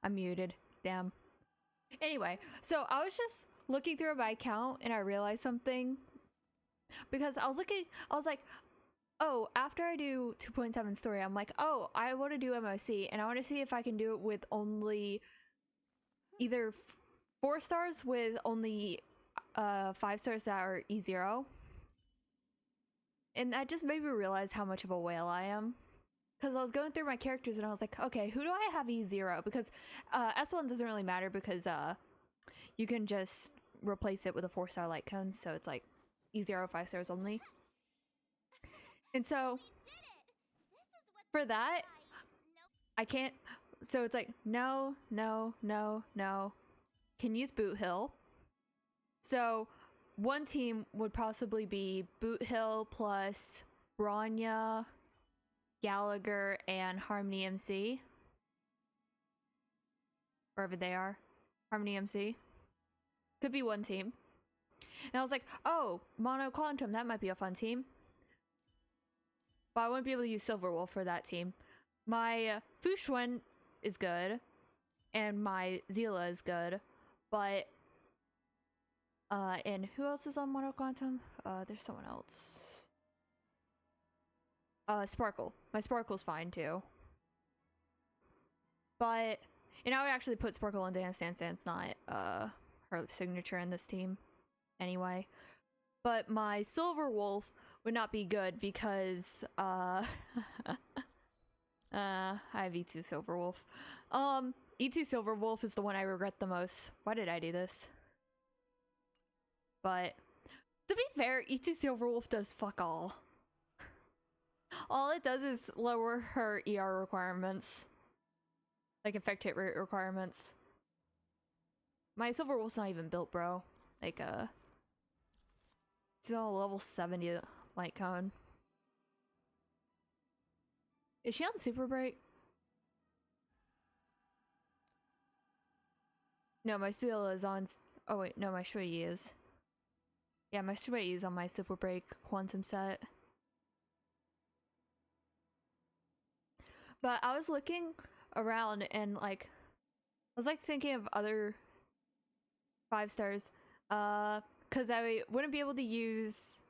I'm muted. Damn. Anyway, so I was just looking through my account and I realized something. Because I was like, oh, after I do 2.7 story, I'm like, oh, I want to do MoC and I want to see if I can do it with only either 4 stars with only 5 stars that are E0. And that just made me realize how much of a whale I am. Because I was going through my characters and I was like, okay, who do I have E0? Because S1 doesn't really matter because you can just replace it with a 4-star light cone. So it's like E0 5 stars only. And so for that, I can't. So it's like, no. Can use Boot Hill. So one team would possibly be Boot Hill plus Bronya, Gallagher, and Harmony MC. Wherever they are. Harmony MC. Could be one team. And I was like, oh, Mono Quantum, that might be a fun team. But I wouldn't be able to use Silverwolf for that team. My Fushuen is good. And my Zila is good. But and who else is on Mono Quantum? There's someone else. Sparkle. My Sparkle's fine too. But and I would actually put Sparkle in Dance Dance Dance, not her signature in this team. Anyway. But my Silverwolf would not be good because I have E2 Silverwolf. E2 Silverwolf is the one I regret the most. Why did I do this? But to be fair, E2 Silverwolf does fuck all. All it does is lower her ER requirements. Like effect hit rate requirements. My Silverwolf's not even built, bro. Like she's on a level 70 light cone. Is she on super break? No, my Seal is on. Oh wait, no, my Shui is. Yeah, my Shui is on my super break quantum set. But I was looking around and like, I was like thinking of other 5 stars. Because I wouldn't be able to use.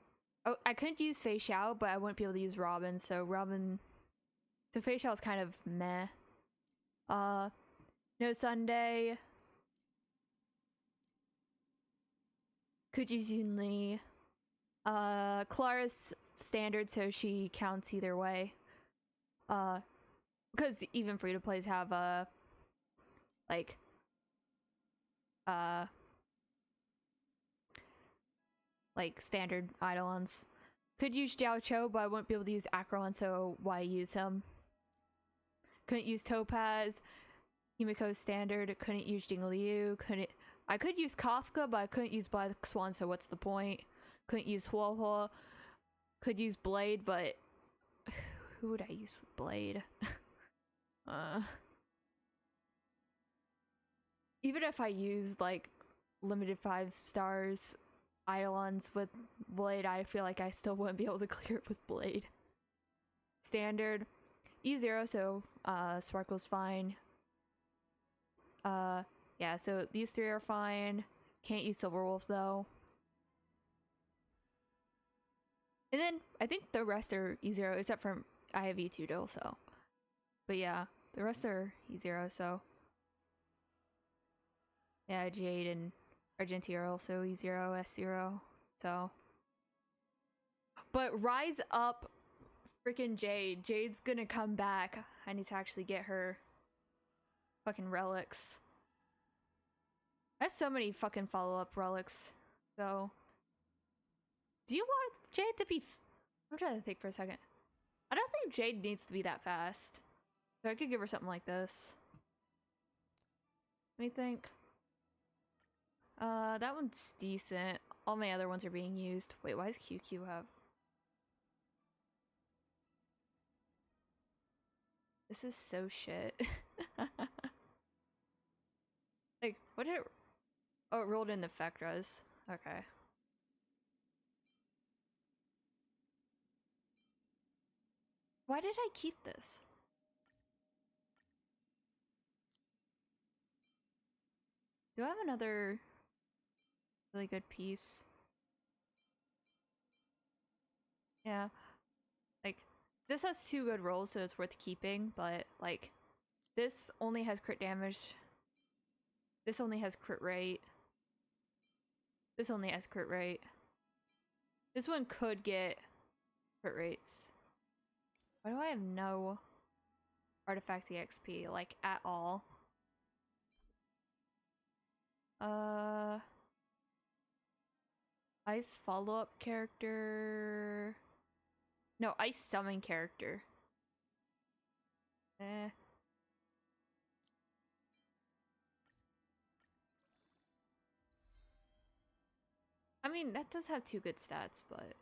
Oh, I couldn't use Fei Xiao, but I wouldn't be able to use Robin. So Robin. So Fei Xiao is kind of meh. No Sunday. Could use Yunli. Clara's standard, so she counts either way. Because even free to plays have like standard Eidolons. Could use Jiao Cho, but I wouldn't be able to use Acheron, so why use him? Couldn't use Topaz. Himiko's standard. Couldn't use Jingliu. I could use Kafka, but I couldn't use Black Swan, so what's the point? Couldn't use Huohuo. Could use Blade, but who would I use with Blade? Even if I used like limited 5 stars Eidolons with Blade, I feel like I still wouldn't be able to clear it with Blade. Standard E0, so Sparkle's fine. Yeah, so these 3 are fine. Can't use Silverwolf though. And then I think the rest are E0, except for I have E2 though, so. But yeah, the rest are E0, so. Yeah, Jade and Argenti are also E0, S0, so. But rise up, freaking Jade. Jade's gonna come back. I need to actually get her fucking relics. I have so many fucking follow-up relics, so. Do you want Jade to be... I'm trying to think for a second. I don't think Jade needs to be that fast. So I could give her something like this. Let me think. That one's decent. All my other ones are being used. Wait, why does QQ have... This is so shit. Like, what did it... Oh, it rolled in the Fectras. Okay. Why did I keep this? Do I have another really good piece? Yeah. Like, this has 2 good rolls, so it's worth keeping, but, like, this only has crit damage. This only has crit rate. This only has crit rate. This one could get crit rates. Why do I have no artifact EXP, like, at all? Ice follow-up character... No, ice summon character. Eh. I mean, that does have 2 good stats, but...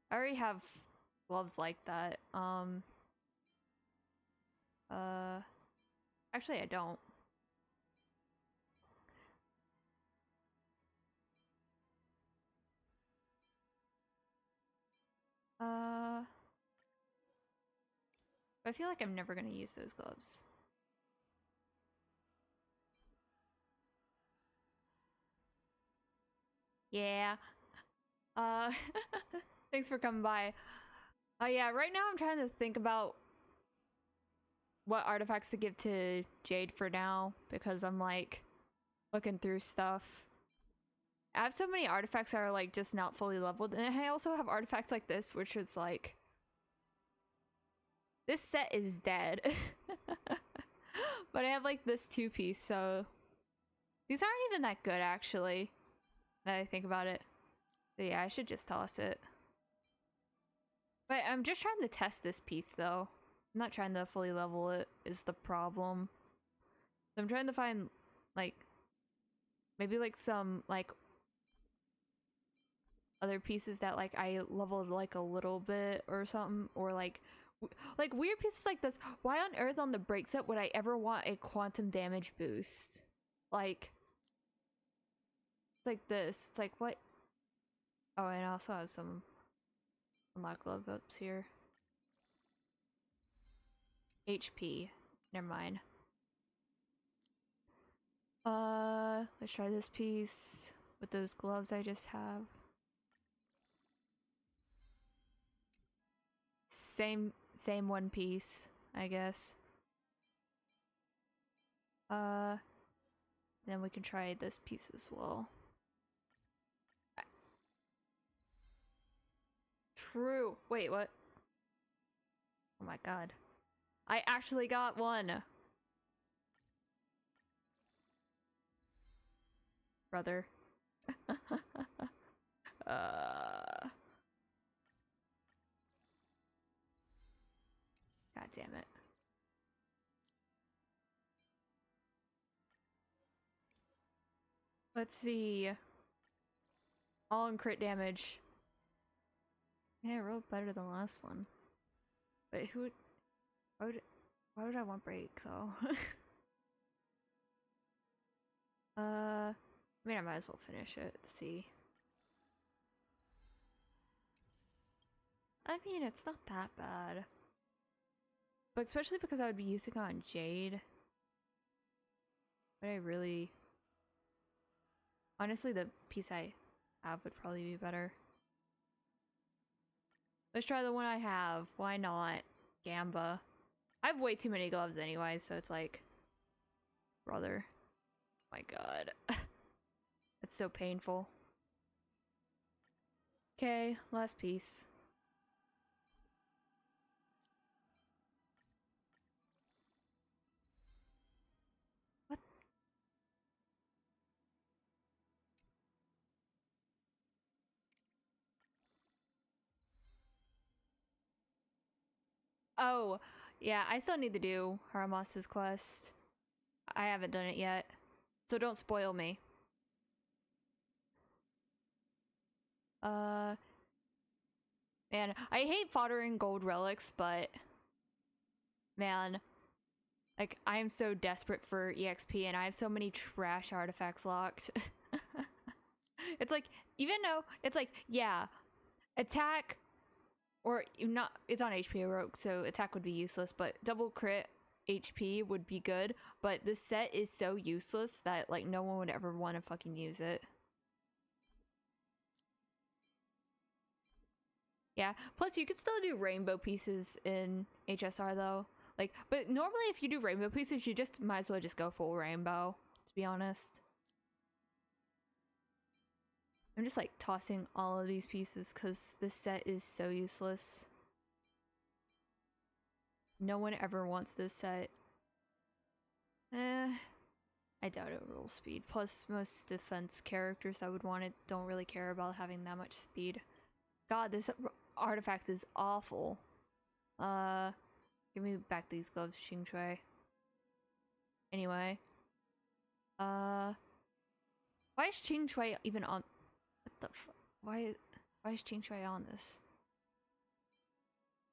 I already have gloves like that. Actually, I don't. I feel like I'm never gonna use those gloves. Yeah. Thanks for coming by. Yeah, right now I'm trying to think about what artifacts to give to Jade for now, because I'm like looking through stuff. I have so many artifacts that are like just not fully leveled, and I also have artifacts like this, which is like, this set is dead. But I have like this 2-piece, so these aren't even that good actually, now that I think about it. So yeah, I should just toss it. But I'm just trying to test this piece though. I'm not trying to fully level it, is the problem. So I'm trying to find like maybe like some like other pieces that like I leveled like a little bit or something, or like weird pieces like this. Why on earth on the break set would I ever want a quantum damage boost? Like, it's like this. It's like, what? Oh, and I also have some unlock glove ups here. HP. Never mind. Let's try this piece with those gloves I just have. Same 1 piece, I guess. Then we can try this piece as well. True. Wait, what? Oh my god. I actually got one! Brother. God damn it. Let's see. All in crit damage. Yeah, I rolled better than the last one. But who would... Why would I want break, though? I mean, I might as well finish it. Let's see. I mean, it's not that bad. But especially because I would be using it on Jade. But I really... Honestly, the piece I have would probably be better. Let's try the one I have. Why not? Gamba. I have way too many gloves anyway, so it's like... Brother. My god. That's so painful. Okay, last piece. What? Oh, yeah, I still need to do Haramas's quest. I haven't done it yet. So don't spoil me. Man, I hate foddering gold relics, but... Man. Like, I am so desperate for EXP, and I have so many trash artifacts locked. It's like, even though, it's like, yeah, attack, or not, it's on HP Rogue, so attack would be useless, but double crit HP would be good, but this set is so useless that like no one would ever want to fucking use it. Yeah, plus you could still do rainbow pieces in HSR though. Like, but normally if you do rainbow pieces, you just might as well just go full rainbow, to be honest. I'm just like tossing all of these pieces because this set is so useless. No one ever wants this set. I doubt it will roll speed. Plus, most defense characters that would want it don't really care about having that much speed. God, this artifact is awful. Give me back these gloves, Xing Shui. Anyway. Why is Xing Shui even on... What the fuck? Why is Xing Shui on this?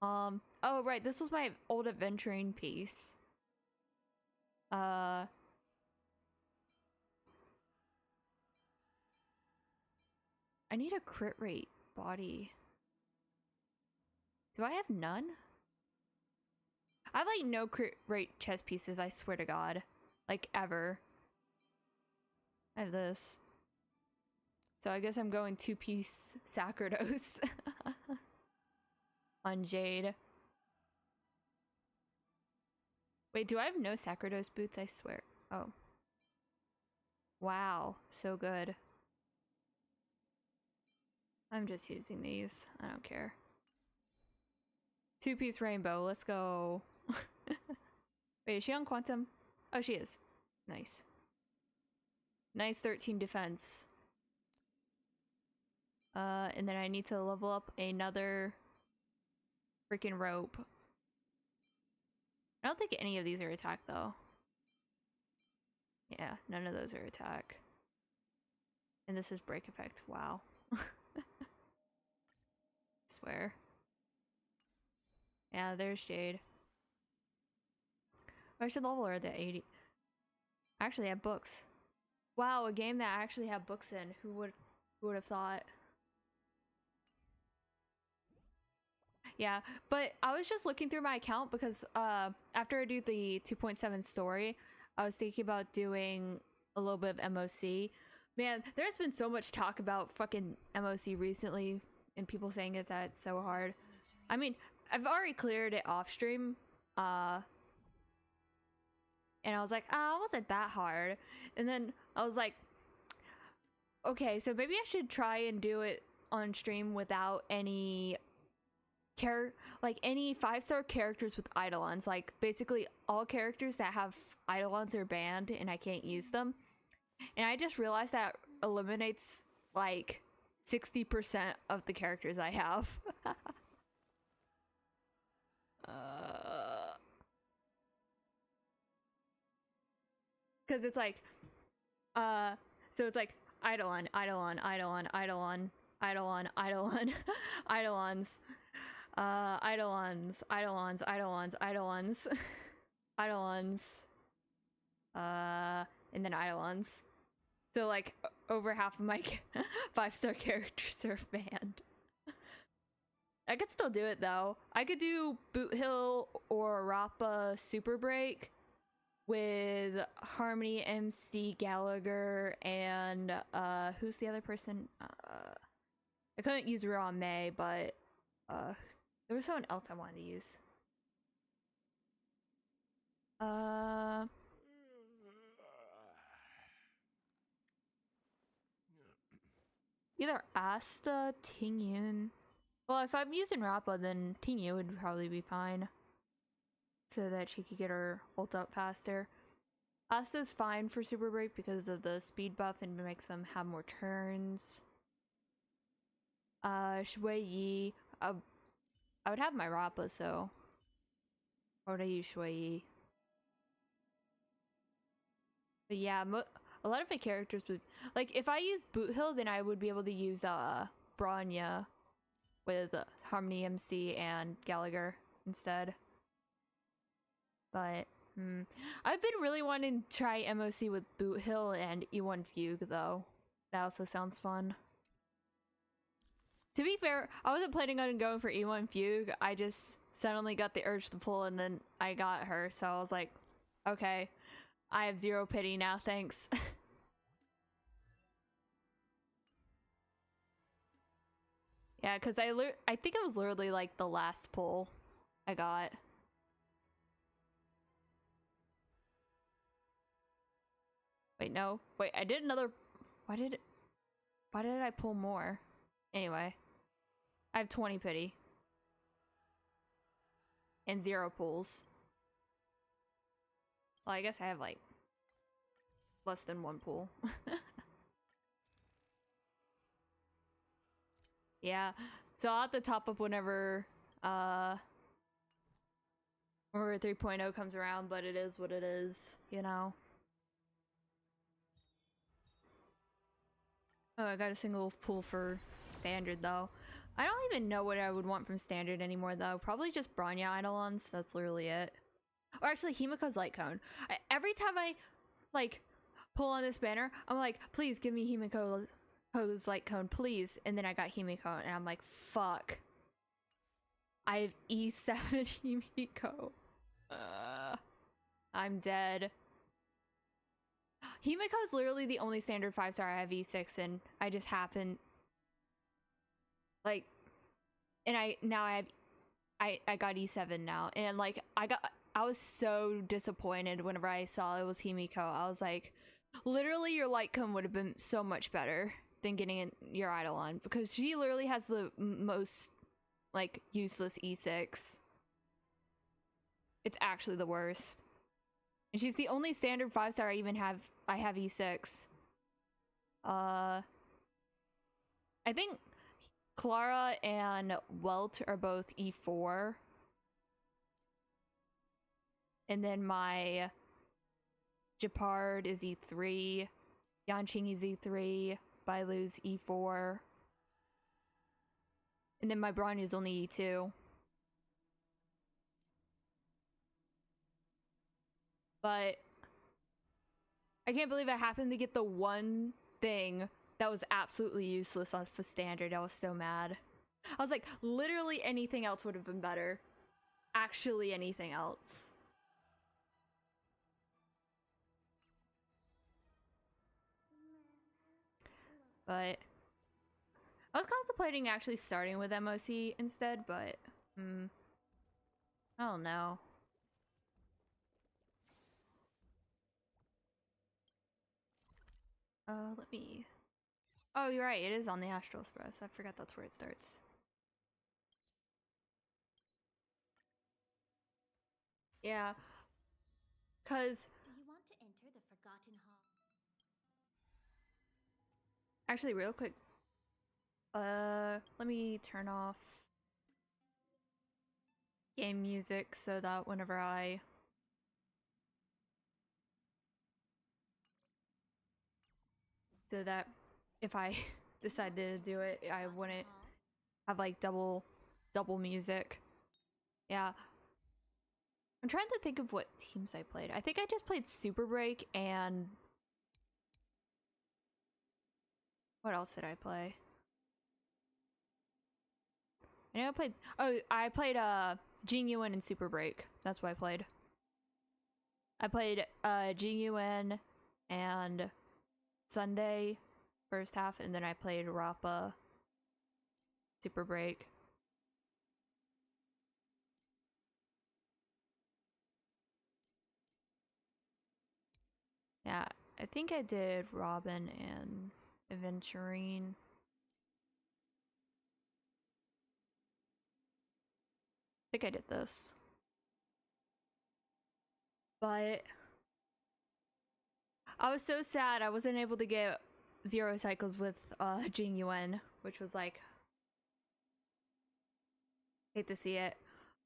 Oh right, this was my old adventuring piece. I need a crit rate body. Do I have none? I have like no crit rate chest pieces, I swear to God. Like ever. I have this. So I guess I'm going 2-piece Sacrados on Jade. Wait, do I have no Sacrados boots? I swear. Oh. Wow, so good. I'm just using these. I don't care. 2-piece rainbow. Let's go. Wait, is she on quantum? Oh, she is. Nice. Nice 13 defense. And then I need to level up another freaking rope. I don't think any of these are attack though. Yeah, none of those are attack. And this is break effect. Wow. Swear. Yeah, there's Jade. I should level her to 80. I actually have books. Wow, a game that I actually have books in. Who would have thought? Yeah, but I was just looking through my account because after I do the 2.7 story, I was thinking about doing a little bit of MoC. Man, there's been so much talk about fucking MoC recently and people saying it's so hard. I mean, I've already cleared it off stream. And I was like, oh, it wasn't that hard. And then I was like, okay, so maybe I should try and do it on stream without any any 5-star characters with eidolons. Like basically all characters that have eidolons are banned and I can't use them. And I just realized that eliminates like 60% of the characters I have. Because it's like so it's like eidolon, eidolon, eidolon, eidolon, eidolon, eidolon, eidolons, eidolons, eidolons, eidolons, eidolons, eidolons, and then eidolons. So like over half of my 5-star characters are banned. I could still do it though. I could do Boot Hill or Rappa Super Break with Harmony, MC, Gallagher, and who's the other person? I couldn't use Raw May, but there was someone else I wanted to use. Either Asta, Tingyun. Well, if I'm using Rappa, then Tingyun would probably be fine. So that she could get her ult up faster. Asta's fine for Super Break because of the speed buff and makes them have more turns. Shui Yi. I would have my Rappa, so why would I use Shui Yi? But yeah, a lot of my characters would... Like, if I use Boot Hill, then I would be able to use Bronya with Harmony, MC, and Gallagher instead. But, I've been really wanting to try MoC with Boot Hill and E1 Fugue, though. That also sounds fun. To be fair, I wasn't planning on going for E1 Fugue. I just suddenly got the urge to pull, and then I got her, so I was like, okay, I have 0 pity now, thanks. Yeah, because I think it was literally like the last pull I got. Wait, no. Wait, I did another... Why did I pull more? Anyway. I have 20 pity. And 0 pulls. Well, I guess I have like... less than 1 pull. Yeah. So I'll have to top up whenever 3.0 comes around, but it is what it is, you know? Oh, I got a single pull for standard, though. I don't even know what I would want from standard anymore, though. Probably just Bronya Eidolons. That's literally it. Or actually, Himiko's Light Cone. Every time I, like, pull on this banner, I'm like, please give me Himiko's Light Cone, please. And then I got Himiko, and I'm like, fuck. I have E7 Himiko. I'm dead. Himiko is literally the only standard 5-star I have E6 in. I just happen, like, and I got E7 now, and like I was so disappointed whenever I saw it was Himiko. I was like, literally your light cone would have been so much better than getting your Eidolon, because she literally has the most like useless E6. It's actually the worst. And she's the only standard 5-star I even have. I have E6. I think Clara and Welt are both E4. And then my Japard is E3. Yanqing is E3. Bailu's E4. And then my Bronya is only E2. But I can't believe I happened to get the one thing that was absolutely useless off the standard. I was so mad. I was like, literally anything else would have been better. Actually anything else. But I was contemplating actually starting with MoC instead, but I don't know. Let me... Oh, you're right. It is on the Astral Express. I forgot that's where it starts. Yeah. Cause... Do you want to enter the Forgotten Hall? Actually, real quick. Let me turn off game music so that whenever I... So that if I decide to do it, I wouldn't have like double music. Yeah. I'm trying to think of what teams I played. I think I just played Super Break and... What else did I play? I know I played... Oh, I played Jing Yuan and Super Break. That's what I played. I played Jing Yuan and Sunday first half, and then I played Rappa Super Break. Yeah, I think I did Robin and Aventurine. I think I did this. But I was so sad I wasn't able to get 0 cycles with Jing Yuan, which was like... Hate to see it.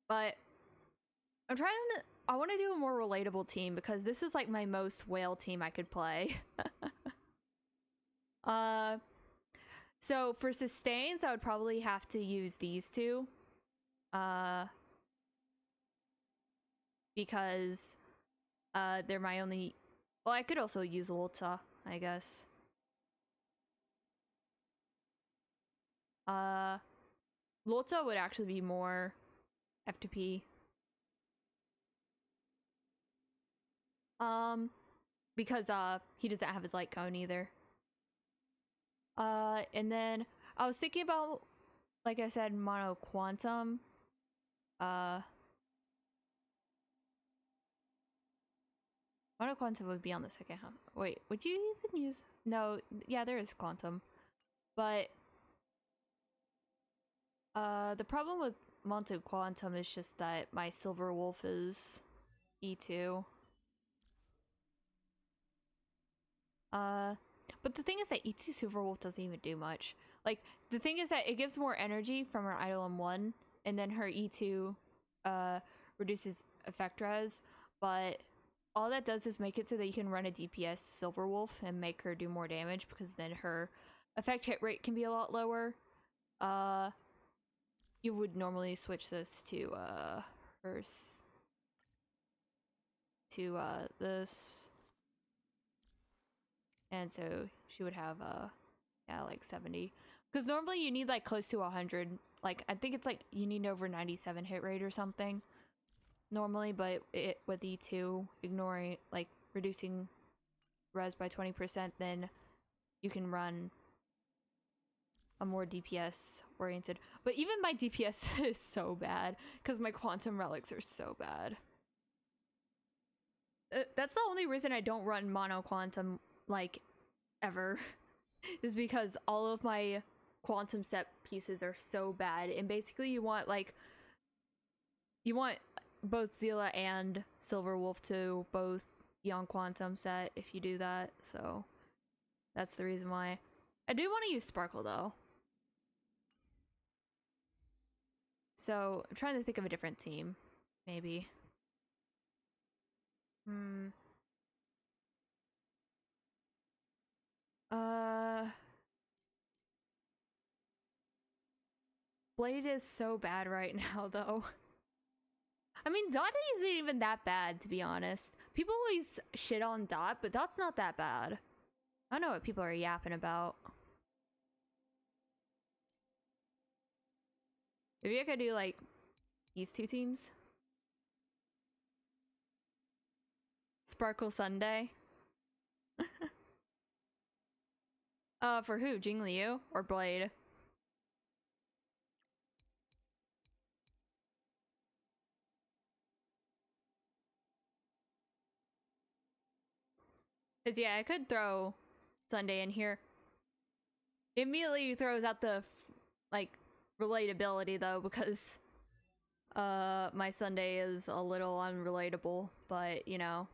But I'm trying to... I want to do a more relatable team because this is like my most whale team I could play. So for sustains, I would probably have to use these two. Because they're my only... Well, I could also use Lota, I guess. Lota would actually be more F2P. Because he doesn't have his light cone either. And then I was thinking about, like I said, mono quantum. Mono quantum would be on the second half. Wait, would you even use? No, yeah, there is quantum, but the problem with mono quantum is just that my silver wolf is E2. But the thing is that E2 silver wolf doesn't even do much. Like, the thing is that it gives more energy from her Eidolon 1, and then her E2 reduces effect res, but all that does is make it so that you can run a DPS silver wolf and make her do more damage, because then her effect hit rate can be a lot lower. You would normally switch this to this, and so she would have yeah, like 70, because normally you need like close to 100. Like, I think it's like you need over 97 hit rate or something normally, but it with E2 ignoring, like, reducing res by 20%, then you can run a more DPS oriented. But even my DPS is so bad because my quantum relics are so bad. That's the only reason I don't run mono quantum, like, ever. Is because all of my quantum set pieces are so bad, and basically you want both Zila and Silver Wolf to both be on quantum set if you do that, so that's the reason why. I do want to use Sparkle though. So I'm trying to think of a different team, maybe. Blade is so bad right now though. I mean, Dot isn't even that bad, to be honest. People always shit on Dot, but Dot's not that bad. I don't know what people are yapping about. Maybe I could do, like, these two teams. Sparkle Sunday. For who? Jingliu or Blade? Cause yeah, I could throw Sunday in here. It immediately throws out the, like, relatability though, because my Sunday is a little unrelatable, but you know.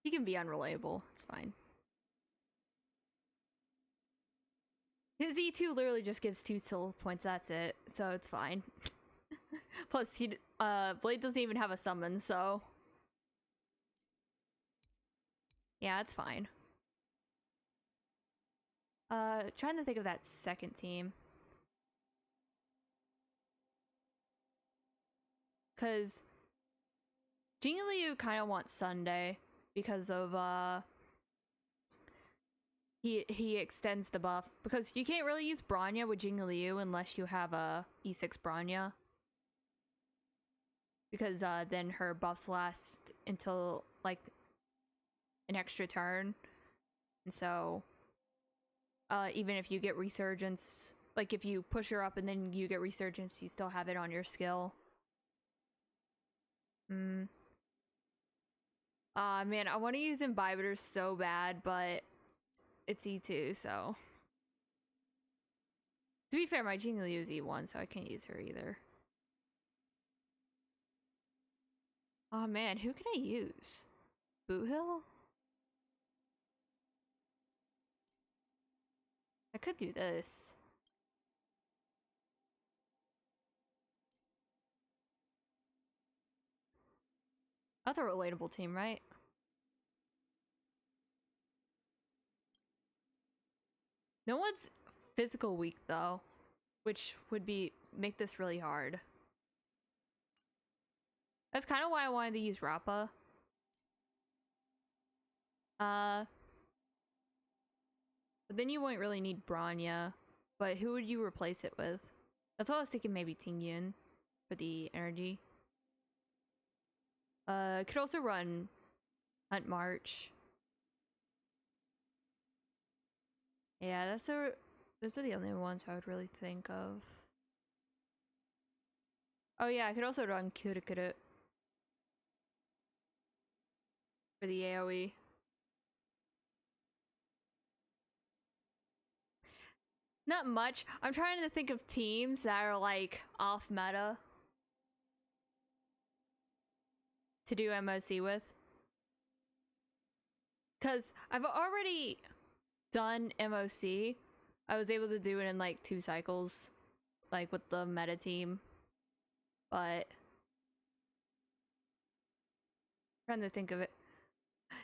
He can be unreliable, it's fine. His E2 literally just gives 2 skill points, that's it, so it's fine. Plus, Blade doesn't even have a summon, so yeah, it's fine. Trying to think of that second team. Cause Jingliu kind of wants Sunday because of he extends the buff, because you can't really use Bronya with Jingliu unless you have a E6 Bronya, because then her buffs last until like an extra turn, and so even if you get resurgence, like if you push her up and then you get resurgence, you still have it on your skill. Man, I want to use Imbibitors so bad, but it's E2, so. To be fair, my Jingliu is E1, so I can't use her either. Oh man, who can I use? Boohill? I could do this. That's a relatable team, right? No one's physical weak though, which would make this really hard. That's kind of why I wanted to use Rappa. But then you wouldn't really need Bronya. But who would you replace it with? That's what I was thinking, maybe Tingyun. for the energy. Could also run Hunt March. Yeah, those are the only ones I would really think of. Oh yeah, I could also run Kurukuru for the AoE. Not much. I'm trying to think of teams that are like off meta to do MoC with. Cause I've already done MoC. I was able to do it in like 2 cycles, like with the meta team. But trying to think of it.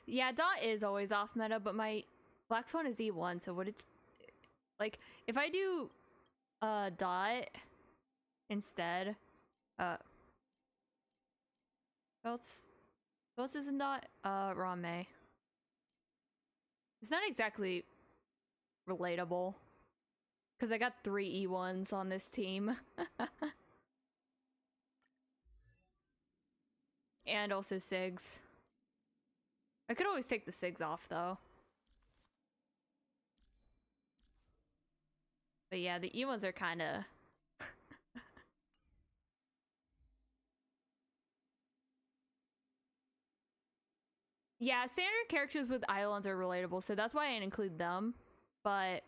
Yeah, Dot is always off meta, but my Black Swan is E1, so what it's like if I do Dot instead, who else isn't Dot? Rame. It's not exactly relatable. Because I got 3 E1s on this team. And also Sigs. I could always take the Sigs off though. But yeah, the E1s are kind of... Yeah, standard characters with Eidolons are relatable, so that's why I didn't include them. But...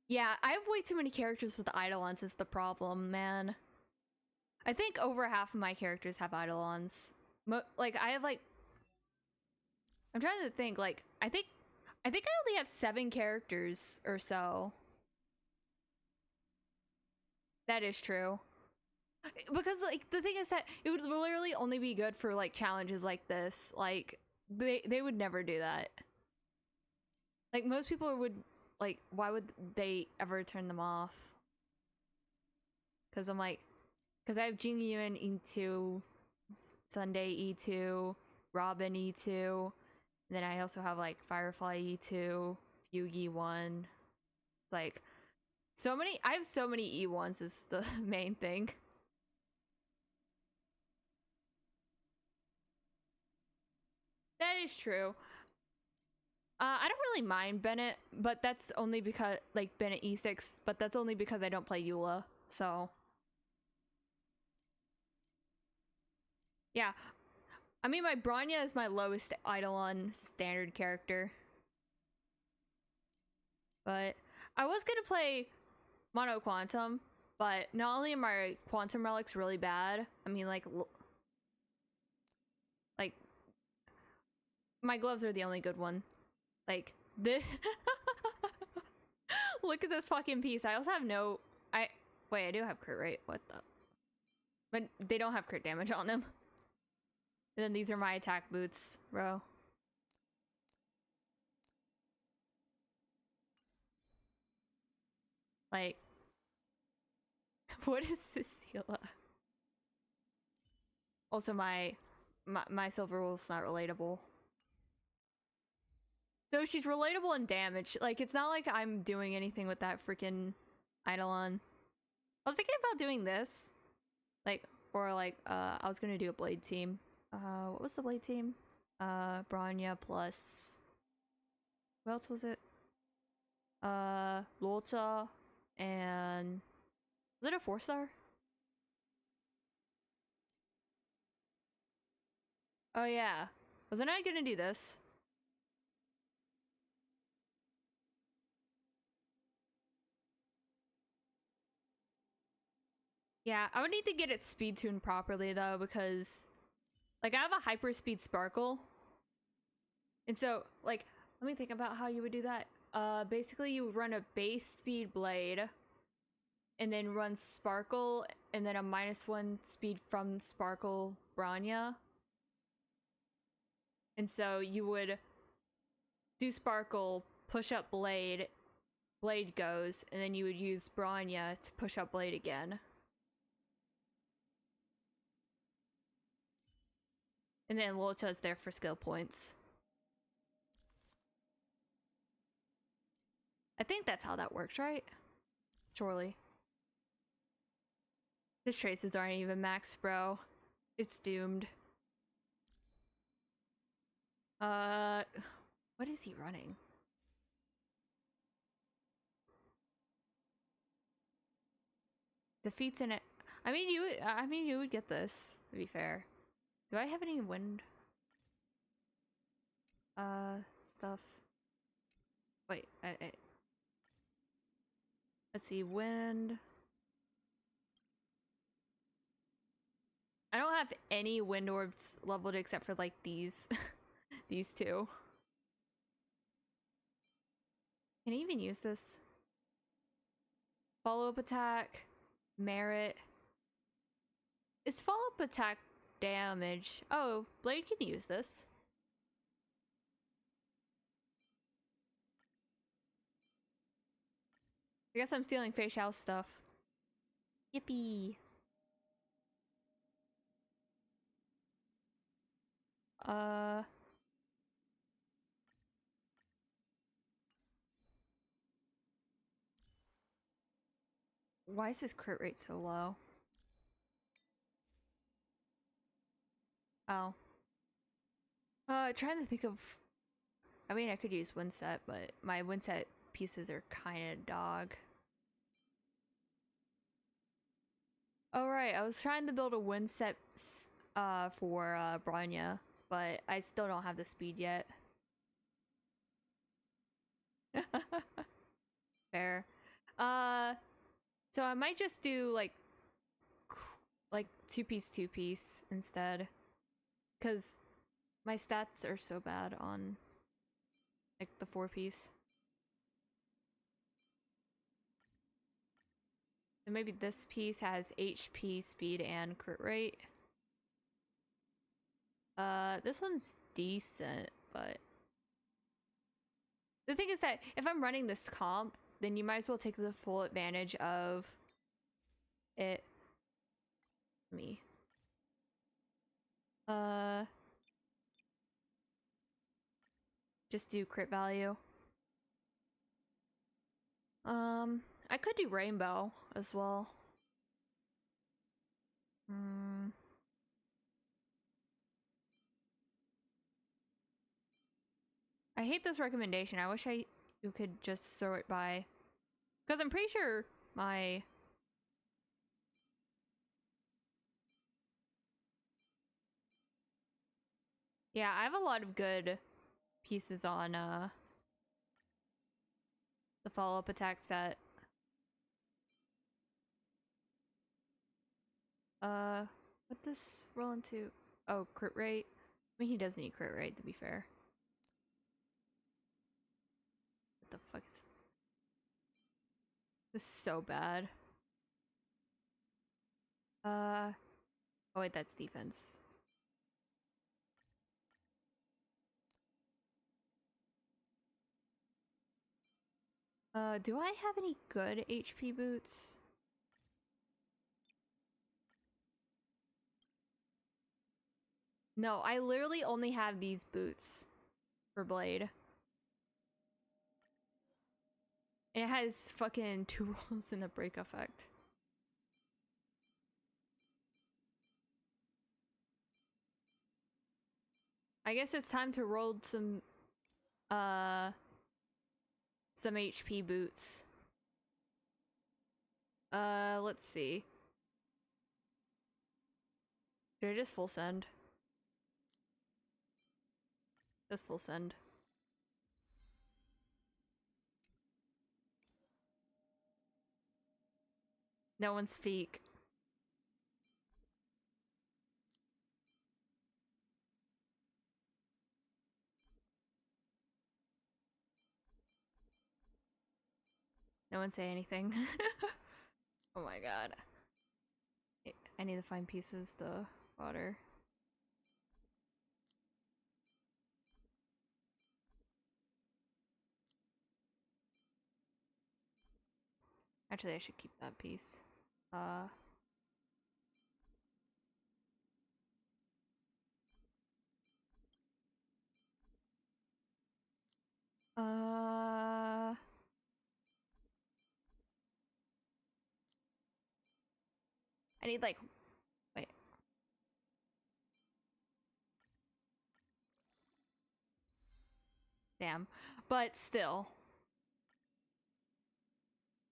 yeah, I have way too many characters with Eidolons is the problem, man. I think over half of my characters have Eidolons. Like, I have like... I'm trying to think, like, I think I only have 7 characters or so. That is true. Because like the thing is that it would literally only be good for like challenges like this. Like they would never do that. Like most people would like why would they ever turn them off? Cuz I'm like cuz I have Jing Yuan E2, Sunday E2, Robin E2, and then I also have like Firefly E2, Yugi 1. It's like so many I have so many E1s is the main thing. That is true. I don't really mind Bennett, but that's only because like Bennett E6, but that's only because I don't play Eula. So yeah, I mean my Bronya is my lowest Eidolon standard character, but I was gonna play Mono Quantum, but not only are my Quantum relics really bad, I mean like my gloves are the only good one. Like this. Look at this fucking piece. I also have no. Wait. I do have crit rate. What the? But they don't have crit damage on them. And then these are my attack boots, bro. Like, what is this Sela? Also, my silver wolf's not relatable. No, she's relatable in damage. Like, it's not like I'm doing anything with that freaking Eidolon. I was thinking about doing this. Like, or like, I was gonna do a blade team. What was the blade team? Bronya plus... what else was it? Lota and... was it a 4-star? Oh yeah. Wasn't I gonna do this? Yeah, I would need to get it speed tuned properly though, because like I have a hyper speed sparkle. And so like let me think about how you would do that. Basically you would run a base speed blade and then run sparkle and then a -1 speed from sparkle Bronya. And so you would do sparkle, push up blade, blade goes, and then you would use Bronya to push up blade again. And then Lota is there for skill points. I think that's how that works, right? Surely. His traces aren't even max, bro. It's doomed. What is he running? Defeats in it. I mean, you would get this, to be fair. Do I have any wind? Stuff. Wait, let's see, wind. I don't have any wind orbs leveled except for like these, these two. Can I even use this? Follow-up attack, merit. It's follow-up attack damage. Oh, Blade can use this. I guess I'm stealing Fei Xiao's stuff. Yippee. Why is his crit rate so low? Oh. Trying to think of... I mean, I could use Windset, but my Windset pieces are kinda dog. Oh right, I was trying to build a Windset for Bronya, but I still don't have the speed yet. Fair. So I might just do like two piece instead, because my stats are so bad on like the 4-piece. So maybe this piece has HP, speed, and crit rate. This one's decent, but the thing is that if I'm running this comp, then you might as well take the full advantage of it. Me. Just do crit value. I could do rainbow as well. I hate this recommendation. I wish you could just throw it by. Because I'm pretty sure my... Yeah, I have a lot of good pieces on the follow-up attack set. What this roll into? Oh, crit rate. I mean, he does need crit rate, to be fair. What the fuck is... This is so bad. Oh wait, that's defense. Do I have any good HP boots? No, I literally only have these boots for Blade. And it has fucking 2 rolls in the break effect. I guess it's time to roll some HP boots. Let's see. Should I just full send? Just full send. No one speak. No one say anything. Oh my god. I need to find pieces to water. Actually, I should keep that piece. I need like, wait. Damn. But still.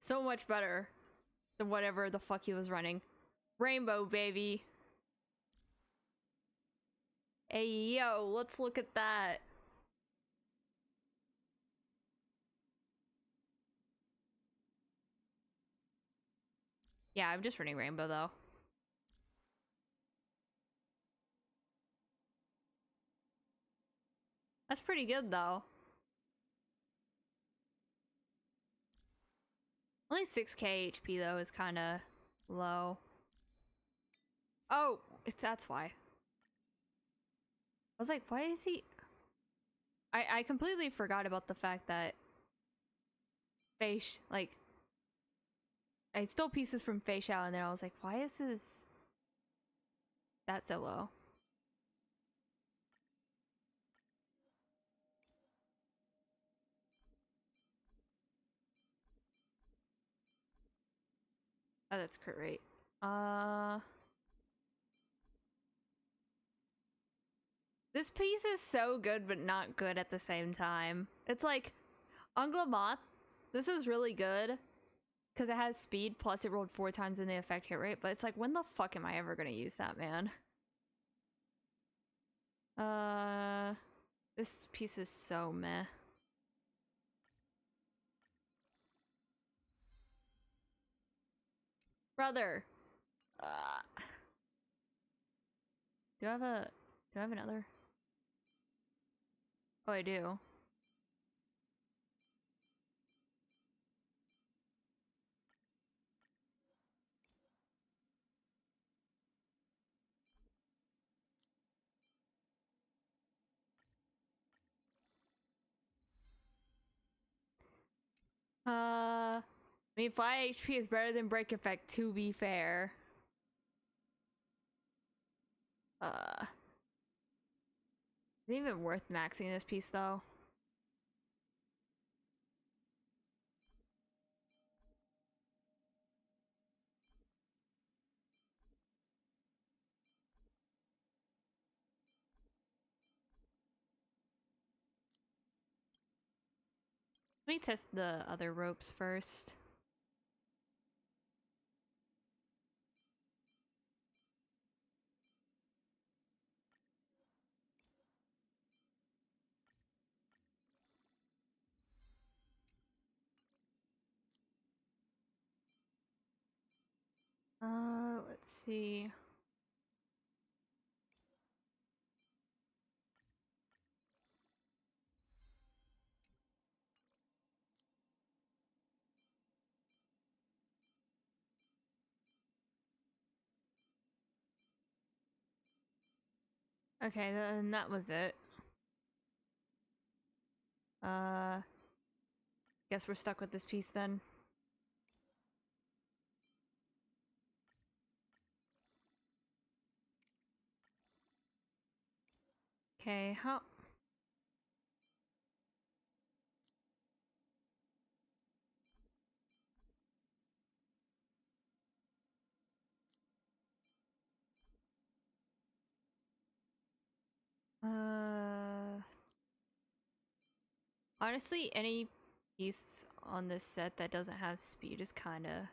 So much better than whatever the fuck he was running. Rainbow, baby. Hey, yo, let's look at that. Yeah, I'm just running Rainbow, though. That's pretty good, though. Only 6k HP, though, is kind of low. Oh, that's why. I was like, why is he... I completely forgot about the fact that... like... I stole pieces from Fei Xiao, and then I was like, why is his... that so low? Oh, that's crit rate. This piece is so good, but not good at the same time. It's like, Unglamoth, this is really good, because it has speed, plus it rolled 4 times in the effect hit rate, but it's like, when the fuck am I ever gonna use that, man? This piece is so meh. Brother! Do I have another? Oh, I do. I mean, fly HP is better than break effect, to be fair. Is it even worth maxing this piece, though? Let me test the other ropes first. Let's see. Okay, then that was it. Guess we're stuck with this piece then. Okay, how... Honestly, any piece on this set that doesn't have speed is kinda...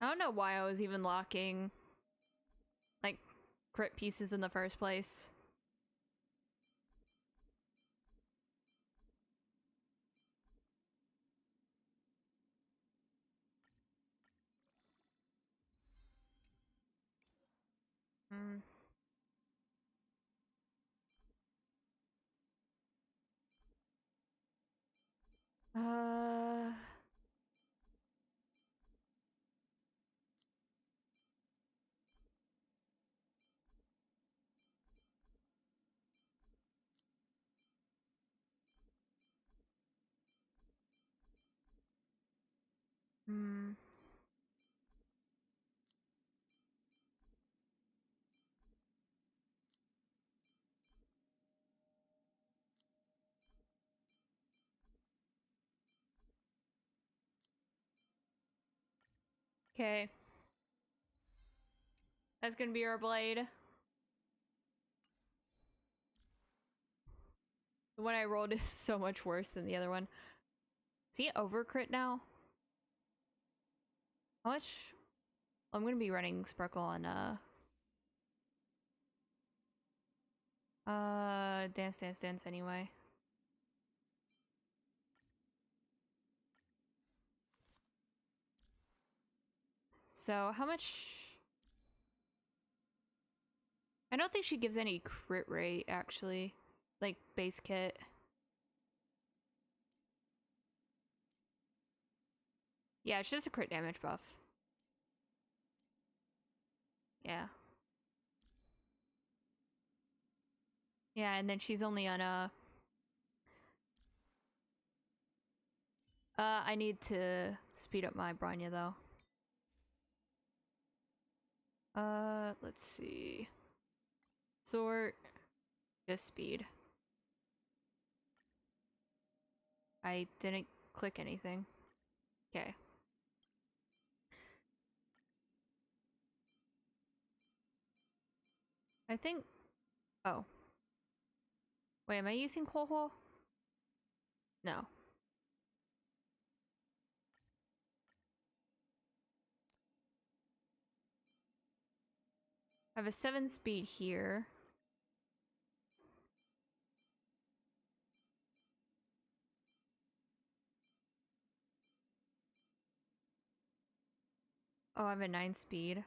I don't know why I was even locking, like, crit pieces in the first place. Hmm. Uh... Hmm. Okay. That's gonna be our blade. The one I rolled is so much worse than the other one. Is he over crit now? How much? I'm gonna be running Sparkle on Dance Dance Dance anyway. So how much? I don't think she gives any crit rate actually, like base kit. Yeah, it's just a crit damage buff. Yeah. Yeah, and then she's only on I need to speed up my Bronya though. Let's see. Sort. Just speed. I didn't click anything. Okay. I think. Oh. Wait, am I using Coal? No. I have a 7 speed here. Oh, I have a 9 speed.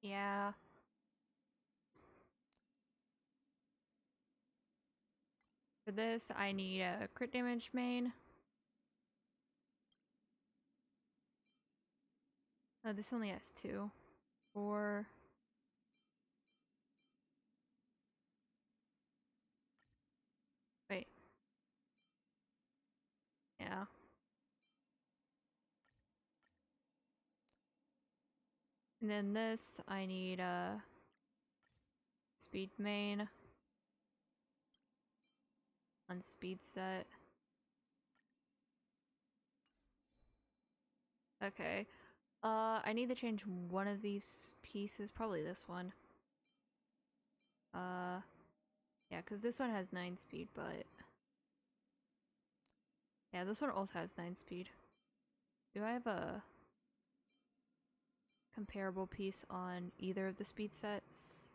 Yeah. For this, I need a crit damage main. Oh, this only has 2. 4. Wait. Yeah. And then this, I need a speed main on speed set. Okay. I need to change one of these pieces, probably this one. Yeah, because this one has 9 speed, but... Yeah, this one also has 9 speed. Do I have a comparable piece on either of the speed sets?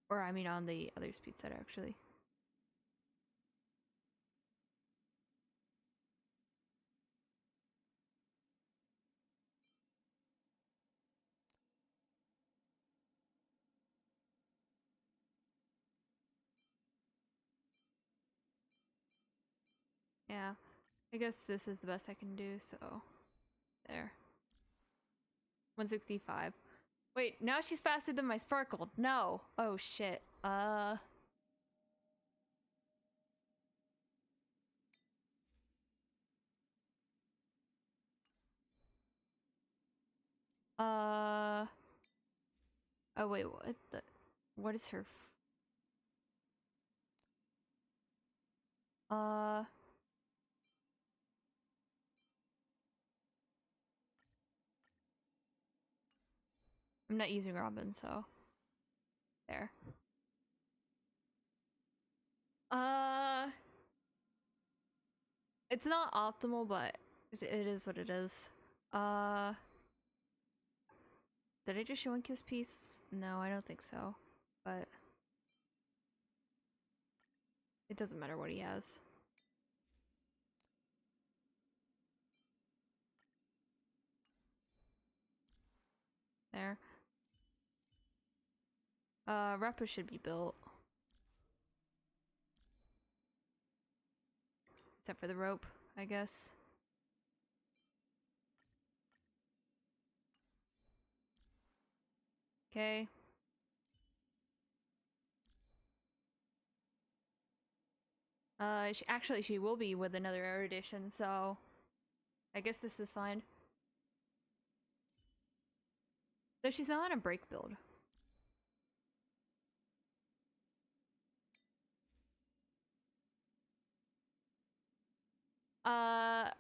Or, I mean, on the other speed set, actually. Yeah. I guess this is the best I can do, so... There. 165. Wait, now she's faster than my Sparkle. No. Oh, shit. Oh, wait, what the... What is her... I'm not using Robin, so... There. It's not optimal, but it is what it is. Did I just show his piece? No, I don't think so. But... It doesn't matter what he has. There. Rappa should be built. Except for the rope, I guess. Okay. Actually, she will be with another erudition, so I guess this is fine. Though she's not on a break build.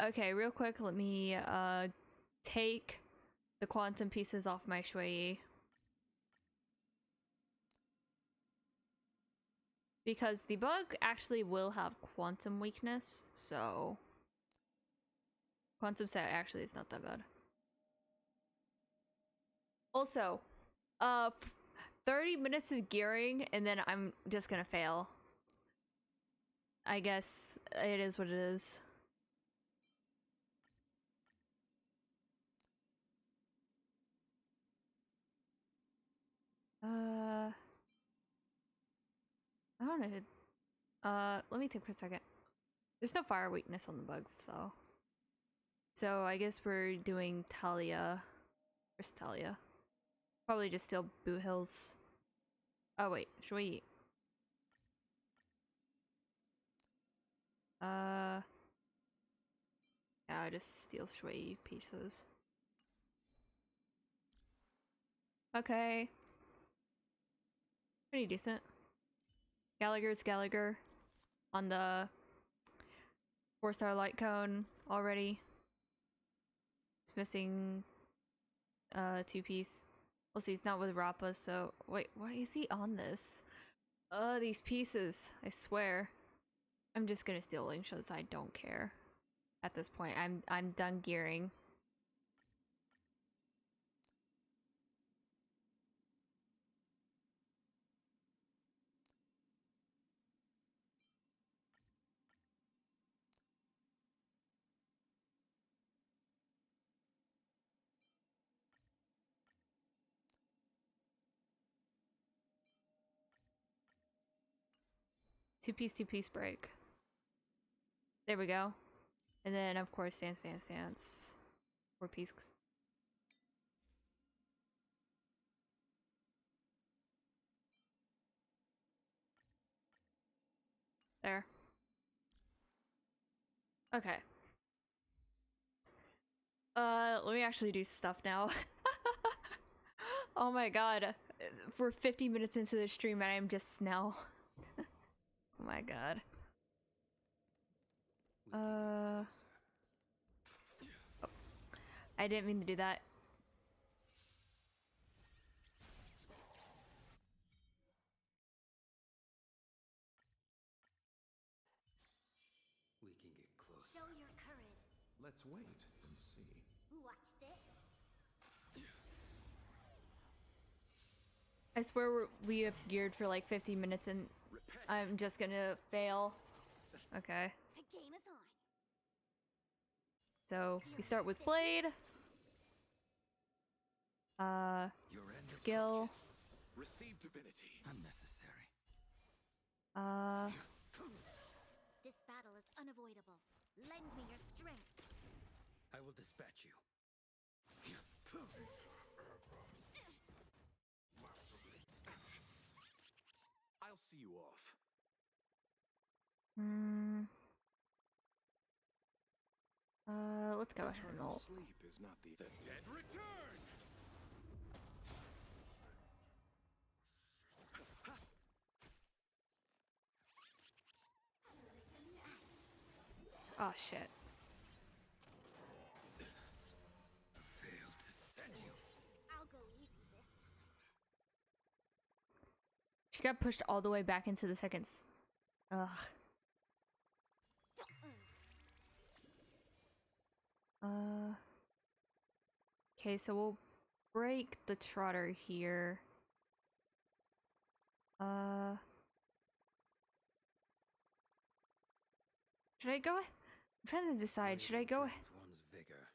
Okay, real quick, let me, take the quantum pieces off my Shui. Because the bug actually will have quantum weakness, so... Quantum set actually is not that bad. Also, 30 minutes of gearing, and then I'm just gonna fail. I guess it is what it is. I don't know. Let me think for a second. There's no fire weakness on the bugs, so... So I guess we're doing Talia. Where's Talia? Probably just steal Boot Hills. Oh wait, should we... Yeah, I just steal Shui pieces. Okay. Pretty decent. Gallagher's Gallagher on the 4-star light cone already. It's missing 2-piece. We'll see, it's not with Rappa, so wait, why is he on this? These pieces, I swear. I'm just gonna steal link shows, I don't care. At this point, I'm done gearing. Two-piece break. There we go. And then, of course, dance. 4-piece. There. Okay. Let me actually do stuff now. Oh my god. We're 50 minutes into the stream and I'm just now. Oh my god. Oh. I didn't mean to do that. We can get close. Show your courage. Let's wait and see. Watch this. I swear we have geared for like 50 minutes and I'm just gonna fail. Okay. The game is on. So we start with Blade. Your end Skill. Receive divinity. Unnecessary. This battle is unavoidable. Lend me your strength. I will dispatch you. I'll see you off. Let's go ahead and roll. Sleep is not the dead return. Oh shit. Failed to send you. I'll go easy this time. She got pushed all the way back into the second. Ugh. Okay, so we'll break the Trotter here. Should I go? I'm trying to decide. Should I go? One's vigor.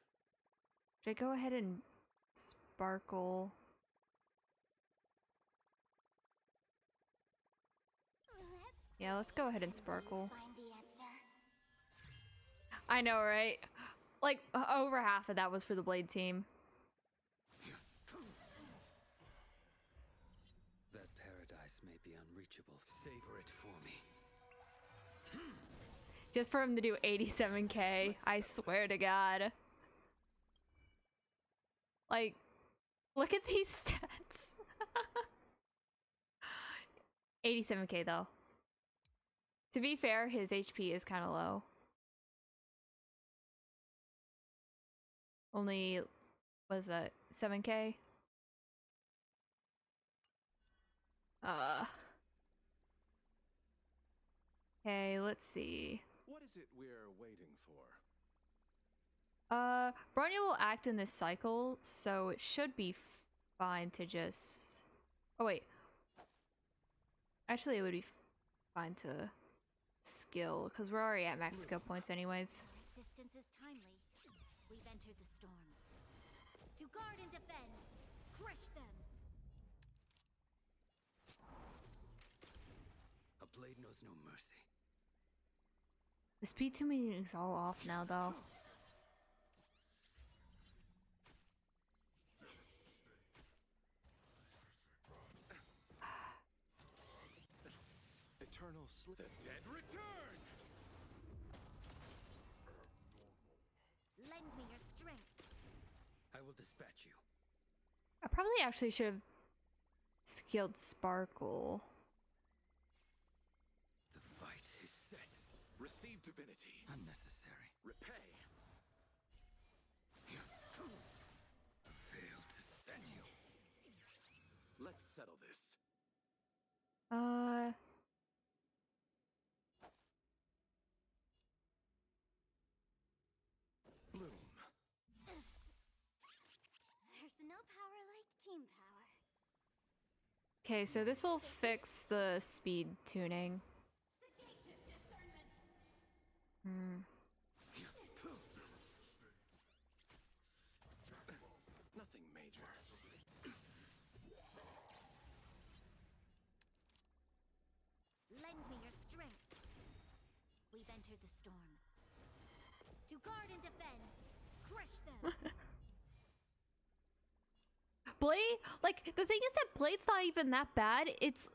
Should I go ahead and sparkle? Yeah, let's go ahead and sparkle. Find the answer. I know, right? Like, over half of that was for the Blade team. That paradise may be unreachable. Savor it for me. Just for him to do 87k. I swear to God. Like, look at these stats. 87k though. To be fair, his HP is kind of low. Only, what is that, 7k? Okay, let's see. What is it we're waiting for? Bronya will act in this cycle, so it should be fine to just... Oh, wait. Actually, it would be fine to skill, because we're already at max skill points anyways. Resistance is timely. We've entered the storm. To guard and defend. Crush them. A blade knows no mercy. This P2 meeting is all off now, though. Eternal slip. The dead return! Lend me your strength. I will dispatch you. I probably actually should have skilled Sparkle. The fight is set. Receive divinity. Unnecessary. Repay. I failed to send you. Let's settle this. Bloom. There's no power like team power. Okay, so this will fix the speed tuning. Sagacious discernment. Nothing major. Lend me your strength. We've entered the storm. To guard and defend. Crush them. Blade, like, the thing is that Blade's not even that bad. It's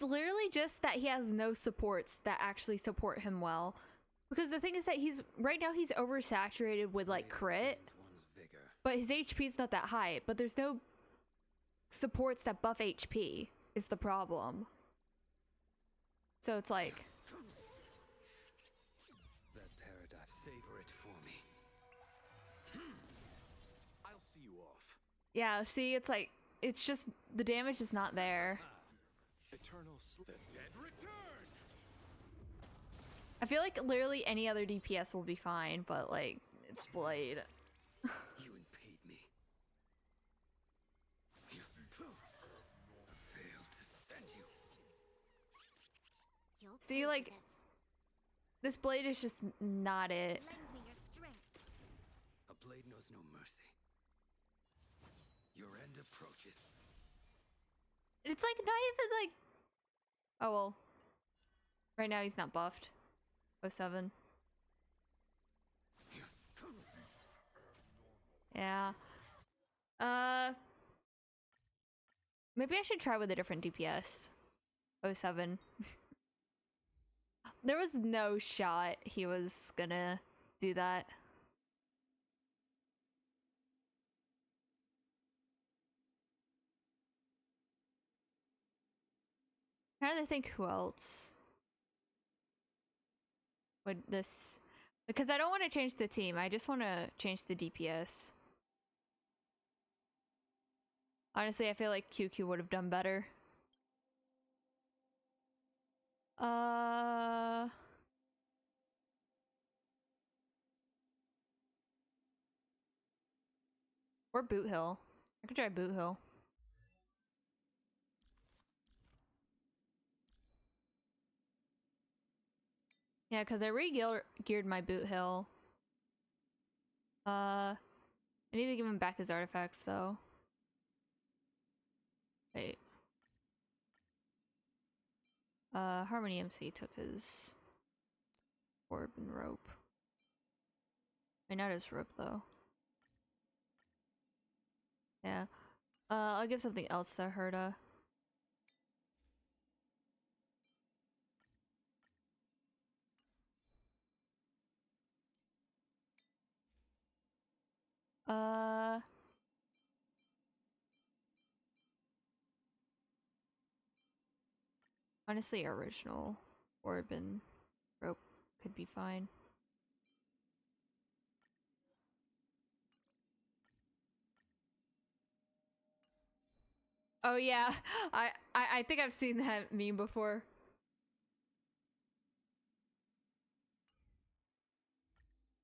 literally just that he has no supports that actually support him well. Because the thing is that right now he's oversaturated with like crit, One's vigor. but his HP's not that high, but there's no supports that buff HP is the problem. So it's like, That paradise. Savor it for me. I'll see you off. yeah, see, it's like, it's just, the damage is not there. Eternal slip. The dead return! I feel like literally any other DPS will be fine, but like, it's Blade. You impede me. I failed to send you. You'll See, pay for like, this. this Blade is just not it. Lend me your strength. A blade knows no mercy. Your end approaches. It's like not even like, oh well, right now he's not buffed. 07. Yeah. Maybe I should try with a different DPS. 07. There was no shot he was gonna do that. Trying to think who else would this, because I don't want to change the team, I just want to change the DPS. Honestly, I feel like QQ would have done better. Or Boot Hill. I could try Boot Hill. Yeah, because I re-geared my Boot Hill. I need to give him back his artifacts, though. Wait. Harmony MC took his orb and rope. Wait, not his rope, though. Yeah. I'll give something else to Herta. Uh, honestly, original orb and rope could be fine. Oh yeah, I think I've seen that meme before.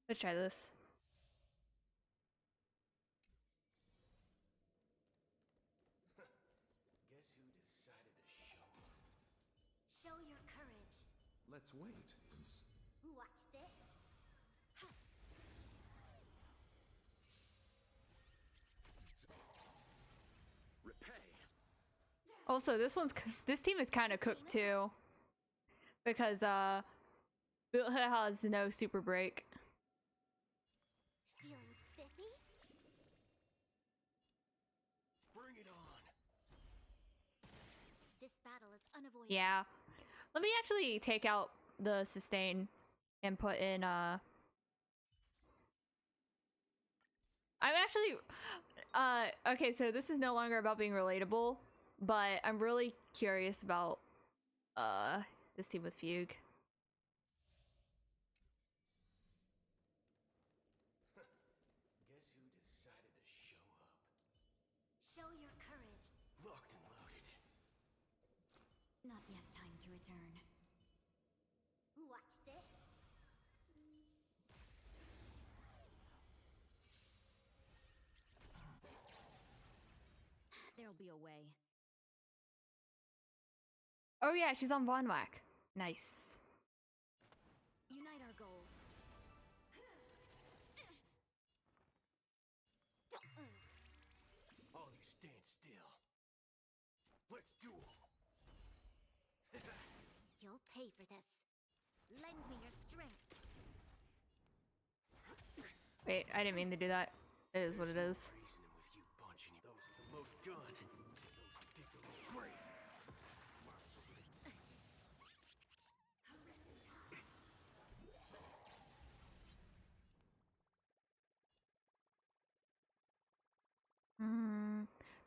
Let's try this. Guess who decided to show up? Show your courage. Let's wait and see. Watch this. Repay. Also, this team is kind of cooked too, because Bill has no super break. Feeling spiffy? Bring it on. This battle is unavoidable. Yeah, let me actually take out the sustain and put in I'm actually okay, so this is no longer about being relatable, but I'm really curious about this team with Fugue. Guess who decided to show up? Show your courage. Locked and loaded. Not yet time to return. Watch this. There'll be a way. Oh yeah, she's on Von Whack. Nice. Unite our goals. All you stand still. Let's duel. You'll pay for this. Lend me your strength. Wait, I didn't mean to do that. It is what it is. Reasoning with you bunch any those with the loaded gun. Those who dig their own grave.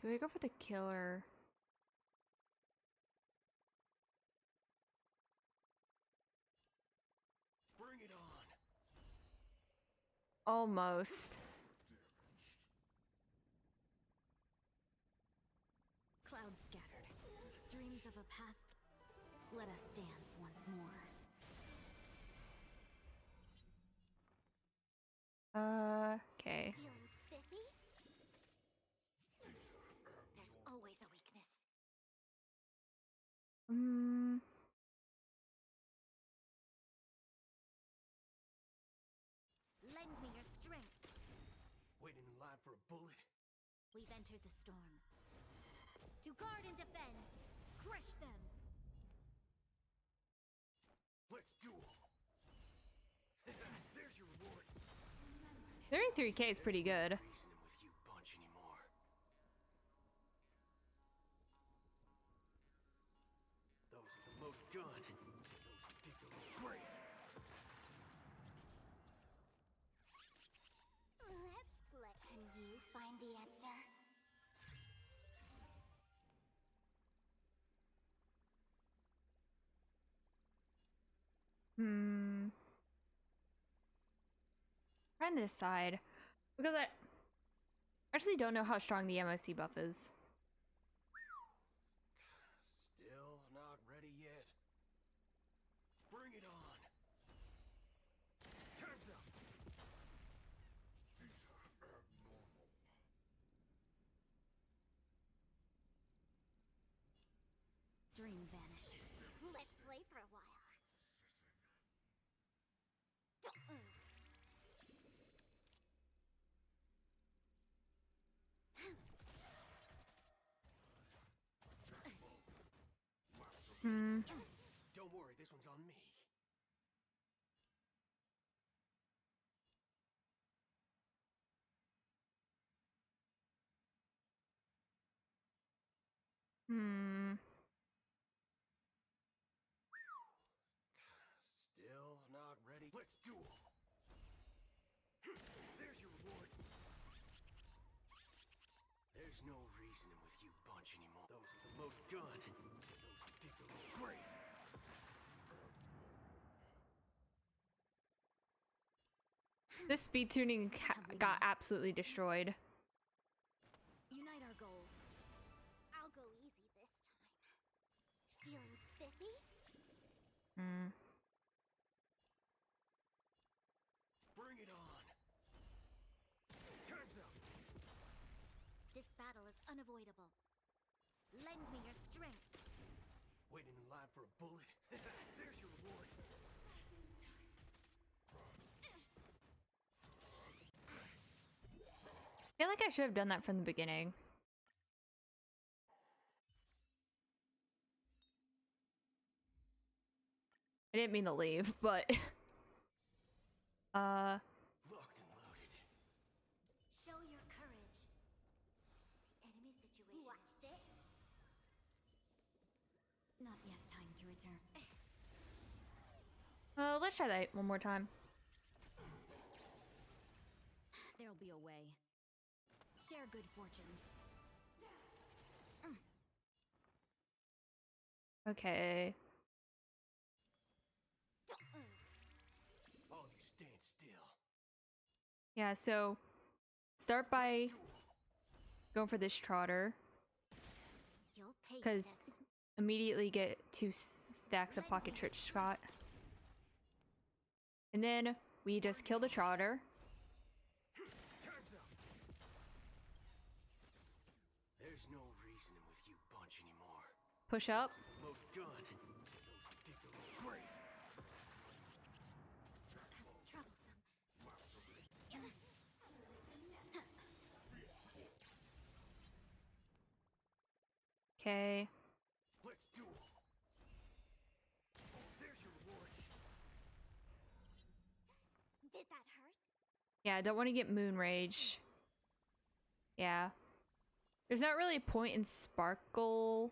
Do I go for the killer? Bring it on. Almost. Clouds scattered. Dreams of a past. Let us dance once more. Okay. Feeling spiffy? There's always a weakness. Lend me your strength. Waiting in line for a bullet. We've entered the storm. To guard and defend. Crush them. Let's duel. There's your reward. 33k is pretty good. Reasoning with you bunch anymore. Those with the loaded gun. Those who dig their own grave. Let's play. Can you find the answer? Trying to decide. Because I actually don't know how strong the MoC buff is. Still not ready yet. Bring it on. Time's up. Dream vanished. Let's play for a while. Don't worry, this one's on me. Still not ready. Let's duel. There's your reward. There's no reasoning with you bunch anymore. Those with the loaded gun. Those who dig their own grave. This speed tuning got absolutely destroyed. Unite our goals. I'll go easy this time. Feeling spiffy? Bring it on. Time's up. This battle is unavoidable. Lend me your strength. Waiting in line for a bullet. There's your reward. I feel like I should have done that from the beginning. I didn't mean to leave, but Locked and loaded. Show your courage. The enemy situation. Watch this. Not yet time to return. let's try that one more time. There'll be a way. Share good fortunes. Okay. All you stand still. Yeah, so start by going for this trotter, You'll pay for because this. immediately get 2 stacks of pocket church shot. And then we just kill the trotter. Time's up. There's no reasoning with you bunch anymore. Push up. With the loaded gun. Those who dig their own grave. Troublesome. Okay. Let's duel. There's your reward. Did that hurt? Yeah, I don't want to get moon rage. Yeah. There's not really a point in Sparkle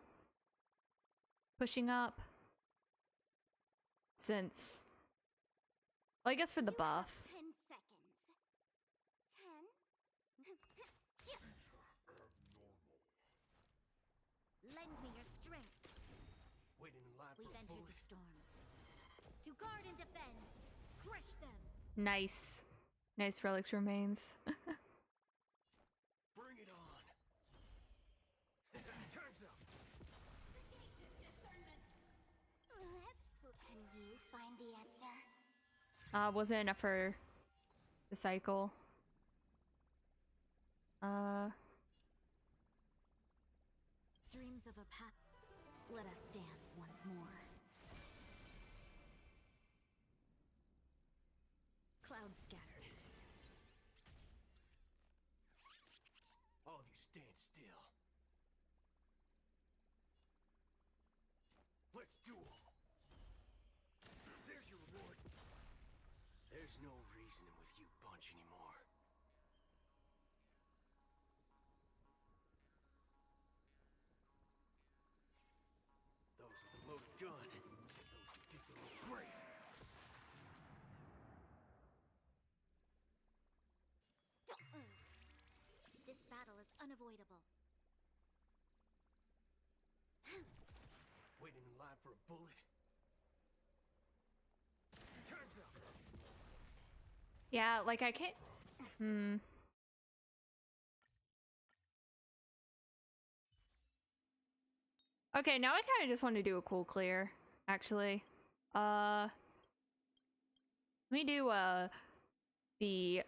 pushing up. Since... Well, I guess for the You buff. have 10 seconds. 10? Lend me your strength. Waiting in line We've for a entered bullet. the storm. To guard and defend. Crush them. Nice. Nice relics remains. Bring it on. Time's up. Sagacious discernment. Can you find the answer? Wasn't enough for the cycle. Dreams of a path. Let us dance once more. Cloud scattered. All of you stand still. Let's duel. There's your reward. There's no reasoning with you bunch anymore. Those with the loaded gun. Those who dig their own grave. This battle is unavoidable. Waiting in line for a bullet. Time's up. Yeah, like I can't... Okay, now I kind of just want to do a cool clear, actually. Let me do, the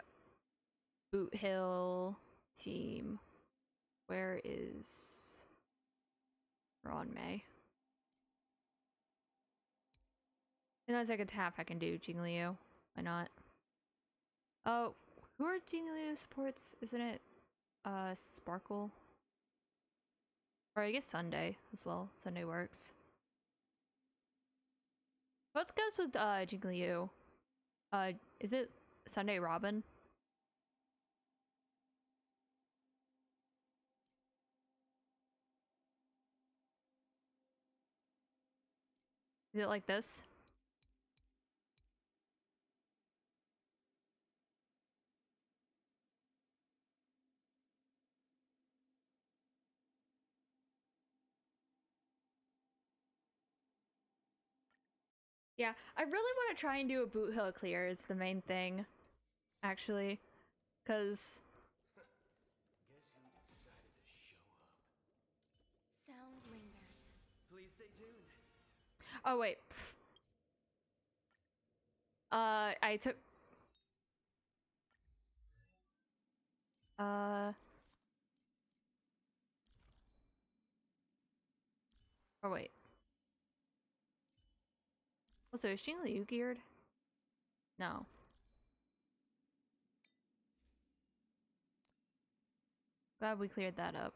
Boot Hill team. Where is Ron May? In that second half, I can do Jingliu. Why not? Oh, who are Jingliu supports? Isn't it, Sparkle? Or I guess Sunday as well. Sunday works. What goes with, Jingliu? Is it Sunday Robin? Is it like this? Yeah, I really want to try and do a boot hill clear is the main thing, actually, because Guess who decided to show up? Sound lingers. Please stay tuned. oh wait, I took oh wait. Also, is Xing Liu geared? No. Glad we cleared that up.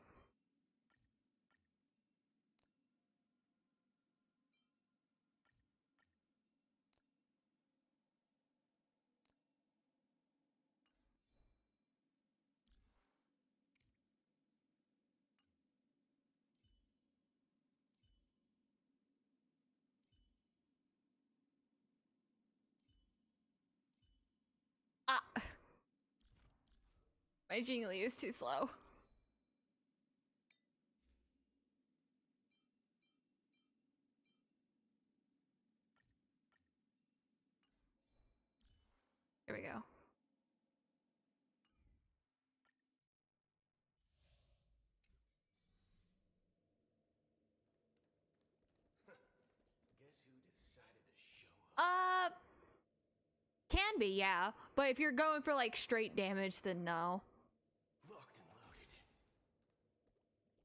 Ah! My Xing Liu is too slow. Here we go. Guess who decided to show up? Can be, yeah. But if you're going for like straight damage, then no. Locked and loaded.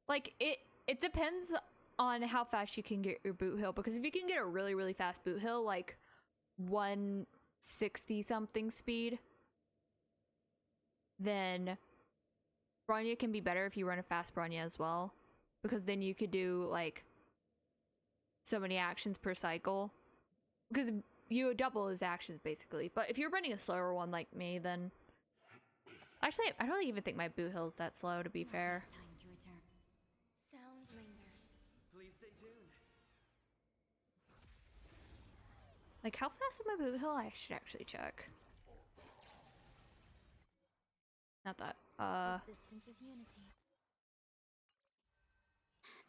Like it depends on how fast you can get your boot hill, because if you can get a really, really fast boot hill, like 160 something speed, then Bronya can be better if you run a fast Bronya as well, because then you could do like so many actions per cycle, because you double his actions basically. But if you're running a slower one like me, then actually I don't even think my boot hill is that slow, to be fair. Time to return. Sound lingers. Please stay tuned. Like, how fast is my boot hill? I should actually check. Not that. Existence is unity.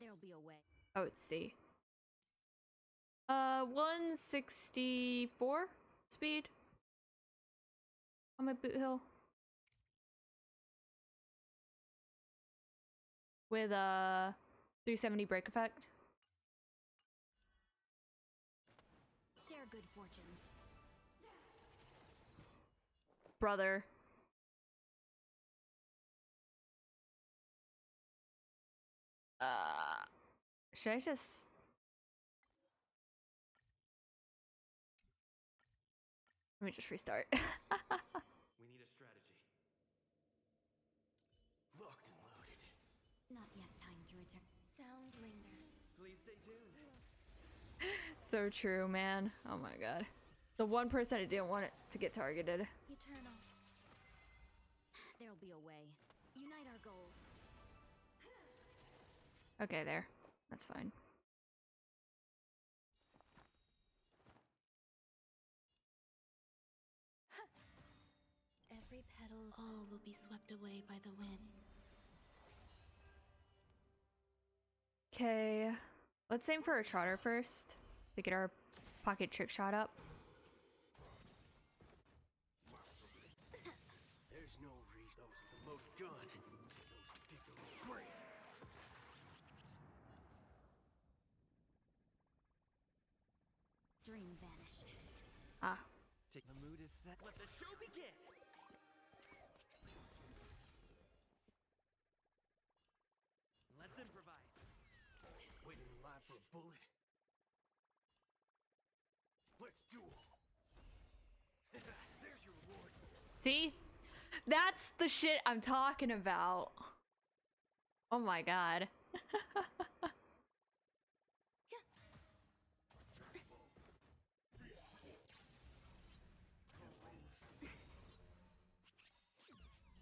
There'll be a way. Oh, it's C. 164 speed on my boot hill. With a 370 break effect. Share good fortunes. Brother. Should I just... Let me just restart. We need a strategy. Locked and loaded. Not yet time to return. Sound lingers. Please stay tuned. So true, man. Oh my god. The one person I didn't want it to get targeted. Eternal. There'll be a way. Unite our goals. Okay, there. That's fine. Every petal, all will be swept away by the wind. Okay. Let's aim for a trotter first to get our pocket trick shot up. There's no reason those with a loaded gun. Those who dig their own grave. Dream vanished. Ah. Take the mood is set. Let the show begin. Let's improvise. Waiting in line for a bullet. Let's duel. There's your reward. See? That's the shit I'm talking about. Oh my god.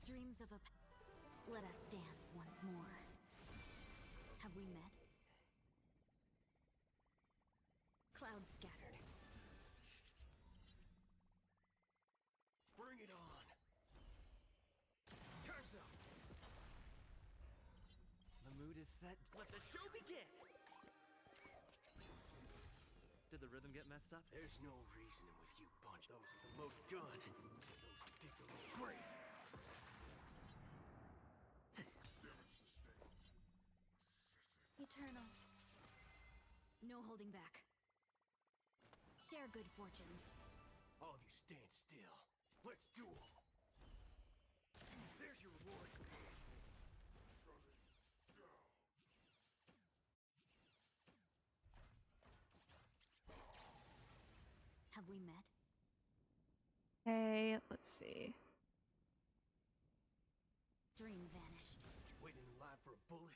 Dreams of a... Let us dance once more. Have we met? Clouds scattered. Bring it on. Turns up. The mood is set. Let the show begin. Did the rhythm get messed up? There's no reasoning with you bunch. Those with the loaded gun. Those who dig their own grave. Eternal. No holding back. Share good fortunes. All of you stand still. Let's duel. There's your reward. Have we met? Okay, let's see. Dream vanished. Waiting in line for a bullet.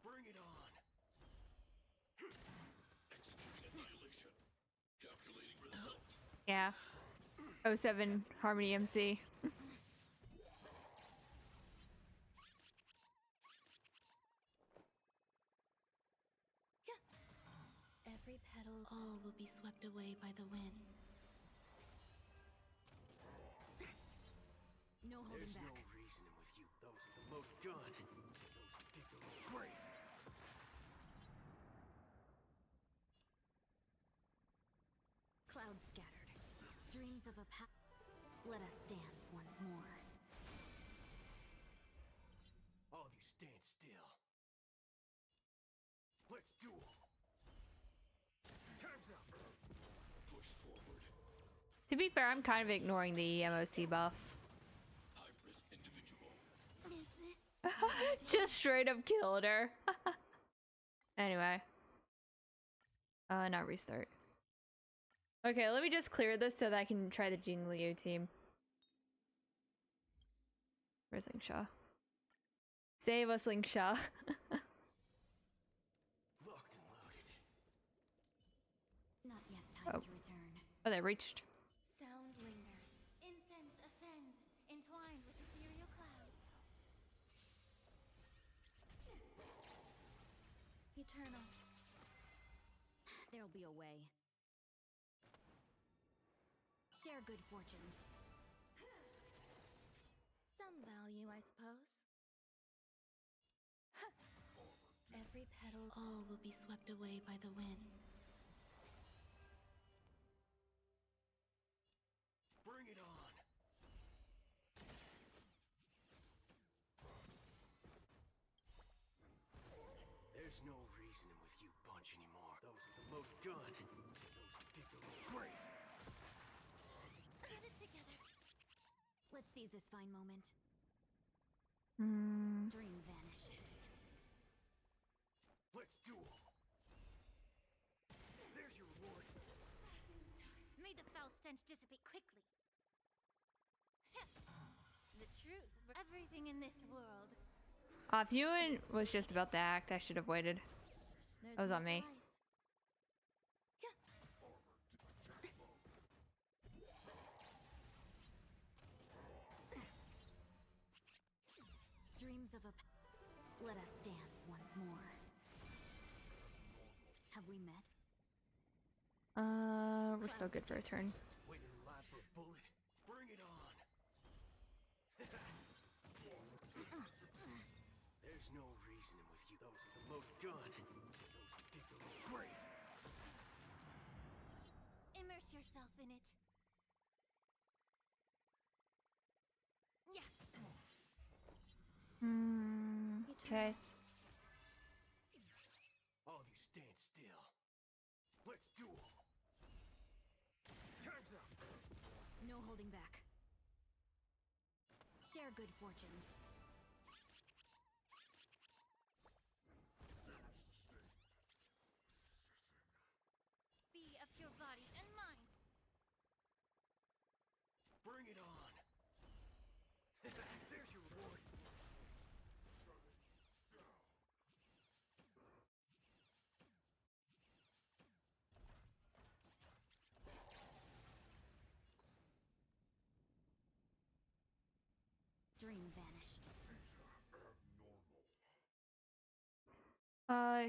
Bring it on. Executing annihilation. Calculating result. Yeah. 07 Harmony MC. Every petal, all will be swept away by the wind. No holding There's back. no reasoning with you. Those with the loaded gun. Those who dig their own grave. Clouds scattered. Dreams of a path. Let us dance once more. All of you stand still. Let's duel. Time's up. Push forward. To be fair, I'm kind of ignoring the MoC buff. High risk individual. Is this? Just straight up killed her. Anyway. Now restart. Okay, let me just clear this so that I can try the Jing Liu team. Where's Lingsha? Save us, Lingsha. Locked and loaded. Not yet time Oh. to return. Oh, they reached. Sound lingers. Incense ascends, entwined with ethereal clouds. Eternal. There'll be a way. Share good fortunes. Some value, I suppose. Every petal, all will be swept away by the wind. Bring it on. There's no reasoning with you bunch anymore. Those with the loaded gun. Those who dig their own grave. Get it together. Let's seize this fine moment. Hmm. Dream vanished. Let's duel. There's your reward. May the foul stench dissipate quickly. The truth. Everything in this world. If Ewan was just about to act, I should have waited. There's That was more on to me. life. Dreams of a. Let us dance once more. Have we met? We're still good for a turn. Waiting in line for a bullet. Bring it on. There's no reasoning with you. Those with the loaded gun. Those who dig their own grave. Immerse yourself in it. Yeah. Okay. All of you stand still. Let's duel. Time's up. No holding back. Share good fortunes. Be of your body and mind. Bring it on. There's your reward. Dream vanished.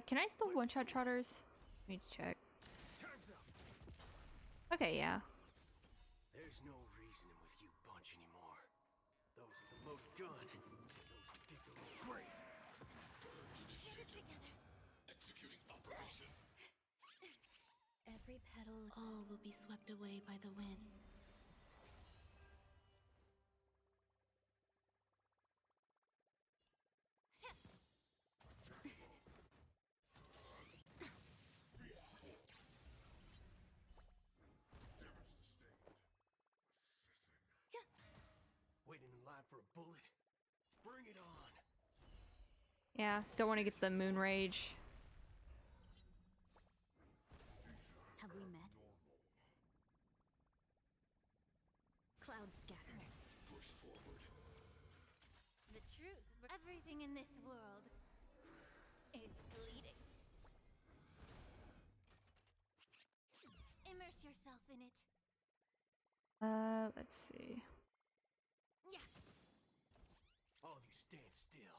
Can I still one-shot trotters? Let me check. Time's up. Okay, yeah. There's no reasoning with you bunch anymore. Those with the loaded gun. Every petal, all will be swept away by the wind. Waiting in line for a bullet? Bring it on! Yeah, don't want to get the moon rage. Have we met? Cloud scattered. Push forward. The truth. Everything in this world is bleeding. Immerse yourself in it. Let's see. Yeah. All of you stand still.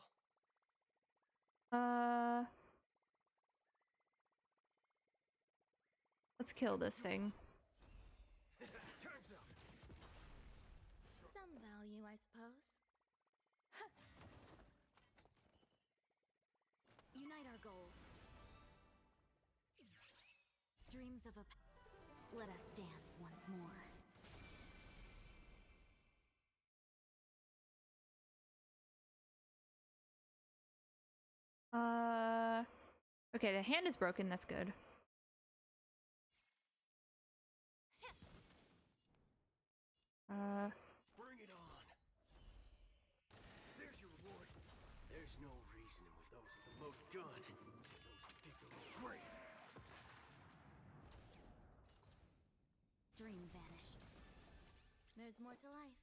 Let's kill this thing. Time's up! Some value, I suppose. Unite our goals. Dreams of a... Let us dance once more. Okay, the hand is broken, that's good. Bring it on! There's your reward. There's no reasoning with those with a loaded gun. Those who dig their own grave. Dream vanished. There's more to life.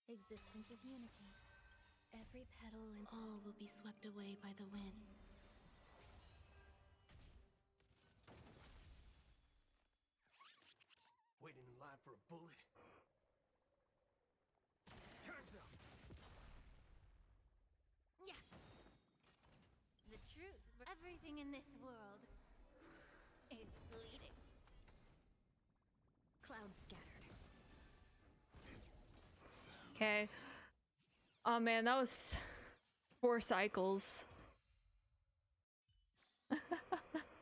Existence is unity. Every petal and all will be swept away by the wind. Waiting in line for a bullet? Time's up! Yeah. The truth. Everything in this world is bleeding. Cloud scattered. Okay. Oh man, that was 4 cycles.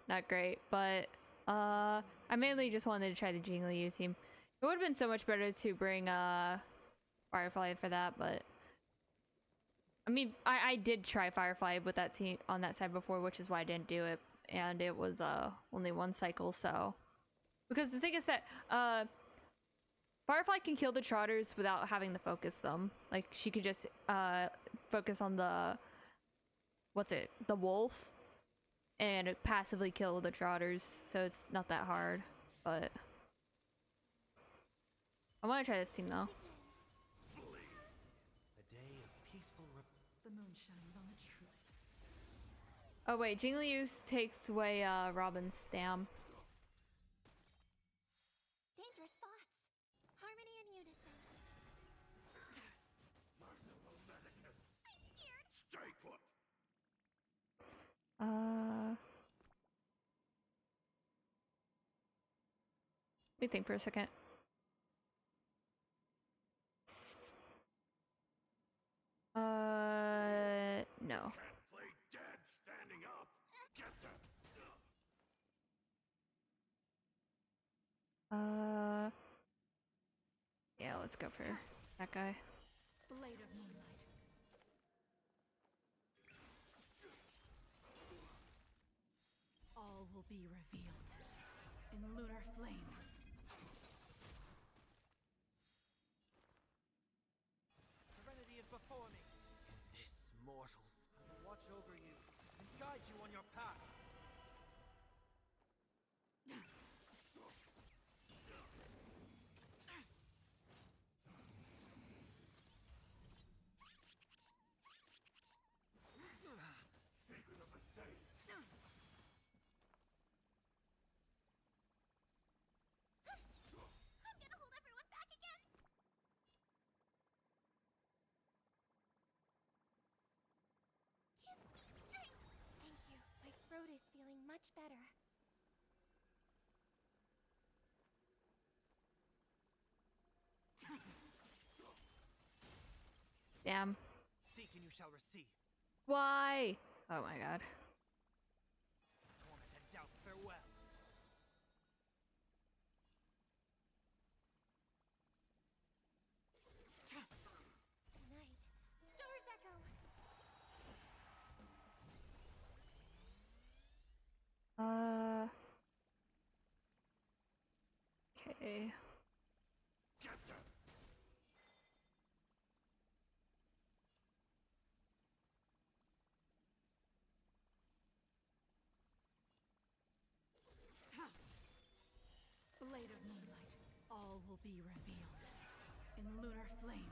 Not great, but I mainly just wanted to try the Jingliu team. It would have been so much better to bring Firefly for that, but I mean, I did try Firefly with that team on that side before, which is why I didn't do it, and it was only 1 cycle. So because the thing is that Firefly can kill the Trotters without having to focus them. Like, she could just focus on the the wolf, and passively kill the Trotters, so it's not that hard. But I want to try this team though. A day of peaceful The moon shines on the truth. Oh wait, Jingliu takes away Robin's stam. Dangerous thoughts. Harmony and unison. Merciful Medicus. I'm scared. Stay put. Let me think for a second. No. Can't play dead standing up. Get them. Yeah, let's go for that guy. Blade of moonlight. All will be revealed in lunar flame. Serenity is before me. This mortals will watch over you and guide you on your path. Secret of the safe. I'm gonna hold everyone back again. Give me strength. Thank you. My throat is feeling much better. Damn. Seek and you shall receive. Why? Oh my god. Torment Okay. Get them! Blade of moonlight. All will be revealed. In lunar flame.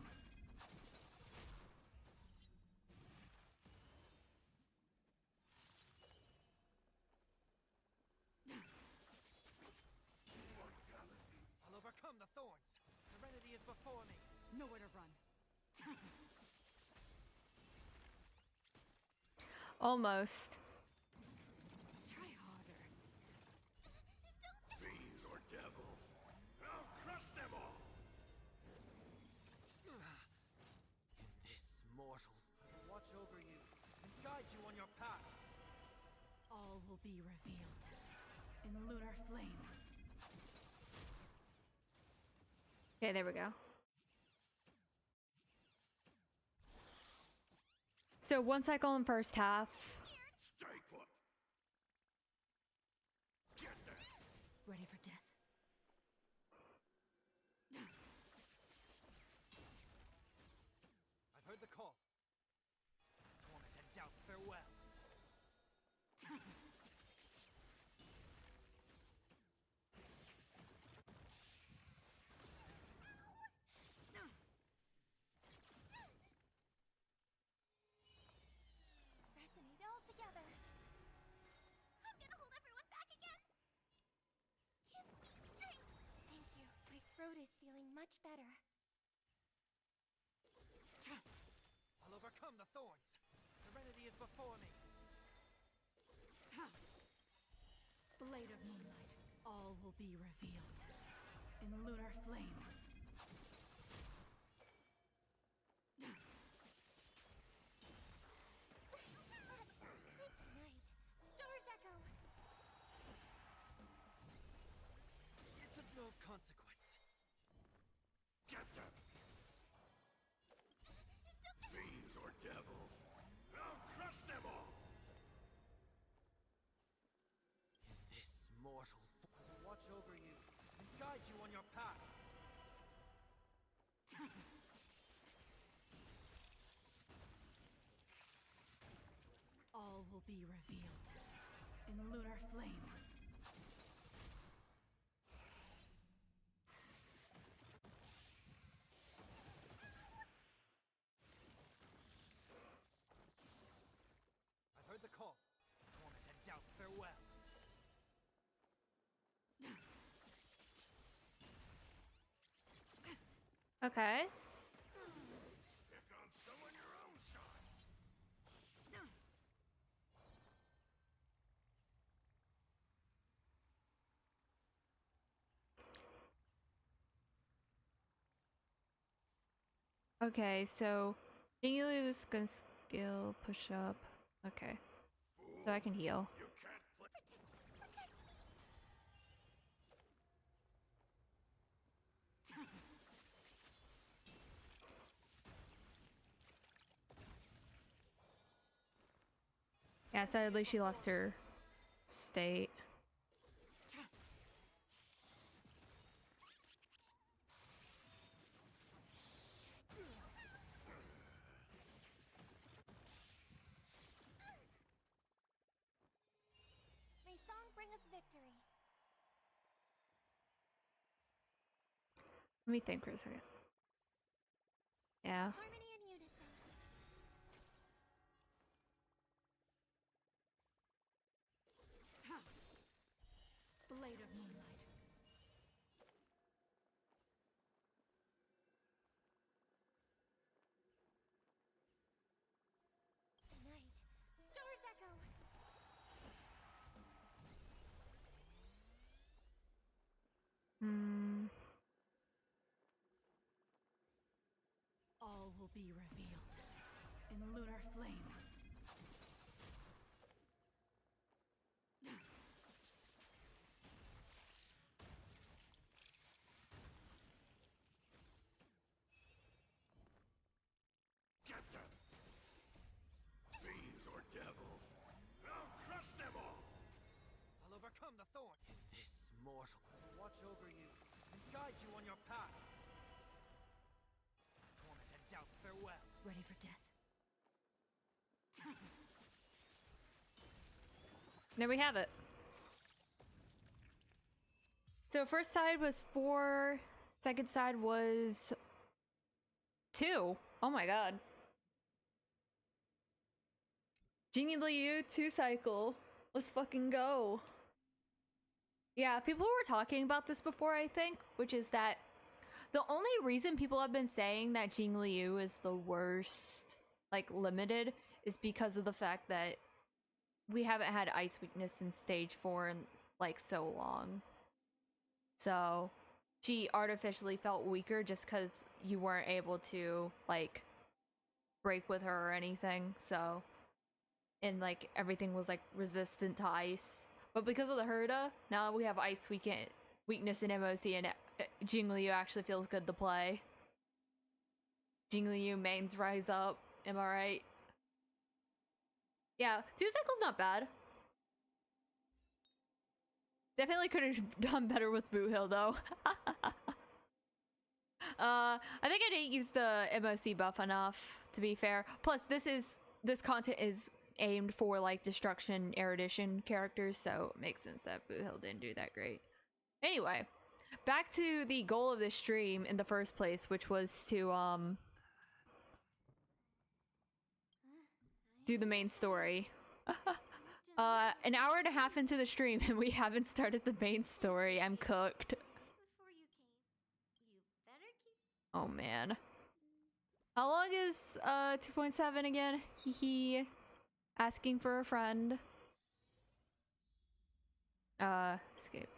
I'll overcome the thorns. Serenity is before me. Nowhere to run. Almost. Try harder. Fiends or devils, I'll crush them all! This mortal will watch over you and guide you on your path. All will be revealed. In lunar flame. Okay, there we go. So 1 cycle in first half. Stay put! Get them! Ready for death. I've heard the call. Torment and doubt, farewell. Resonate all together. I'm gonna hold everyone back again. Give me strength. Thank you. My throat is feeling much better. I'll overcome the thorns. Serenity is before me. Blade of moonlight. All will be revealed. In lunar flame. Tonight, stars echo. It's of no consequence. Get them! Fiends or devils, I'll crush them all! This mortal will watch over you and guide you on your path. All will be revealed. In lunar flame. I've heard the call. Torment and doubt, farewell. Okay. Pick on someone your own side! Okay, so you lose gun skill, push up. Okay. So I can heal. You can't play. Yeah, sadly she lost her state. May song bring us victory. Let me think for a second. Yeah. Harmony and unison. Blade of moonlight. Tonight, stars echo. Hmm. All will be revealed. In lunar flame. Get them! Fiends or devils, I'll crush them all! I'll overcome the thorn. This mortal will watch over you and guide you on your path. Torment and doubt, farewell. Ready for death. There we have it. So first side was 4, second side was 2. Oh my god. Jingyi Liu 2 cycle. Let's fucking go. Yeah, people were talking about this before, I think, which is that the only reason people have been saying that Jing Liu is the worst, like, limited, is because of the fact that we haven't had ice weakness in stage 4 in, like, so long. So, she artificially felt weaker just because you weren't able to, like, break with her or anything, so... And, like, everything was, like, resistant to ice. But because of the Herda, now we have ice weakness in MoC, and Jing Liu actually feels good to play. Jing Liu mains rise up, am I right? Yeah, 2 cycles not bad. Definitely could have done better with Boot Hill, though. I think I didn't use the MoC buff enough, to be fair. Plus, this content is aimed for, like, destruction erudition characters, so it makes sense that Boot Hill didn't do that great. Anyway, back to the goal of this stream in the first place, which was to do the main story. An hour and a half into the stream and we haven't started the main story. I'm cooked. Before you came. You better keep. Oh man. How long is 2.7 again? Hee hee. Asking for a friend. Escape.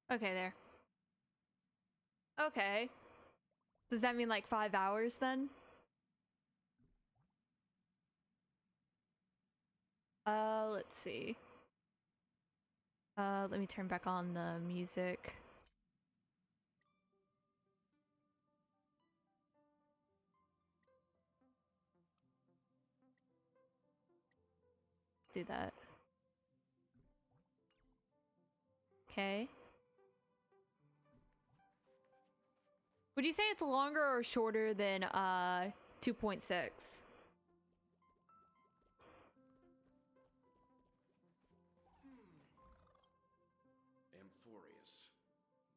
Okay, there. Okay. Does that mean like 5 hours then? Let's see. Let me turn back on the music. Let's do that. Okay. Would you say it's longer or shorter than 2.6? Amphorius,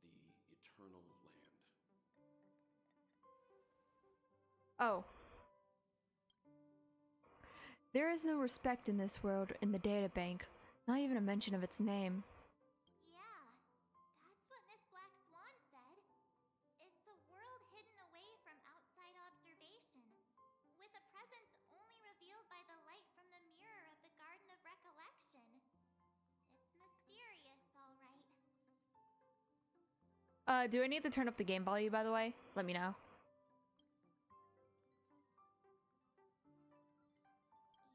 the eternal land. Oh. There is no respect in this world in the databank. Not even a mention of its name. Yeah, that's what Miss Black Swan said. It's a world hidden away from outside observation, with a presence only revealed by the light from the mirror of the Garden of Recollection. It's mysterious, all right. Do I need to turn up the game volume, by the way? Let me know.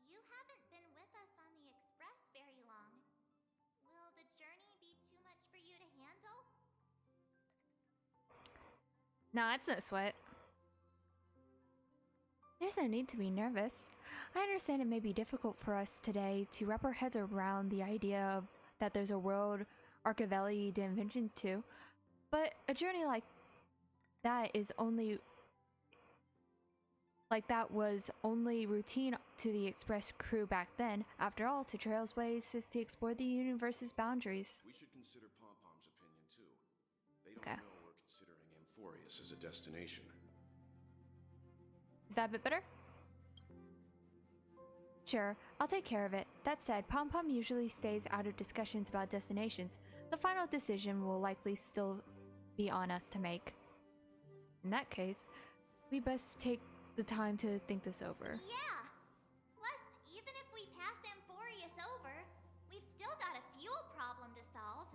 You haven't been with us on the Express very long. Will the journey be too much for you to handle? Nah, it's no sweat. There's no need to be nervous. I understand it may be difficult for us today to wrap our heads around the idea of that there's a world Archivelli did invention to, but a journey like that was only routine to the Express crew back then. After all, to Trail's ways is to explore the universe's boundaries. We should consider Pom-Pom's opinion too. They don't Okay. know we're considering Amphorius as a destination. Is that a bit better? Sure, I'll take care of it. That said, Pom-Pom usually stays out of discussions about destinations. The final decision will likely still be on us to make. In that case, we best take the time to think this over. Yeah! Plus, even if we pass Amphorius over, we've still got a fuel problem to solve.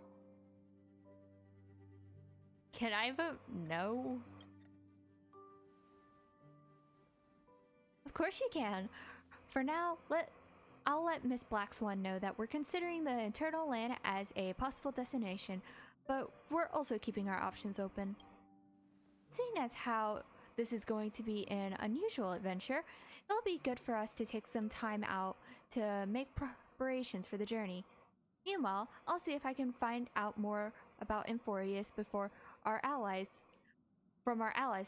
Can I vote no? Of course you can. For now, I'll let Miss Black Swan know that we're considering the Eternal Land as a possible destination, but we're also keeping our options open. Seeing as how this is going to be an unusual adventure, it'll be good for us to take some time out to make preparations for the journey. Meanwhile, I'll see if I can find out more about Emphorius before our allies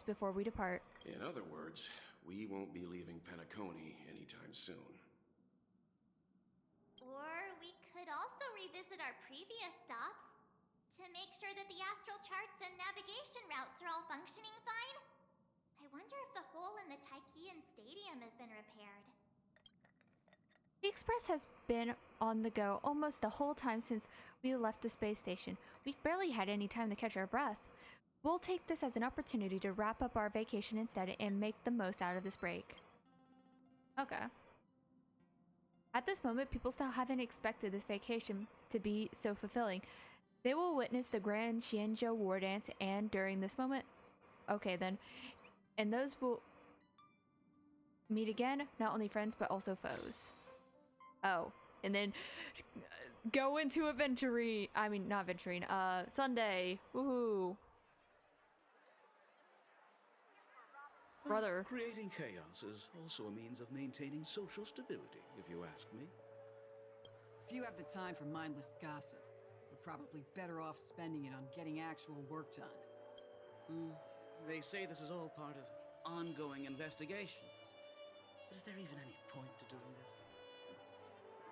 before we depart. In other words, we won't be leaving Penacony anytime soon. Or we could also revisit our previous stops to make sure that the astral charts and navigation routes are all functioning fine. I wonder if the hole in the Tychean Stadium has been repaired. The Express has been on the go almost the whole time since we left the space station. We've barely had any time to catch our breath. We'll take this as an opportunity to wrap up our vacation instead and make the most out of this break. Okay. At this moment, people still haven't expected this vacation to be so fulfilling. They will witness the Grand Xianzhou War Dance, and during this moment, okay then, and those will meet again, not only friends but also foes. Oh, and then go into Aventurine. I mean, not Aventurine. Sunday. Woohoo! Brother. Creating chaos is also a means of maintaining social stability, if you ask me. If you have the time for mindless gossip, you're probably better off spending it on getting actual work done. They say this is all part of ongoing investigations. But is there even any point to doing this?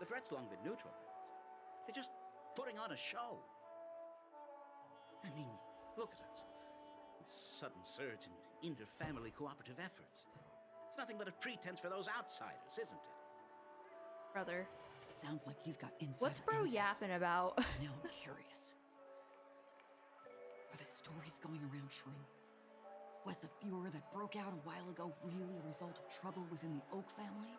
The threat's long been neutralized. They're just putting on a show. I mean, look at us. This sudden surge in inter-family cooperative efforts. It's nothing but a pretense for those outsiders, isn't it? Brother. Sounds like you've got insider What's bro intel. yapping about? Now I'm curious. Are the stories going around true? Was the furor that broke out a while ago really a result of trouble within the Oak family?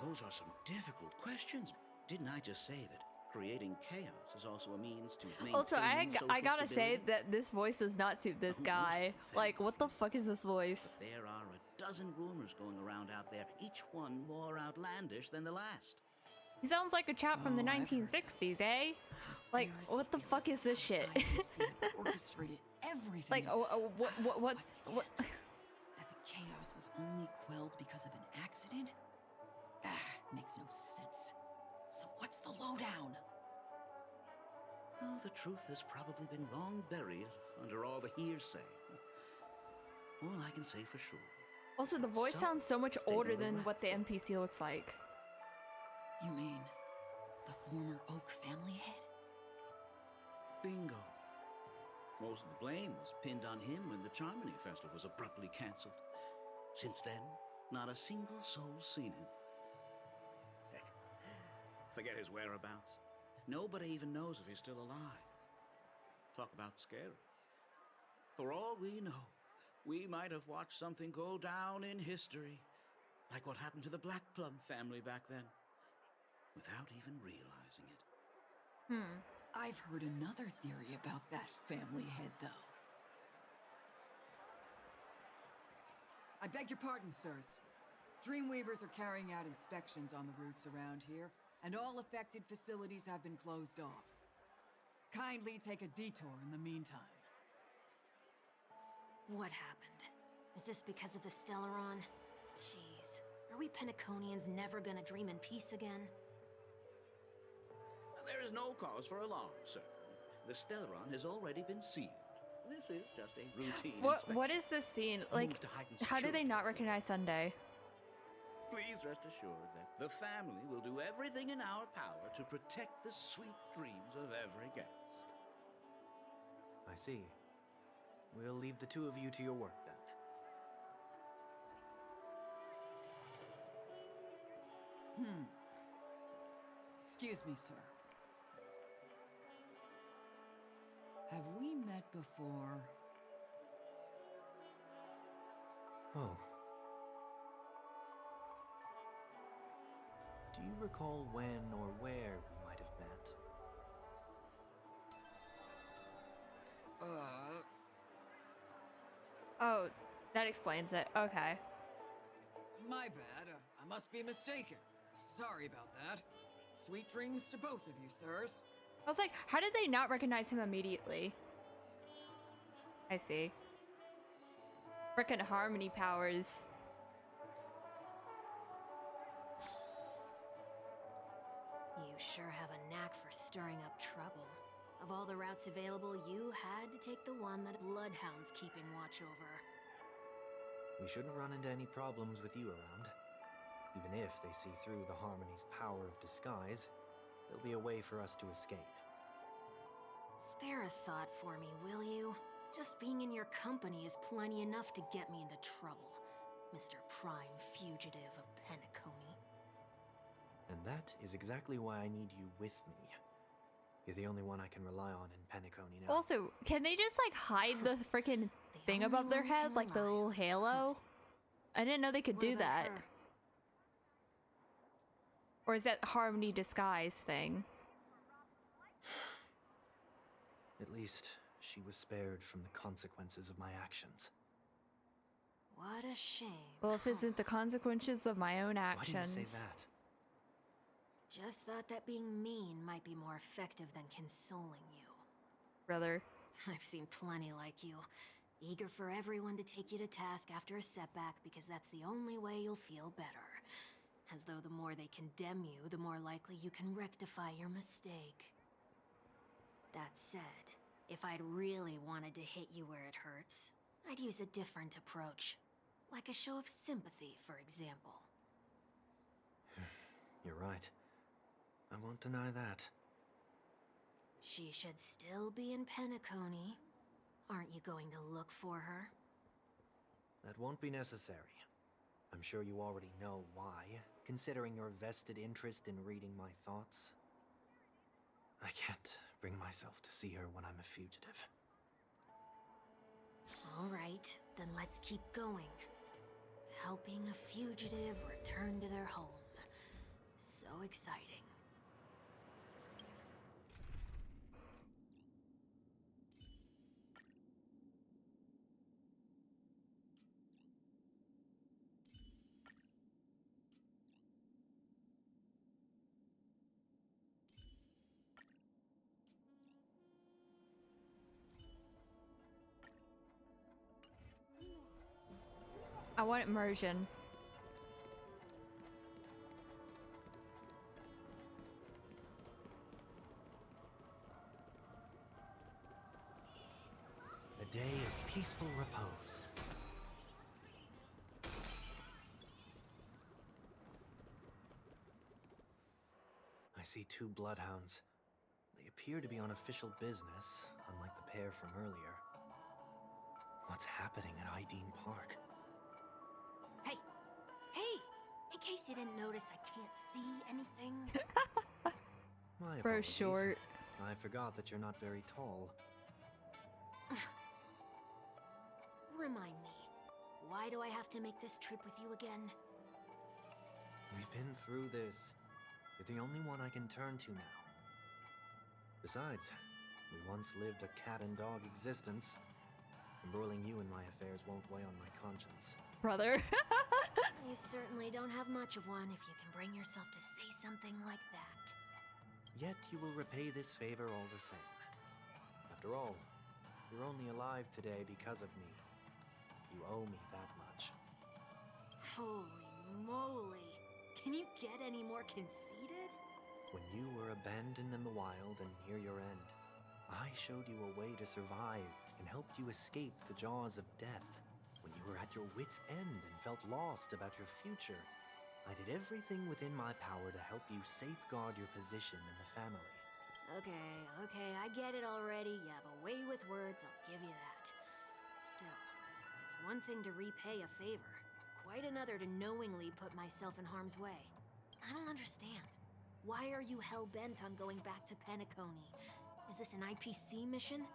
Those are some difficult questions. Didn't I just say that creating chaos is also a means to maintain Also, I gotta say stability? that this voice does not suit this guy. Like, what the fuck is this voice? But there are a dozen rumors going around out there, each one more outlandish than the last. He sounds like a chap from the Oh, I've heard 1960s, this. eh? Like, what the fuck is this shit? Orchestrated everything. Like, what? Was it What? that the chaos was only quelled because of an accident? Makes no sense. So what's the lowdown? Well, the truth has probably been long buried under all the hearsay. All I can say for sure. Also, the voice So, sounds so much stay older on the than rack what the for- NPC looks like. You mean the former Oak family head? Bingo. Most of the blame was pinned on him when the Charmony Festival was abruptly cancelled. Since then, not a single soul's seen him. Heck, forget his whereabouts. Nobody even knows if he's still alive. Talk about scary. For all we know, we might have watched something go down in history, like what happened to the Black Plum family back then, without even realizing it. I've heard another theory about that family head, though. I beg your pardon, sirs. Dreamweavers are carrying out inspections on the routes around here, and all affected facilities have been closed off. Kindly take a detour in the meantime. What happened? Is this because of the Stellaron? Jeez. Are we Penaconians never gonna dream in peace again? There is no cause for alarm, sir. The Stellaron has already been sealed. This is just a routine What inspection. is this scene? Move Like, to heighten how do they security not for recognize Sunday? Please rest assured that the family will do everything in our power to protect the sweet dreams of every guest. I see. We'll leave the two of you to your work then. Excuse me, sir. Have we met before? Oh. Do you recall when or where we might have met? Oh, that explains it. Okay. My bad. I must be mistaken. Sorry about that. Sweet dreams to both of you, sirs. I was like, how did they not recognize him immediately? I see. Frickin' harmony powers. You sure have a knack for stirring up trouble. Of all the routes available, you had to take the one that Bloodhound's keeping watch over. We shouldn't run into any problems with you around. Even if they see through the Harmony's power of disguise, there'll be a way for us to escape. Spare a thought for me, will you? Just being in your company is plenty enough to get me into trouble, Mr. Prime Fugitive of Penacony. And that is exactly why I need you with me. You're the only one I can rely on in Penacony now. Also, can they just like hide the freaking thing only above their one you head, can like the rely little on. halo? I didn't know they could What do about that. her? Or is that Harmony disguise thing? At least she was spared from the consequences of my actions. What a shame. Well, if isn't the consequences of my own Why do you actions. say that? Just thought that being mean might be more effective than consoling you. Brother. I've seen plenty like you. Eager for everyone to take you to task after a setback because that's the only way you'll feel better. As though the more they condemn you, the more likely you can rectify your mistake. That said, if I'd really wanted to hit you where it hurts, I'd use a different approach. Like a show of sympathy, for example. You're right. I won't deny that. She should still be in Penacony. Aren't you going to look for her? That won't be necessary. I'm sure you already know why, considering your vested interest in reading my thoughts. I can't bring myself to see her when I'm a fugitive. All right, then let's keep going. Helping a fugitive return to their home. So exciting. I want immersion. A day of peaceful repose. I see two bloodhounds. They appear to be on official business, unlike the pair from earlier. What's happening at Ideen Park? Hey! Hey! In case you didn't notice, I can't see anything. My Bro, apologies. short. I forgot that you're not very tall. Remind me, why do I have to make this trip with you again? We've been through this. You're the only one I can turn to now. Besides, we once lived a cat and dog existence. Embroiling you in my affairs won't weigh on my conscience. Brother. You certainly don't have much of one if you can bring yourself to say something like that. Yet you will repay this favor all the same. After all, you're only alive today because of me. You owe me that much. Holy moly! Can you get any more conceited? When you were abandoned in the wild and near your end, I showed you a way to survive and helped you escape the jaws of death. When you were at your wit's end and felt lost about your future, I did everything within my power to help you safeguard your position in the family. Okay, I get it already. You have a way with words, I'll give you that. Still, it's one thing to repay a favor, quite another to knowingly put myself in harm's way. I don't understand. Why are you hell-bent on going back to Penacony? Is this an IPC mission?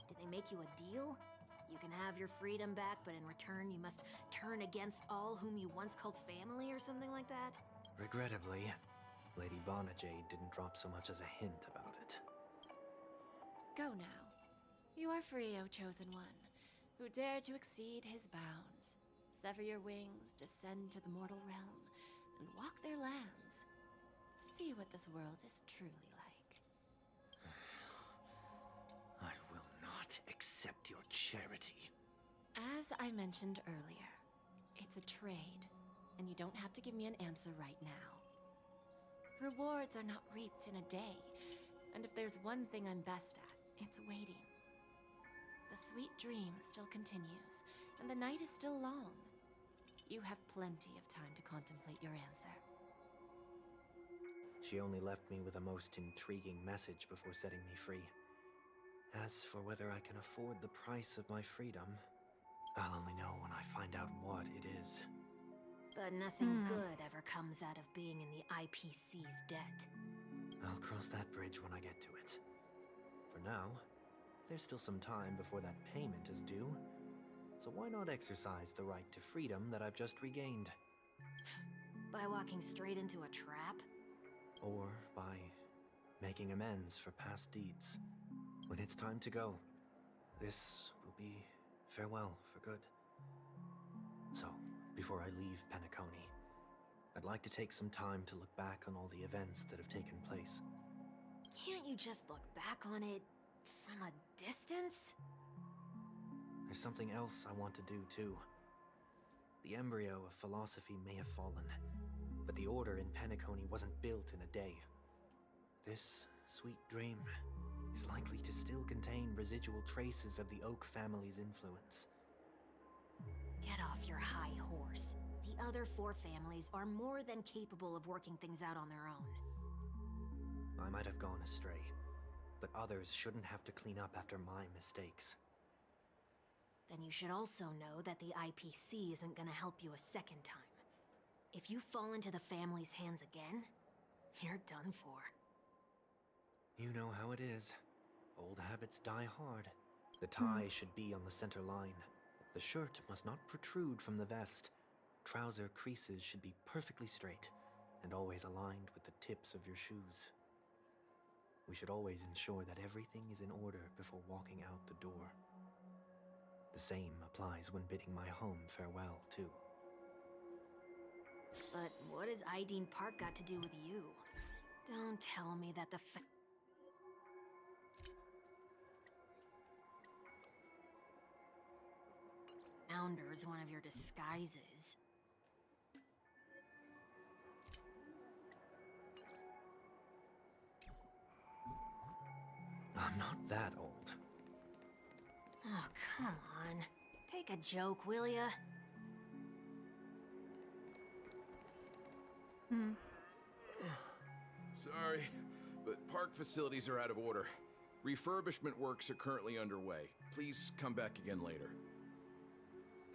Did they make you a deal? You can have your freedom back, but in return you must turn against all whom you once called family or something like that? Regrettably, Lady Bonajade didn't drop so much as a hint about it. Go now. You are free, O Chosen One, who dare to exceed his bounds. Sever your wings, descend to the mortal realm, and walk their lands. See what this world is truly like. I will not accept your charity. As I mentioned earlier, it's a trade, and you don't have to give me an answer right now. Rewards are not reaped in a day, and if there's one thing I'm best at, it's waiting. The sweet dream still continues, and the night is still long. You have plenty of time to contemplate your answer. She only left me with a most intriguing message before setting me free. As for whether I can afford the price of my freedom, I'll only know when I find out what it is. But nothing good ever comes out of being in the IPC's debt. I'll cross that bridge when I get to it. For now, there's still some time before that payment is due, so why not exercise the right to freedom that I've just regained? By walking straight into a trap? Or by making amends for past deeds. When it's time to go, this will be farewell for good. So, before I leave Penacony, I'd like to take some time to look back on all the events that have taken place. Can't you just look back on it from a distance? There's something else I want to do too. The embryo of philosophy may have fallen, but the order in Penacony wasn't built in a day. This sweet dream is likely to still contain residual traces of the Oak family's influence. Get off your high horse. The other 4 families are more than capable of working things out on their own. I might have gone astray, but others shouldn't have to clean up after my mistakes. Then you should also know that the IPC isn't gonna help you a second time. If you fall into the family's hands again, you're done for. You know how it is. Old habits die hard. The tie should be on the center line. The shirt must not protrude from the vest. Trouser creases should be perfectly straight, and always aligned with the tips of your shoes. We should always ensure that everything is in order before walking out the door. The same applies when bidding my home farewell, too. But what has Ideen Park got to do with you? Don't tell me that the Founder's one of your disguises. I'm not that old. Oh, come on. Take a joke, will ya? Sorry, but park facilities are out of order. Refurbishment works are currently underway. Please come back again later.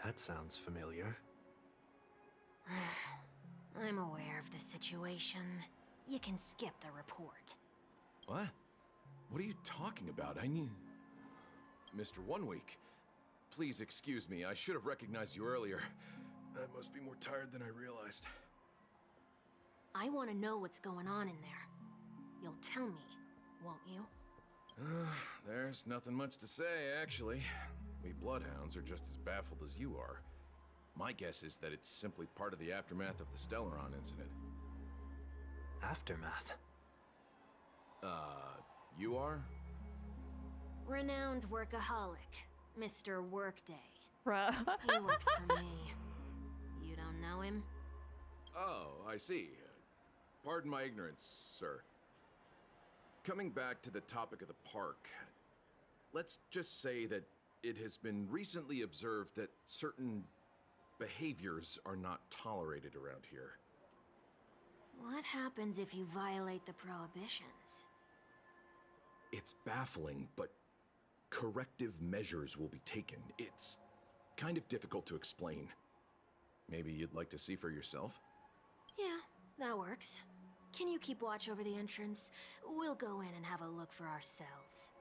That sounds familiar. I'm aware of the situation. You can skip the report. What? What are you talking about? I mean... Mr. One Week, please excuse me. I should have recognized you earlier. I must be more tired than I realized. I want to know what's going on in there. You'll tell me, won't you? There's nothing much to say, actually. We Bloodhounds are just as baffled as you are. My guess is that it's simply part of the aftermath of the Stellaron incident. Aftermath? You are? Renowned workaholic, Mr. Workday. Bruh. He works for me. You don't know him? Oh, I see. Pardon my ignorance, sir. Coming back to the topic of the park, let's just say that it has been recently observed that certain behaviors are not tolerated around here. What happens if you violate the prohibitions? It's baffling, but corrective measures will be taken. It's kind of difficult to explain. Maybe you'd like to see for yourself? Yeah, that works. Can you keep watch over the entrance? We'll go in and have a look for ourselves.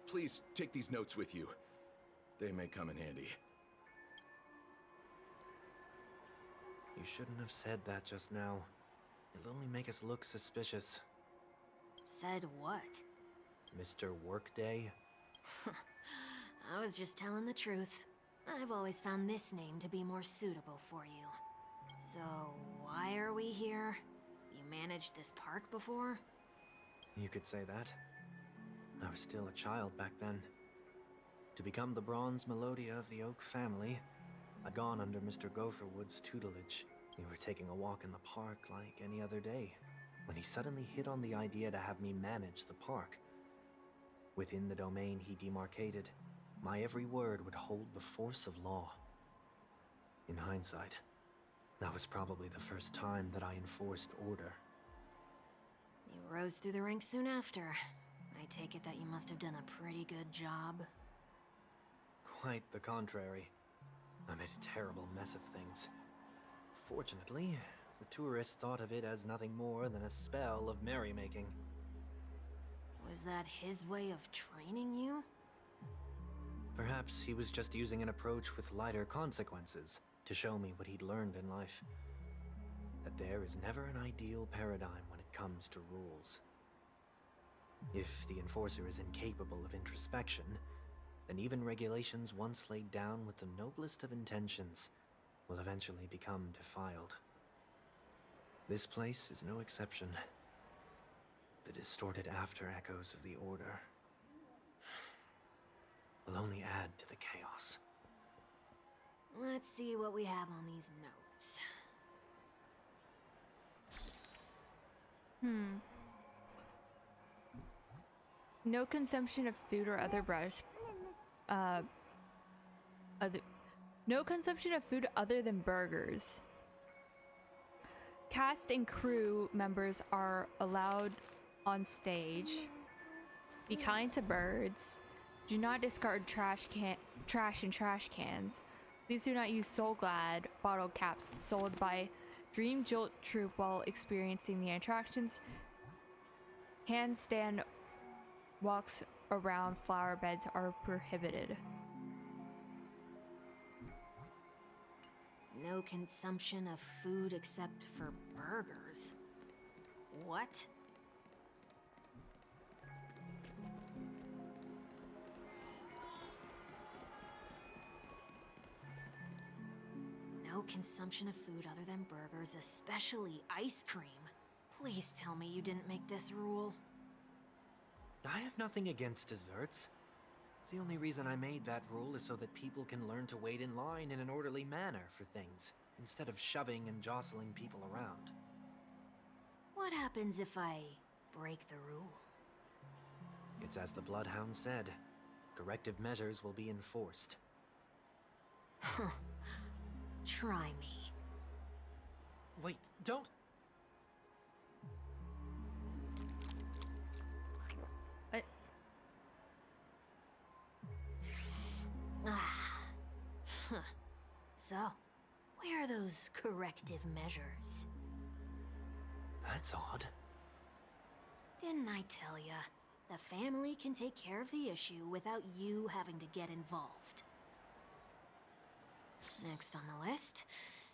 Please take these notes with you. They may come in handy. You shouldn't have said that just now. It'll only make us look suspicious. Said what? Mr. Workday? I was just telling the truth. I've always found this name to be more suitable for you. So, why are we here? You managed this park before? You could say that. I was still a child back then. To become the bronze Melodia of the Oak family, I'd gone under Mr. Gopherwood's tutelage. We were taking a walk in the park like any other day, when he suddenly hit on the idea to have me manage the park. Within the domain he demarcated, my every word would hold the force of law. In hindsight, that was probably the first time that I enforced order. You rose through the ranks soon after. I take it that you must have done a pretty good job. Quite the contrary. I made a terrible mess of things. Fortunately, the tourist thought of it as nothing more than a spell of merrymaking. Was that his way of training you? Perhaps he was just using an approach with lighter consequences to show me what he'd learned in life. That there is never an ideal paradigm when it comes to rules. If the enforcer is incapable of introspection, then even regulations once laid down with the noblest of intentions will eventually become defiled. This place is no exception. The distorted after-echoes of the Order will only add to the chaos. Let's see what we have on these notes. No consumption of food or other no consumption of food other than burgers. Cast and crew members are allowed on stage. Be kind to birds. Do not discard trash in trash cans. Please do not use Soul Glad bottle caps sold by Dream Jolt Troop while experiencing the attractions. Handstand walks around flower beds are prohibited. No consumption of food except for burgers. What? No consumption of food other than burgers, especially ice cream. Please tell me you didn't make this rule. I have nothing against desserts. The only reason I made that rule is so that people can learn to wait in line in an orderly manner for things, instead of shoving and jostling people around. What happens if I break the rule? It's as the Bloodhound said. Corrective measures will be enforced. Huh. Try me. Wait, don't! So, where are those corrective measures? That's odd. Didn't I tell ya? The family can take care of the issue without you having to get involved. Next on the list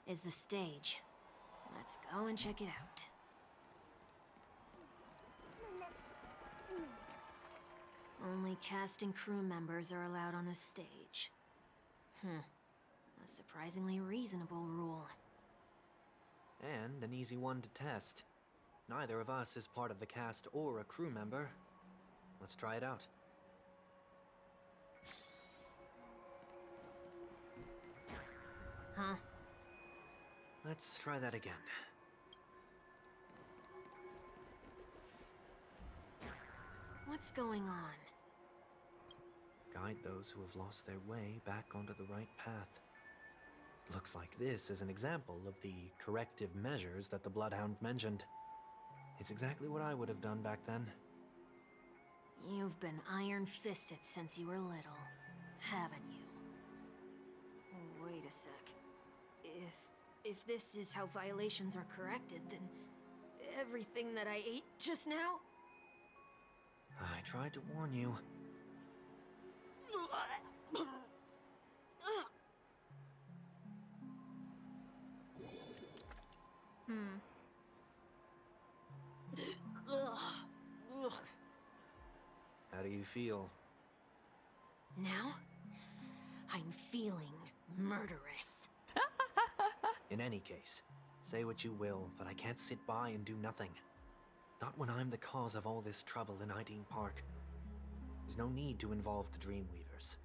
is the stage. Let's go and check it out. Only cast and crew members are allowed on the stage. A surprisingly reasonable rule. And an easy one to test. Neither of us is part of the cast or a crew member. Let's try it out. Huh? Let's try that again. What's going on? Guide those who have lost their way back onto the right path. Looks like this is an example of the corrective measures that the Bloodhound mentioned. It's exactly what I would have done back then. You've been iron-fisted since you were little, haven't you? Wait a sec. If this is how violations are corrected, then everything that I ate just now? I tried to warn you. How do you feel? Now, I'm feeling murderous. In any case, say what you will, but I can't sit by and do nothing. Not when I'm the cause of all this trouble in Ideen Park. There's no need to involve the Dreamweavers.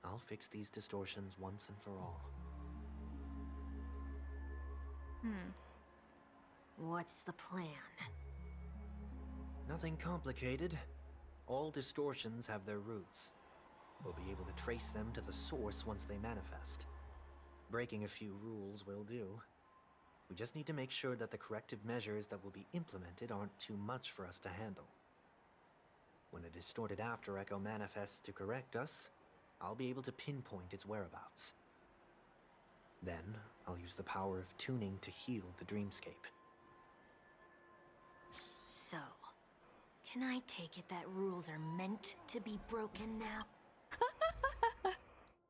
I'll fix these distortions once and for all. What's the plan? Nothing complicated. All distortions have their roots. We'll be able to trace them to the source once they manifest. Breaking a few rules will do. We just need to make sure that the corrective measures that will be implemented aren't too much for us to handle. When a distorted after echo manifests to correct us, I'll be able to pinpoint its whereabouts. Then, I'll use the power of tuning to heal the dreamscape. So, can I take it that rules are meant to be broken now?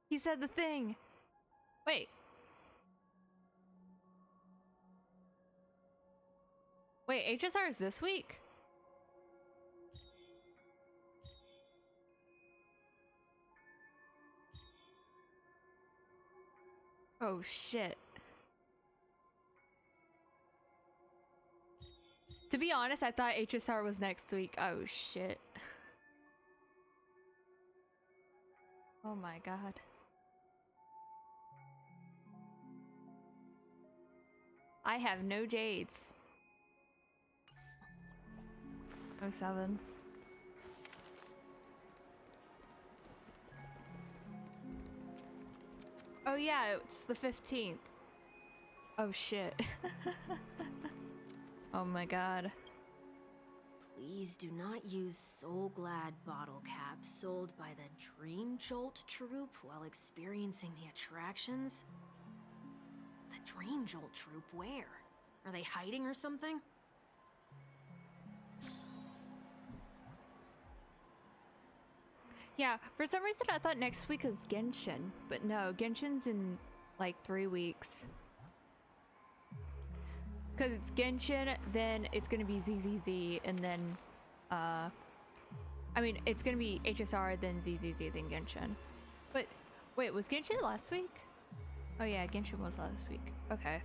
He said the thing. Wait. Wait, HSR is this week? Oh shit. To be honest, I thought HSR was next week. Oh shit. Oh my god. I have no jades. 07. Oh yeah, it's the 15th. Oh shit. Oh my god. Please do not use Soul Glad bottle caps sold by the Dream Jolt troupe while experiencing the attractions. The Dream Jolt troupe, where? Are they hiding or something? Yeah, for some reason I thought next week was Genshin, but no, Genshin's in like 3 weeks. Because it's Genshin, then it's gonna be ZZZ, and then, I mean, it's gonna be HSR, then ZZZ, then Genshin. But, wait, was Genshin last week? Oh yeah, Genshin was last week. Okay.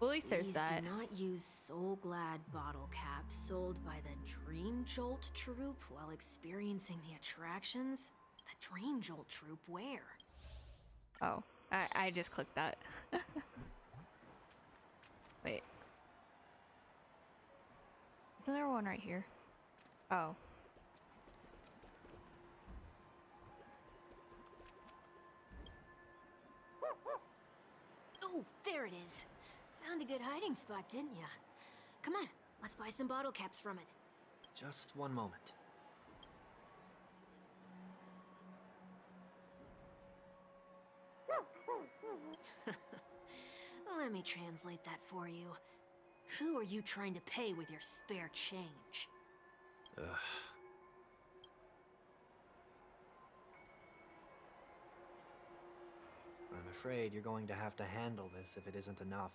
Well, at least there's that. Please do not use Soul Glad bottle caps sold by the Dream Jolt troupe while experiencing the attractions. The Dream Jolt troupe, where? Oh, I just clicked that. Wait. Isn't there one right here? Oh. Oh, there it is. Found a good hiding spot, didn't ya? Come on, let's buy some bottle caps from it. Just one moment. Let me translate that for you. Who are you trying to pay with your spare change? Ugh. I'm afraid you're going to have to handle this if it isn't enough.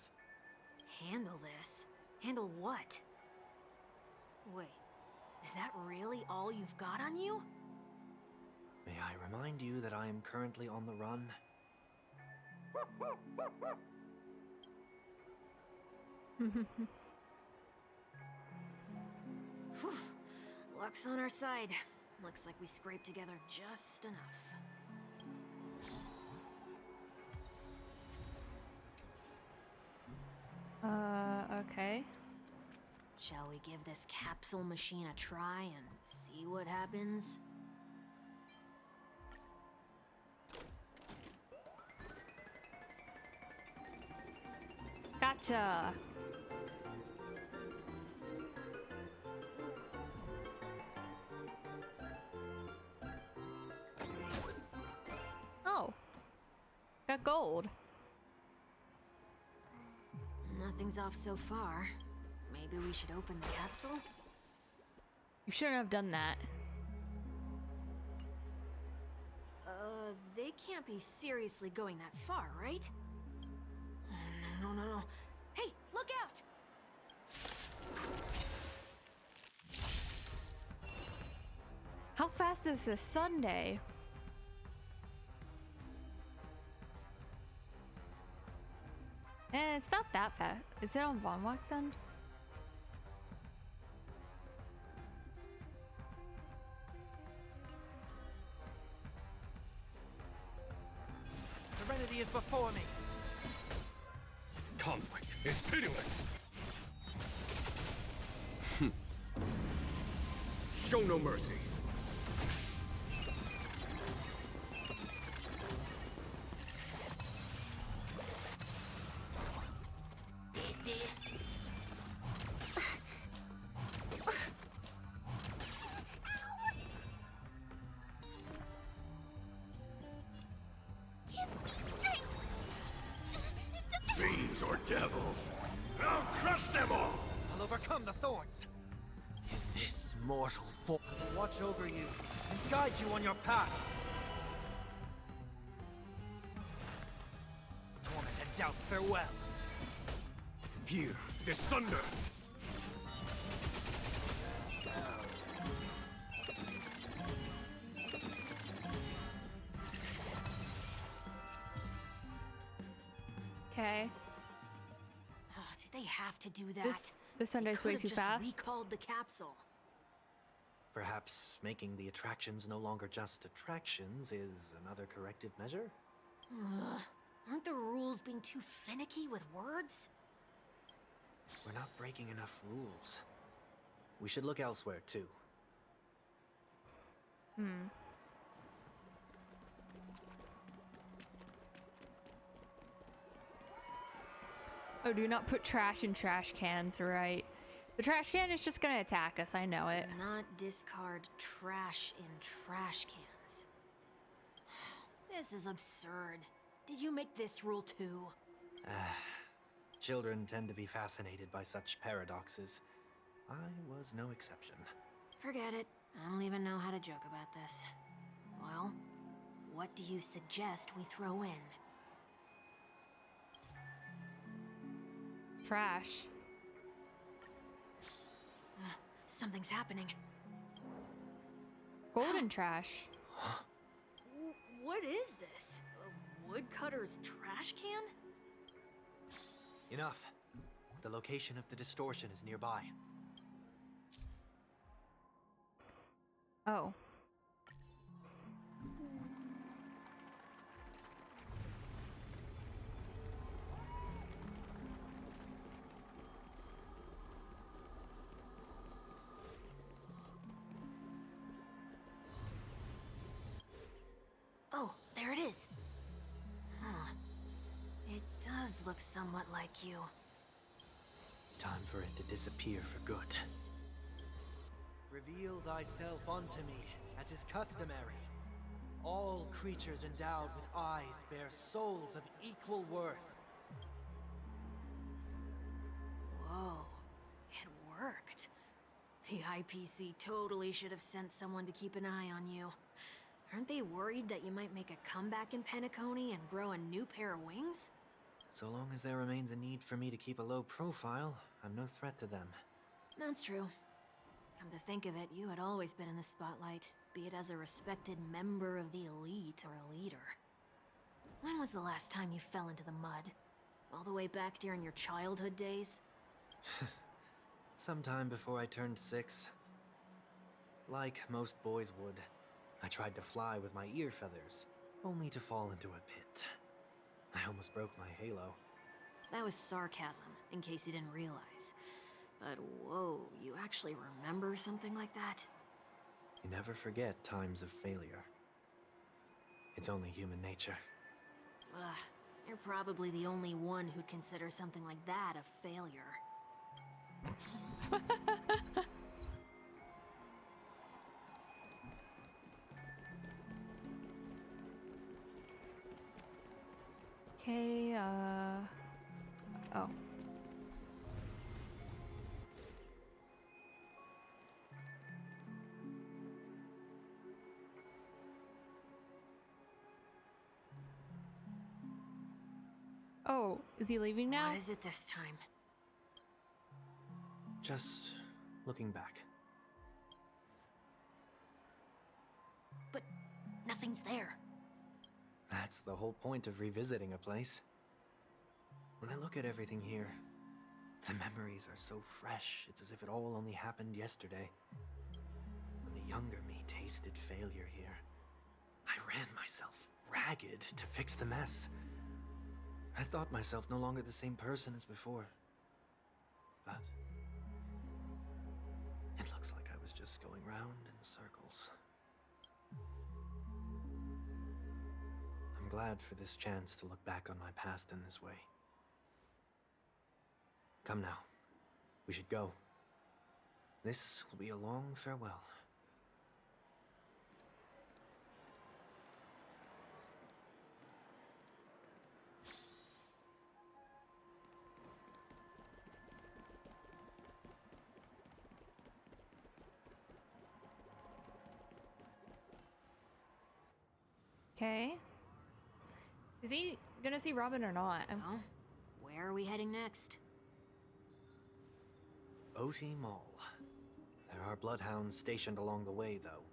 Handle this? Handle what? Wait, is that really all you've got on you? May I remind you that I am currently on the run? Whew. Luck's on our side. Looks like we scraped together just enough. Okay. Shall we give this capsule machine a try and see what happens? Gotcha. Oh. Got gold. Nothing's off so far. Maybe we should open the capsule? You shouldn't have done that. They can't be seriously going that far, right? No. Hey, look out! How fast is this Sunday? It's not that fast. Is it on Von Walk then? humanity is before me. Conflict is pitiless. Show no mercy. Fiends or devils, I'll crush them all! I'll overcome the thorns. In this mortal form, I will watch over you and guide you on your path. Torment and doubt, farewell. Hear this thunder! Okay. Oh, did they have to do that? This Sunday's way too just fast. recalled the capsule. Perhaps making the attractions no longer just attractions is another corrective measure? Ugh. Aren't the rules being too finicky with words? We're not breaking enough rules. We should look elsewhere, too. Oh, do not put trash in trash cans, right? The trash can is just gonna attack us, I know it. Do not discard trash in trash cans. This is absurd. Did you make this rule too? Children tend to be fascinated by such paradoxes. I was no exception. Forget it. I don't even know how to joke about this. Well, what do you suggest we throw in? Trash. Something's happening. Golden trash. What is this? A woodcutter's trash can? Enough. The location of the distortion is nearby. Oh. Oh, there it is. Huh. It does look somewhat like you. Time for it to disappear for good. Reveal thyself unto me, as is customary. All creatures endowed with eyes bear souls of equal worth. Whoa. It worked. The IPC totally should have sent someone to keep an eye on you. Aren't they worried that you might make a comeback in Penacony and grow a new pair of wings? So long as there remains a need for me to keep a low profile, I'm no threat to them. That's true. Come to think of it, you had always been in the spotlight, be it as a respected member of the elite or a leader. When was the last time you fell into the mud? All the way back during your childhood days? Sometime before I turned 6. Like most boys would, I tried to fly with my ear feathers, only to fall into a pit. I almost broke my halo. That was sarcasm, in case you didn't realize. But whoa, you actually remember something like that? You never forget times of failure. It's only human nature. Ugh, you're probably the only one who'd consider something like that a failure. Okay, oh. Oh, is he leaving now? What is it this time? Just looking back. But nothing's there. That's the whole point of revisiting a place. When I look at everything here, the memories are so fresh, it's as if it all only happened yesterday. When the younger me tasted failure here, I ran myself ragged to fix the mess, I thought myself no longer the same person as before. But it looks like I was just going round in circles. I'm glad for this chance to look back on my past in this way. Come now. We should go. This will be a long farewell. Okay. Is he gonna see Robin or not? So, where are we heading next? OT Mall. There are bloodhounds stationed along the way, though.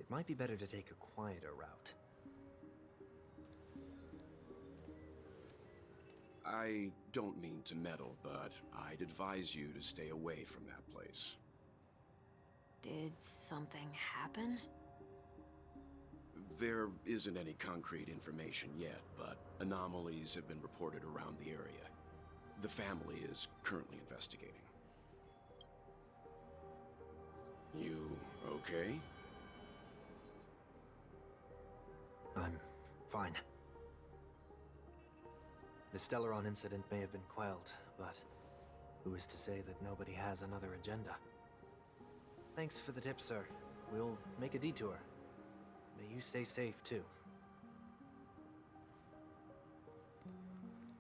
It might be better to take a quieter route. I don't mean to meddle, but I'd advise you to stay away from that place. Did something happen? There isn't any concrete information yet, but anomalies have been reported around the area. The family is currently investigating. You okay? I'm fine. The Stellaron incident may have been quelled, but who is to say that nobody has another agenda? Thanks for the tip, sir. We'll make a detour. May you stay safe, too.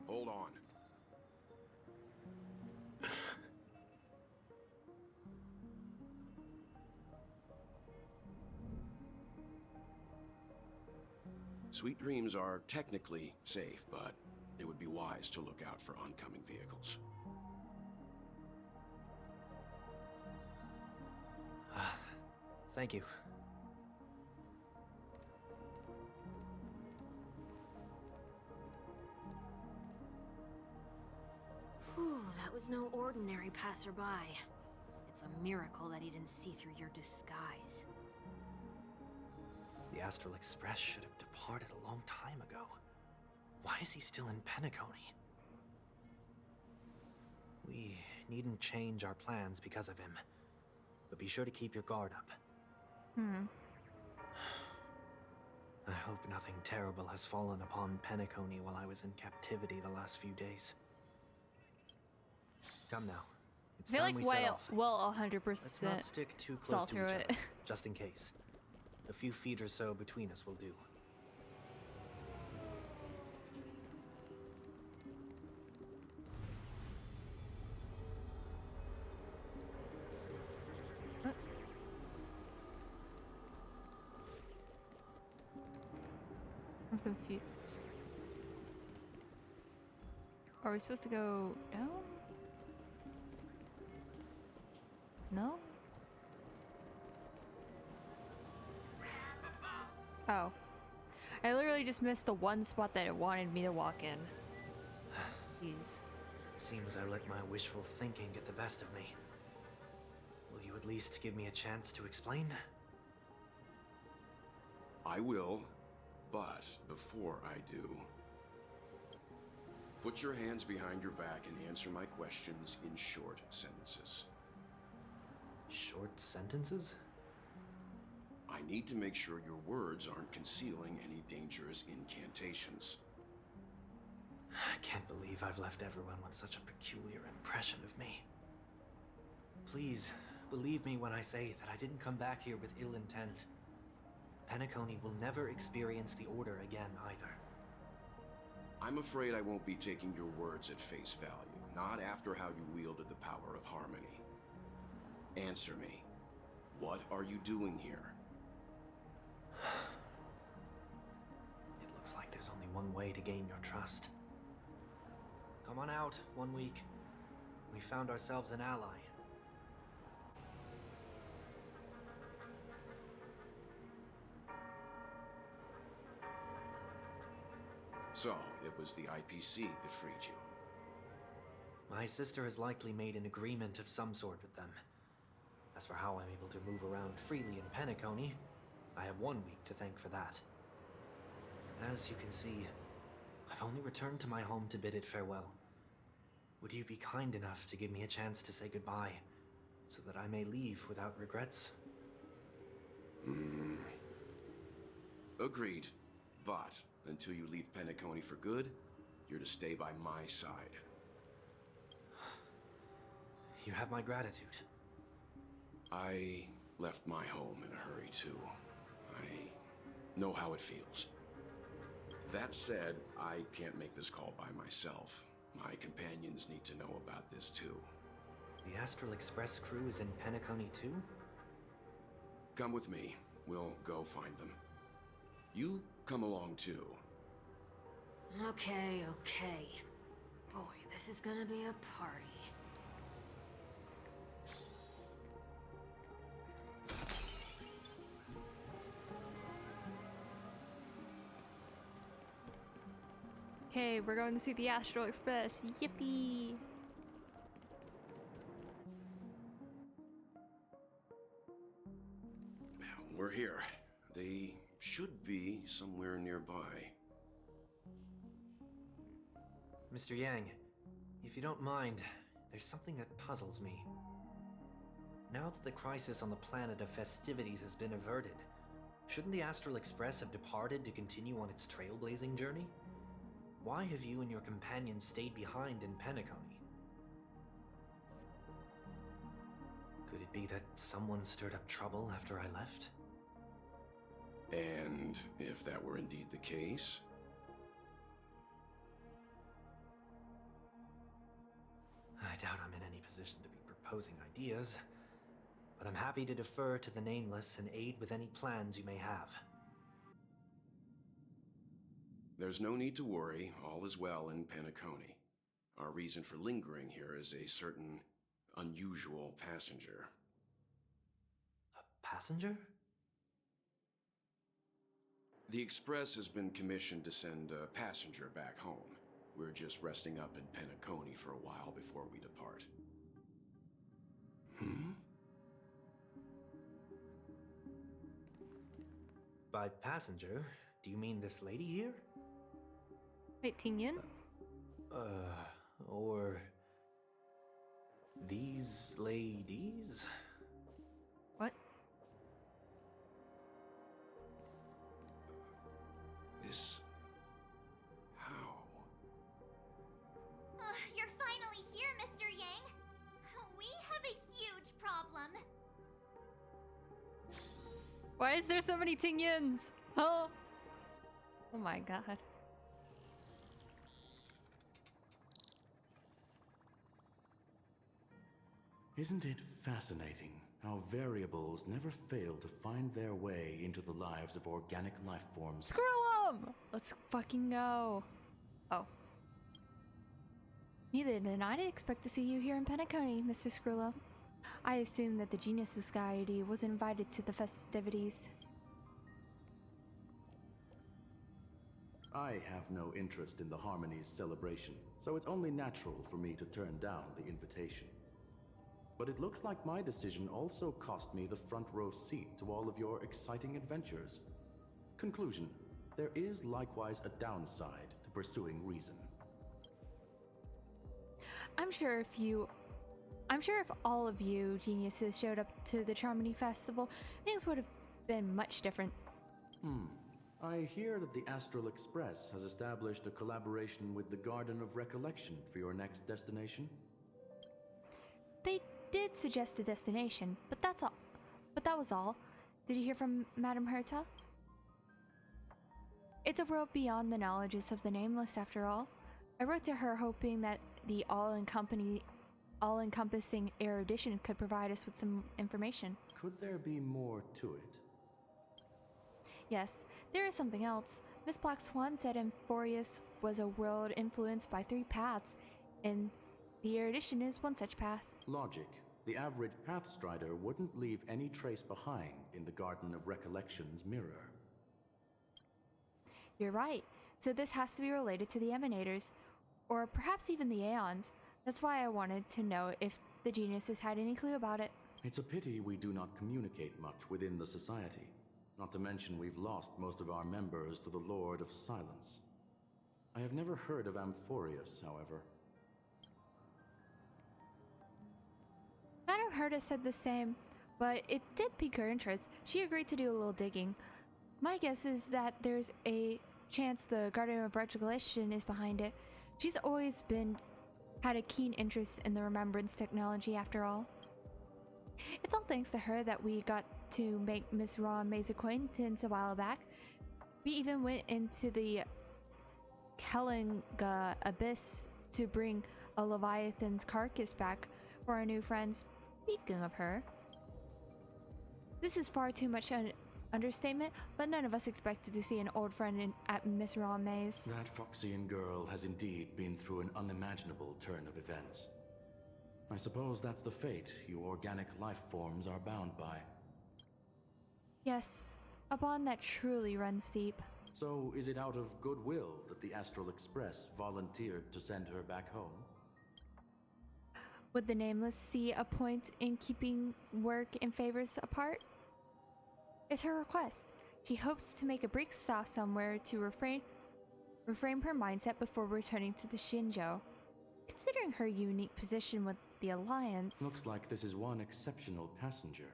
Hold on. Sweet Dreams are technically safe, but it would be wise to look out for oncoming vehicles. Thank you. Whew, that was no ordinary passerby. It's a miracle that he didn't see through your disguise. The Astral Express should have departed a long time ago. Why is he still in Penacony? We needn't change our plans because of him. But be sure to keep your guard up. I hope nothing terrible has fallen upon Penacony while I was in captivity the last few days. Come now. It's I feel time like we set off. we'll 100% Let's not stick too saw close to through each it. other, just in case. A few feet or so between us will do. I'm confused. Are we supposed to go down? No? Oh. I literally just missed the one spot that it wanted me to walk in. Jeez. Seems I let my wishful thinking get the best of me. Will you at least give me a chance to explain? I will, but before I do, put your hands behind your back and answer my questions in short sentences. Short sentences? I need to make sure your words aren't concealing any dangerous incantations. I can't believe I've left everyone with such a peculiar impression of me. Please, believe me when I say that I didn't come back here with ill intent. Penacony will never experience the Order again, either. I'm afraid I won't be taking your words at face value, not after how you wielded the power of harmony. Answer me. What are you doing here? It looks like there's only one way to gain your trust. Come on out, 1 week. We found ourselves an ally. So, it was the IPC that freed you. My sister has likely made an agreement of some sort with them. As for how I'm able to move around freely in Penacony, I have 1 week to thank for that. As you can see, I've only returned to my home to bid it farewell. Would you be kind enough to give me a chance to say goodbye, so that I may leave without regrets? Agreed. But until you leave Penacony for good, you're to stay by my side. You have my gratitude. I left my home in a hurry, too. I know how it feels. That said, I can't make this call by myself. My companions need to know about this, too. The Astral Express crew is in Penacony, too? Come with me. We'll go find them. You come along, too. Okay, okay. Boy, this is gonna be a party. Okay, we're going to see the Astral Express. Yippee! We're here. They should be somewhere nearby. Mr. Yang, if you don't mind, there's something that puzzles me. Now that the crisis on the planet of festivities has been averted, shouldn't the Astral Express have departed to continue on its trailblazing journey? Why have you and your companions stayed behind in Penacony? Could it be that someone stirred up trouble after I left? And if that were indeed the case? I doubt I'm in any position to be proposing ideas, but I'm happy to defer to the Nameless and aid with any plans you may have. There's no need to worry. All is well in Penacony. Our reason for lingering here is a certain unusual passenger. A passenger? The Express has been commissioned to send a passenger back home. We're just resting up in Penacony for a while before we depart. By passenger, do you mean this lady here? Wait, Tingyan? Or these ladies? What? This... how? You're finally here, Mr. Yang. We have a huge problem. Why is there so many Tingyans? Oh! Oh my god. Isn't it fascinating how variables never fail to find their way into the lives of organic life forms? Screw them! Let's fucking go. Oh. Neither did I expect to see you here in Penacony, Mr. Skrullo. I assumed that the Genius Society was invited to the festivities. I have no interest in the Harmony's celebration, so it's only natural for me to turn down the invitation. But it looks like my decision also cost me the front row seat to all of your exciting adventures. Conclusion: there is likewise a downside to pursuing reason. I'm sure if all of you geniuses showed up to the Charmony Festival, things would have been much different. I hear that the Astral Express has established a collaboration with the Garden of Recollection for your next destination. They did suggest a destination, but that's all. But that was all. Did you hear from Madame Herta? It's a world beyond the knowledges of the Nameless, after all. I wrote to her hoping that the all-encompassing erudition could provide us with some information. Could there be more to it? Yes, there is something else. Miss Black Swan said Amphorius was a world influenced by 3 paths, and the erudition is one such path. Logic. The average Pathstrider wouldn't leave any trace behind in the Garden of Recollection's mirror. You're right. So this has to be related to the Emanators, or perhaps even the Aeons. That's why I wanted to know if the geniuses had any clue about it. It's a pity we do not communicate much within the Society. Not to mention we've lost most of our members to the Lord of Silence. I have never heard of Amphorius, however. Madame Herta said the same, but it did pique her interest. She agreed to do a little digging. My guess is that there's a chance the Guardian of Retrogression is behind it. She's always had a keen interest in the remembrance technology after all. It's all thanks to her that we got to make Miss May's acquaintance a while back. We even went into the Kellinga Abyss to bring a Leviathan's carcass back for our new friends. Speaking of her, this is far too much an understatement, but none of us expected to see an old friend at Miss May's. That Foxian girl has indeed been through an unimaginable turn of events. I suppose that's the fate you organic life forms are bound by. Yes, a bond that truly runs deep. So, is it out of goodwill that the Astral Express volunteered to send her back home? Would the Nameless see a point in keeping work and favors apart? It's her request. She hopes to make a brief stop somewhere to reframe her mindset before returning to the Shinjo. Considering her unique position with the Alliance... Looks like this is one exceptional passenger.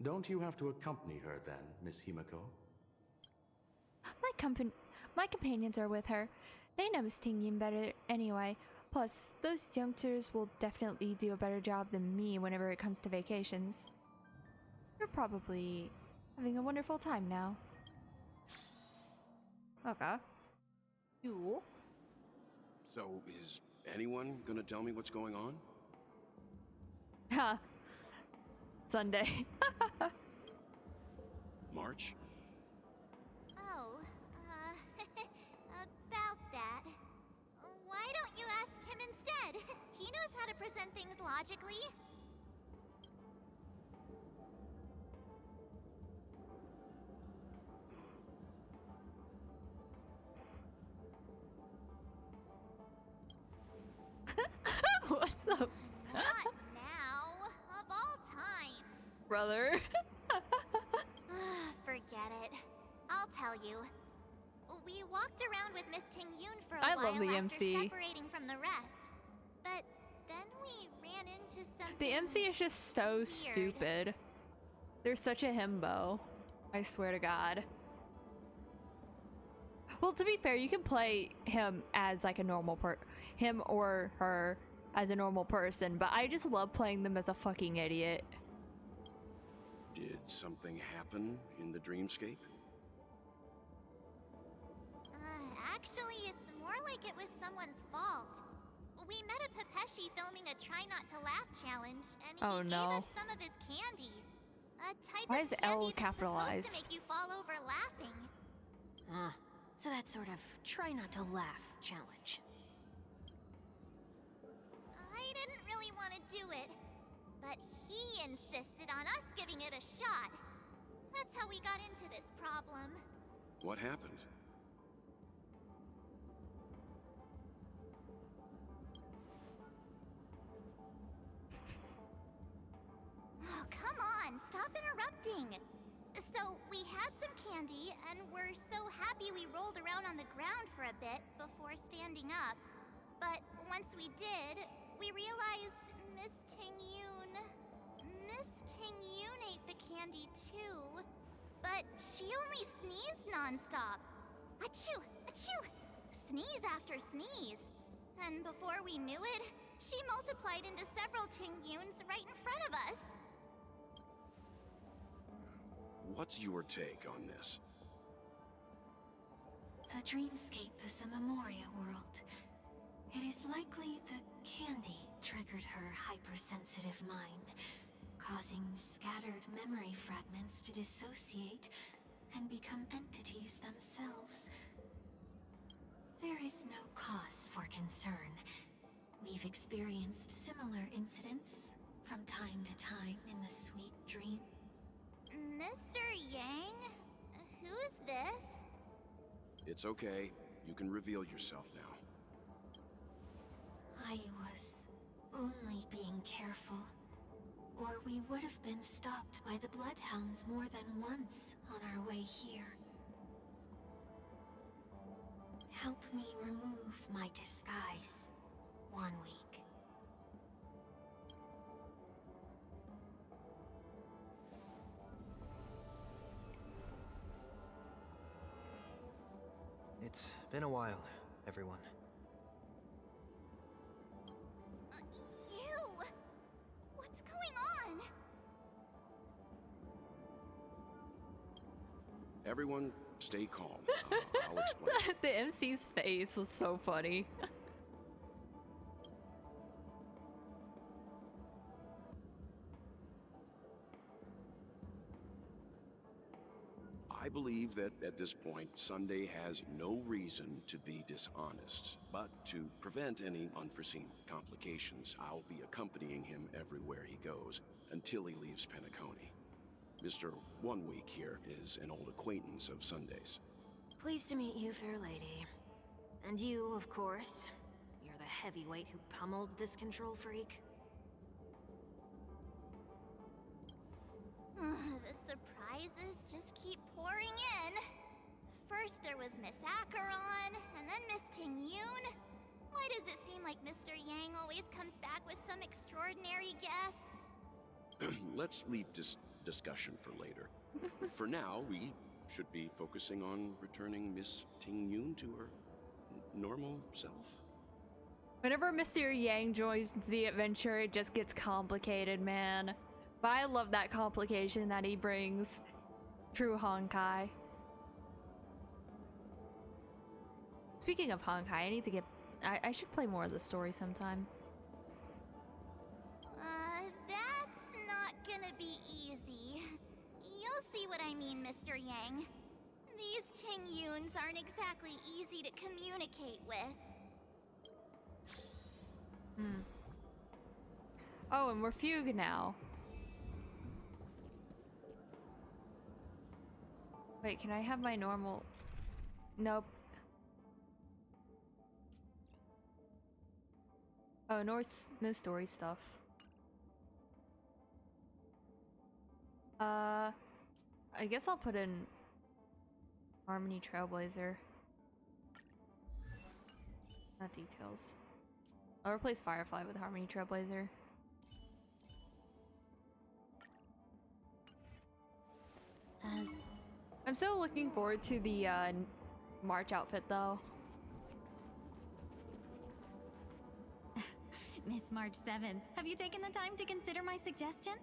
Don't you have to accompany her then, Miss Himiko? My companions are with her. They know Miss Tingyun better anyway. Plus, those youngsters will definitely do a better job than me whenever it comes to vacations. You're probably having a wonderful time now. Okay. Cool. So, is anyone gonna tell me what's going on? Ha! Sunday. March? Oh, about that. Why don't you ask him instead? He knows how to present things logically. What the? Not now, of all times. Brother. Forget it. I'll tell you. We walked around with Miss Tingyun for a I while love the after MC. separating from the rest. But then we ran into something The MC is just so weird. stupid. They're such a himbo. I swear to God. Well, to be fair, you can play him as like a normal him or her as a normal person, but I just love playing them as a fucking idiot. Did something happen in the dreamscape? Actually, it's more like it was someone's fault. We met a Pepeshi filming a Try Not to Laugh challenge, and he Oh, no. gave us some of his candy. A type Why of is candy L that's capitalized? supposed to make you fall over laughing. So that sort of try not to laugh challenge. I didn't really want to do it, but he insisted on us giving it a shot. That's how we got into this problem. What happened? Oh, come on, stop interrupting. So, we had some candy, and we're so happy we rolled around on the ground for a bit before standing up. But once we did, we realized Miss Tingyun ate the candy too. But she only sneezed nonstop. Achoo! Achoo! Sneeze after sneeze. And before we knew it, she multiplied into several Tingyuns right in front of us. What's your take on this? The dreamscape is a Memoria world. It is likely the candy triggered her hypersensitive mind, causing scattered memory fragments to dissociate and become entities themselves. There is no cause for concern. We've experienced similar incidents from time to time in the sweet dream. Mr. Yang? Who is this? It's okay. You can reveal yourself now. I was only being careful, or we would have been stopped by the Bloodhounds more than once on our way here. Help me remove my disguise. 1 week. It's been a while, everyone. You! What's going on? Everyone, stay calm. I'll explain. The MC's face was so funny. I believe that at this point, Sunday has no reason to be dishonest. But to prevent any unforeseen complications, I'll be accompanying him everywhere he goes until he leaves Penacony. Mr. 1 Week here is an old acquaintance of Sunday's. Pleased to meet you, fair lady. And you, of course. You're the heavyweight who pummeled this control freak. The surprises just keep pouring in. First there was Miss Acheron, and then Miss Ting-Yoon. Why does it seem like Mr. Yang always comes back with some extraordinary guests? Let's leave this discussion for later. For now, we should be focusing on returning Miss Ting-Yoon to her normal self. Whenever Mr. Yang joins the adventure, it just gets complicated, man. But I love that complication that he brings through Honkai. Speaking of Honkai, I need to get... I should play more of the story sometime. That's not gonna be easy. You'll see what I mean, Mr. Yang. These Ting-Yoons aren't exactly easy to communicate with. Oh, and we're Fugue now. Wait, can I have my normal... Nope. Oh, no story stuff. I guess I'll put in Harmony Trailblazer. Not details. I'll replace Firefly with Harmony Trailblazer. I'm still looking forward to the March outfit though. Miss March 7th, have you taken the time to consider my suggestion?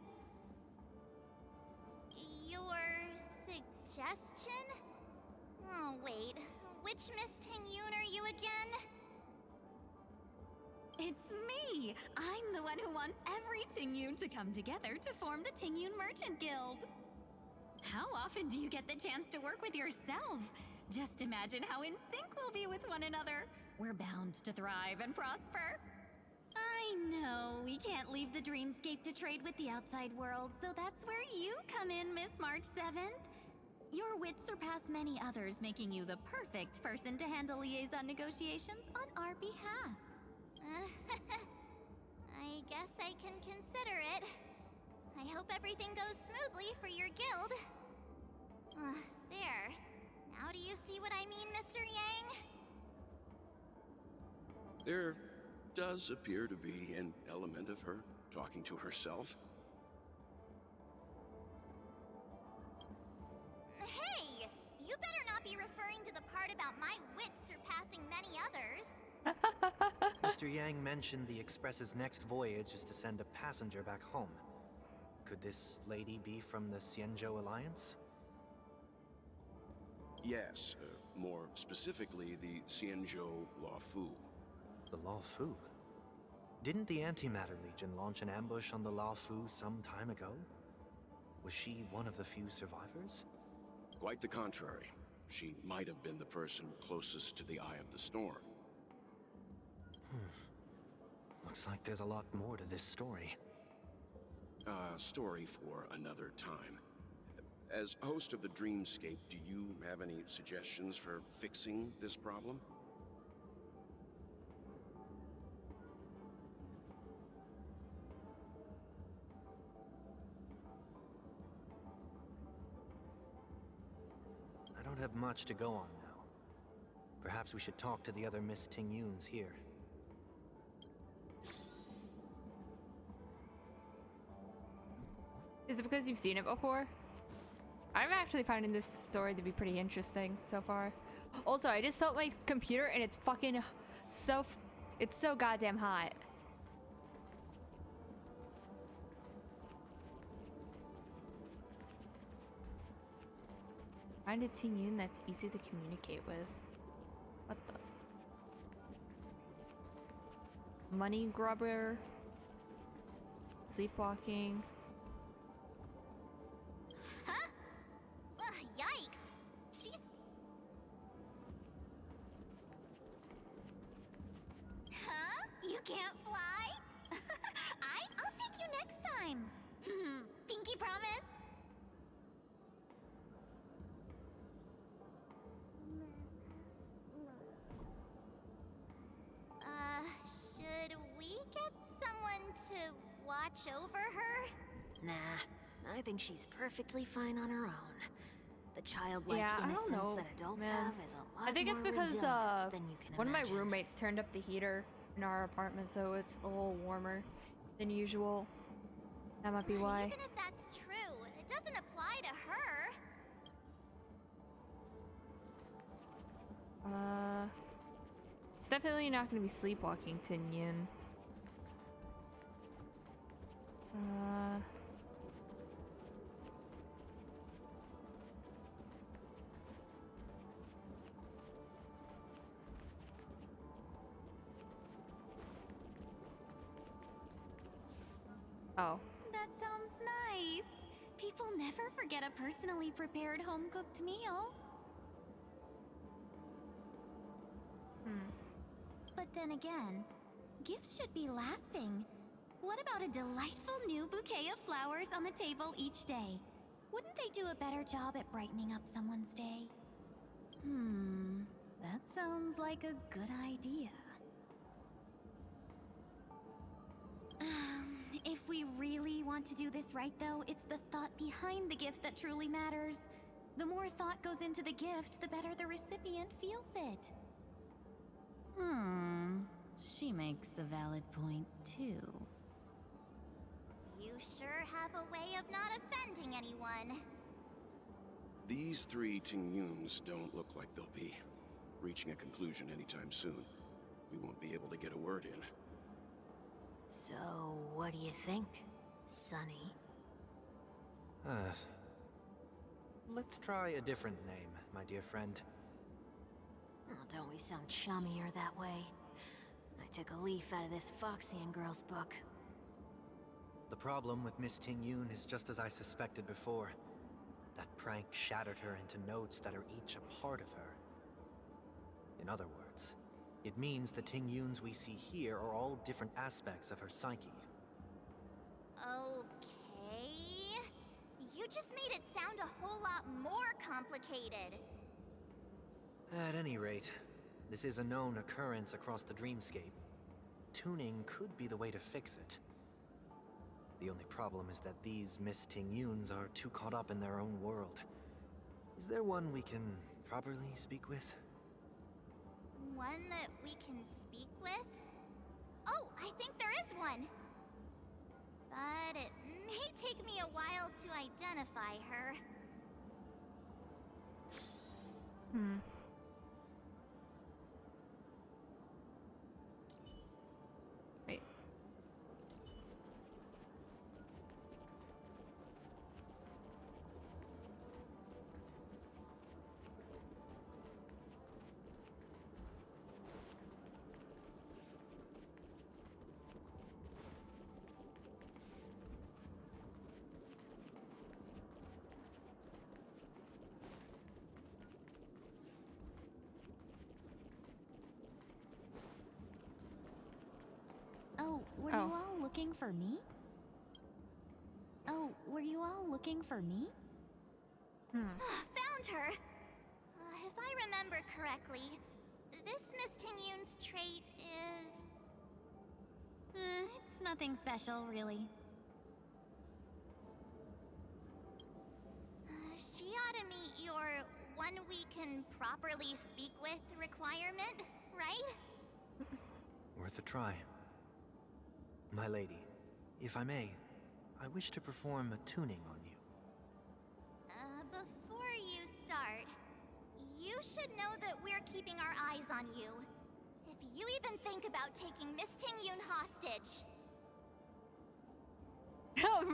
Your suggestion? Oh, wait. Which Miss Ting-Yoon are you again? It's me! I'm the one who wants every Ting-Yoon to come together to form the Ting-Yoon Merchant Guild. How often do you get the chance to work with yourself? Just imagine how in sync we'll be with one another. We're bound to thrive and prosper. I know, we can't leave the dreamscape to trade with the outside world, so that's where you come in, Miss March 7th. Your wits surpass many others, making you the perfect person to handle liaison negotiations on our behalf. I guess I can consider it. I hope everything goes smoothly for your guild. There. Now do you see what I mean, Mr. Yang? There does appear to be an element of her talking to herself. Hey! You better not be referring to the part about my wits surpassing many others. Mr. Yang mentioned the Express's next voyage is to send a passenger back home. Could this lady be from the Xianzhou Alliance? Yes, more specifically the Xianzhou Luofu. The Luofu? Didn't the Antimatter Legion launch an ambush on the Luofu some time ago? Was she one of the few survivors? Quite the contrary. She might have been the person closest to the Eye of the Storm. Looks like there's a lot more to this story. Story for another time. As host of the Dreamscape, do you have any suggestions for fixing this problem? I don't have much to go on now. Perhaps we should talk to the other Miss Tingyuns here. Is it because you've seen it before? I'm actually finding this story to be pretty interesting so far. Also, I just felt my computer and it's fucking it's so goddamn hot. Find a Tingyun that's easy to communicate with. What the? Money grubber. Sleepwalking. Huh? Ugh, yikes. She's... Huh? You can't fly? I'll take you next time. Pinky promise? Should we get someone to watch over her? Nah, I think she's perfectly fine on her own. The childlike Yeah, I innocence don't know, that adults man. have is a lot I think it's more because resilient than you can one of my imagine. roommates turned up the heater in our apartment, so it's a little warmer than usual. That might be why. Even if that's true, it doesn't apply to her. It's definitely not going to be sleepwalking, Tingyun. Oh. That sounds nice. People never forget a personally prepared home-cooked meal. But then again, gifts should be lasting. What about a delightful new bouquet of flowers on the table each day? Wouldn't they do a better job at brightening up someone's day? That sounds like a good idea. If we really want to do this right, though, it's the thought behind the gift that truly matters. The more thought goes into the gift, the better the recipient feels it. She makes a valid point, too. You sure have a way of not offending anyone. These three Tingyuns don't look like they'll be reaching a conclusion anytime soon. We won't be able to get a word in. So, what do you think, Sonny? Let's try a different name, my dear friend. Oh, don't we sound chummier that way? I took a leaf out of this Foxian girl's book. The problem with Miss Tingyun is just as I suspected before. That prank shattered her into notes that are each a part of her. In other words, it means the Tingyuns we see here are all different aspects of her psyche. Okay... You just made it sound a whole lot more complicated. At any rate, this is a known occurrence across the dreamscape. Tuning could be the way to fix it. The only problem is that these Miss Tingyuns are too caught up in their own world. Is there one we can properly speak with? One that we can speak with? Oh, I think there is one! But it may take me a while to identify her. Wait. Oh, were you all looking for me? Oh, were you all looking for me? Found her! If I remember correctly, this Miss Tingyun's trait is... It's nothing special, really. She ought to meet your one we can properly speak with requirement, right? Worth a try. My lady, if I may, I wish to perform a tuning on you. Before you start, you should know that we're keeping our eyes on you. If you even think about taking Miss Ting-Yun hostage.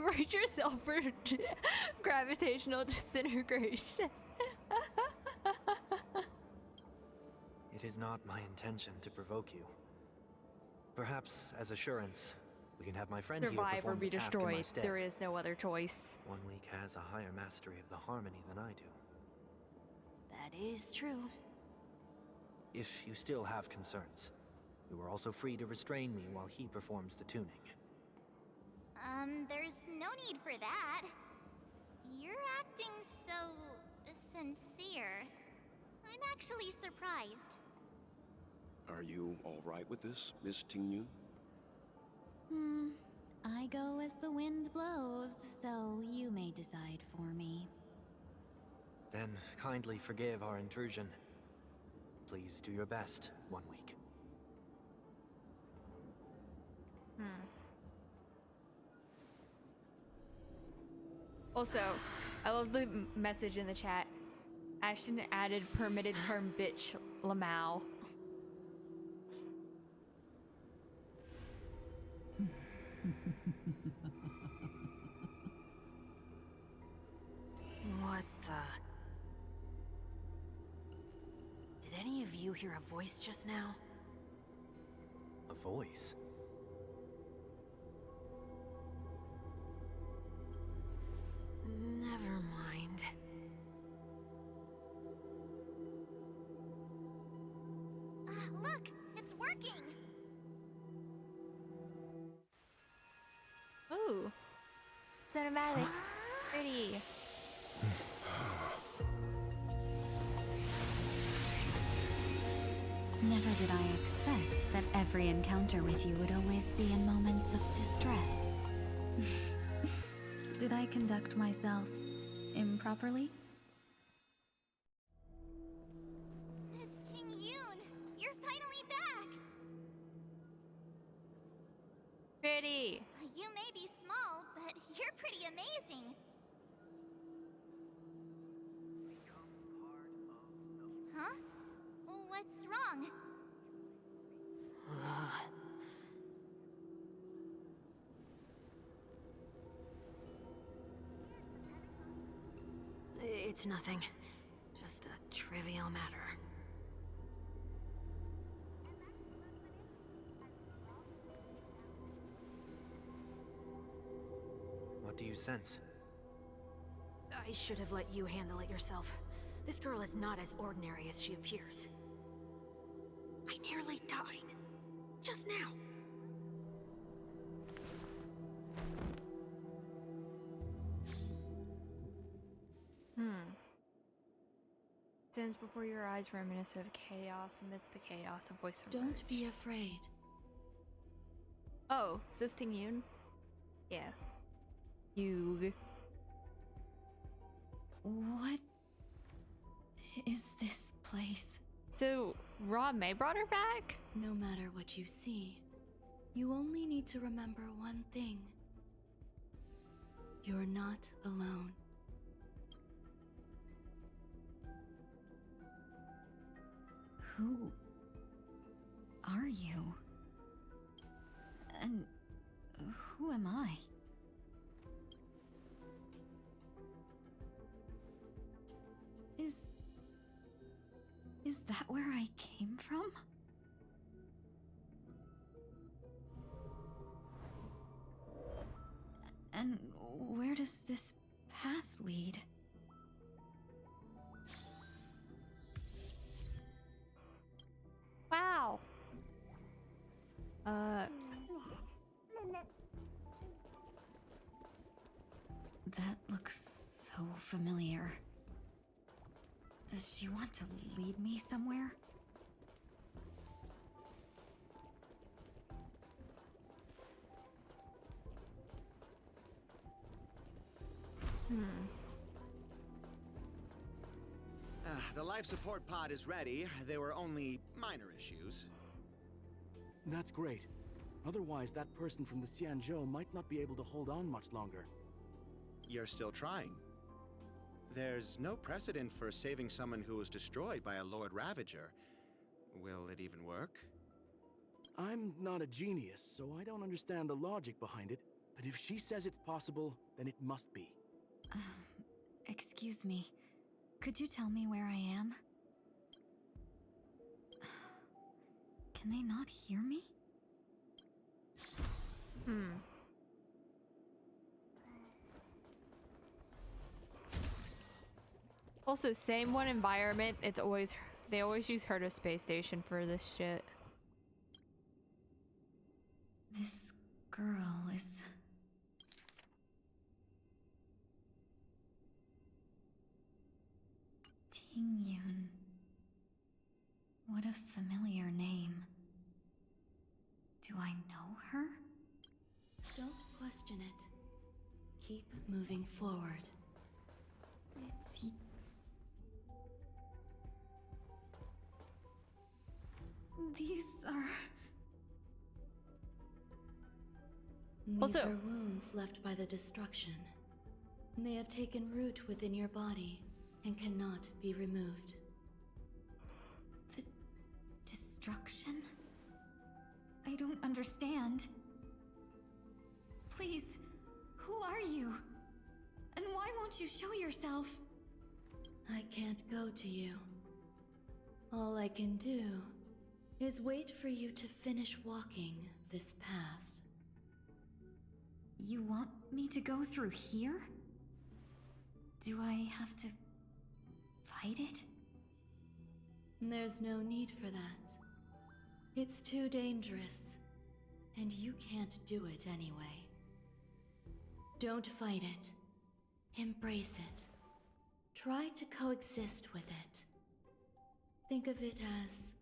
Brace yourself for gravitational disintegration. It is not my intention to provoke you. Perhaps, as assurance, we can have my friend here Survive or perform be the task in my destroyed. stead. There is no other choice. 1 week has a higher mastery of the harmony than I do. That is true. If you still have concerns, you are also free to restrain me while he performs the tuning. There's no need for that. You're acting so sincere. I'm actually surprised. Are you all right with this, Miss Ting-Yun? I go as the wind blows, so you may decide for me. Then kindly forgive our intrusion. Please do your best, 1 week. Also, I love the message in the chat. Ashton added permitted term bitch Lamau. What the? Did any of you hear a voice just now? A voice? Never mind. Look, it's working. Ooh. Cinematic. Pretty. Never did I expect that every encounter with you would always be in moments of distress. Did I conduct myself improperly? Miss Ting-Yun, you're finally back. Pretty. You may be small, but you're pretty amazing. Huh? What's wrong? It's nothing. Just a trivial matter. What do you sense? I should have let you handle it yourself. This girl is not as ordinary as she appears. I nearly died. Just now. Sins before your eyes, reminiscent of chaos amidst the chaos of voice from Don't be afraid. Oh, is this Ting-Yun? Yeah. You. What is this place? So, Rob May brought her back? No matter what you see, you only need to remember one thing. You're not alone. Who are you? And who am I? Is that where I came from? And where does this path lead? Wow. That looks so familiar. Does she want to lead me somewhere? the life support pod is ready. There were only minor issues. That's great. Otherwise, that person from the Xianzhou might not be able to hold on much longer. You're still trying. There's no precedent for saving someone who was destroyed by a Lord Ravager. Will it even work? I'm not a genius, so I don't understand the logic behind it. But if she says it's possible, then it must be. Excuse me. Could you tell me where I am? Can they not hear me? Also, same one environment. They always use Herta Space Station for this shit. This girl is... Tingyun. What a familiar name. Do I know her? Don't question it. Keep moving forward. It's... These are... These Also- are wounds left by the destruction. They have taken root within your body and cannot be removed. The destruction? I don't understand. Please, who are you? And why won't you show yourself? I can't go to you. All I can do is wait for you to finish walking this path. You want me to go through here? Do I have to fight it? There's no need for that. It's too dangerous, and you can't do it anyway. Don't fight it. Embrace it. Try to coexist with it. Think of it as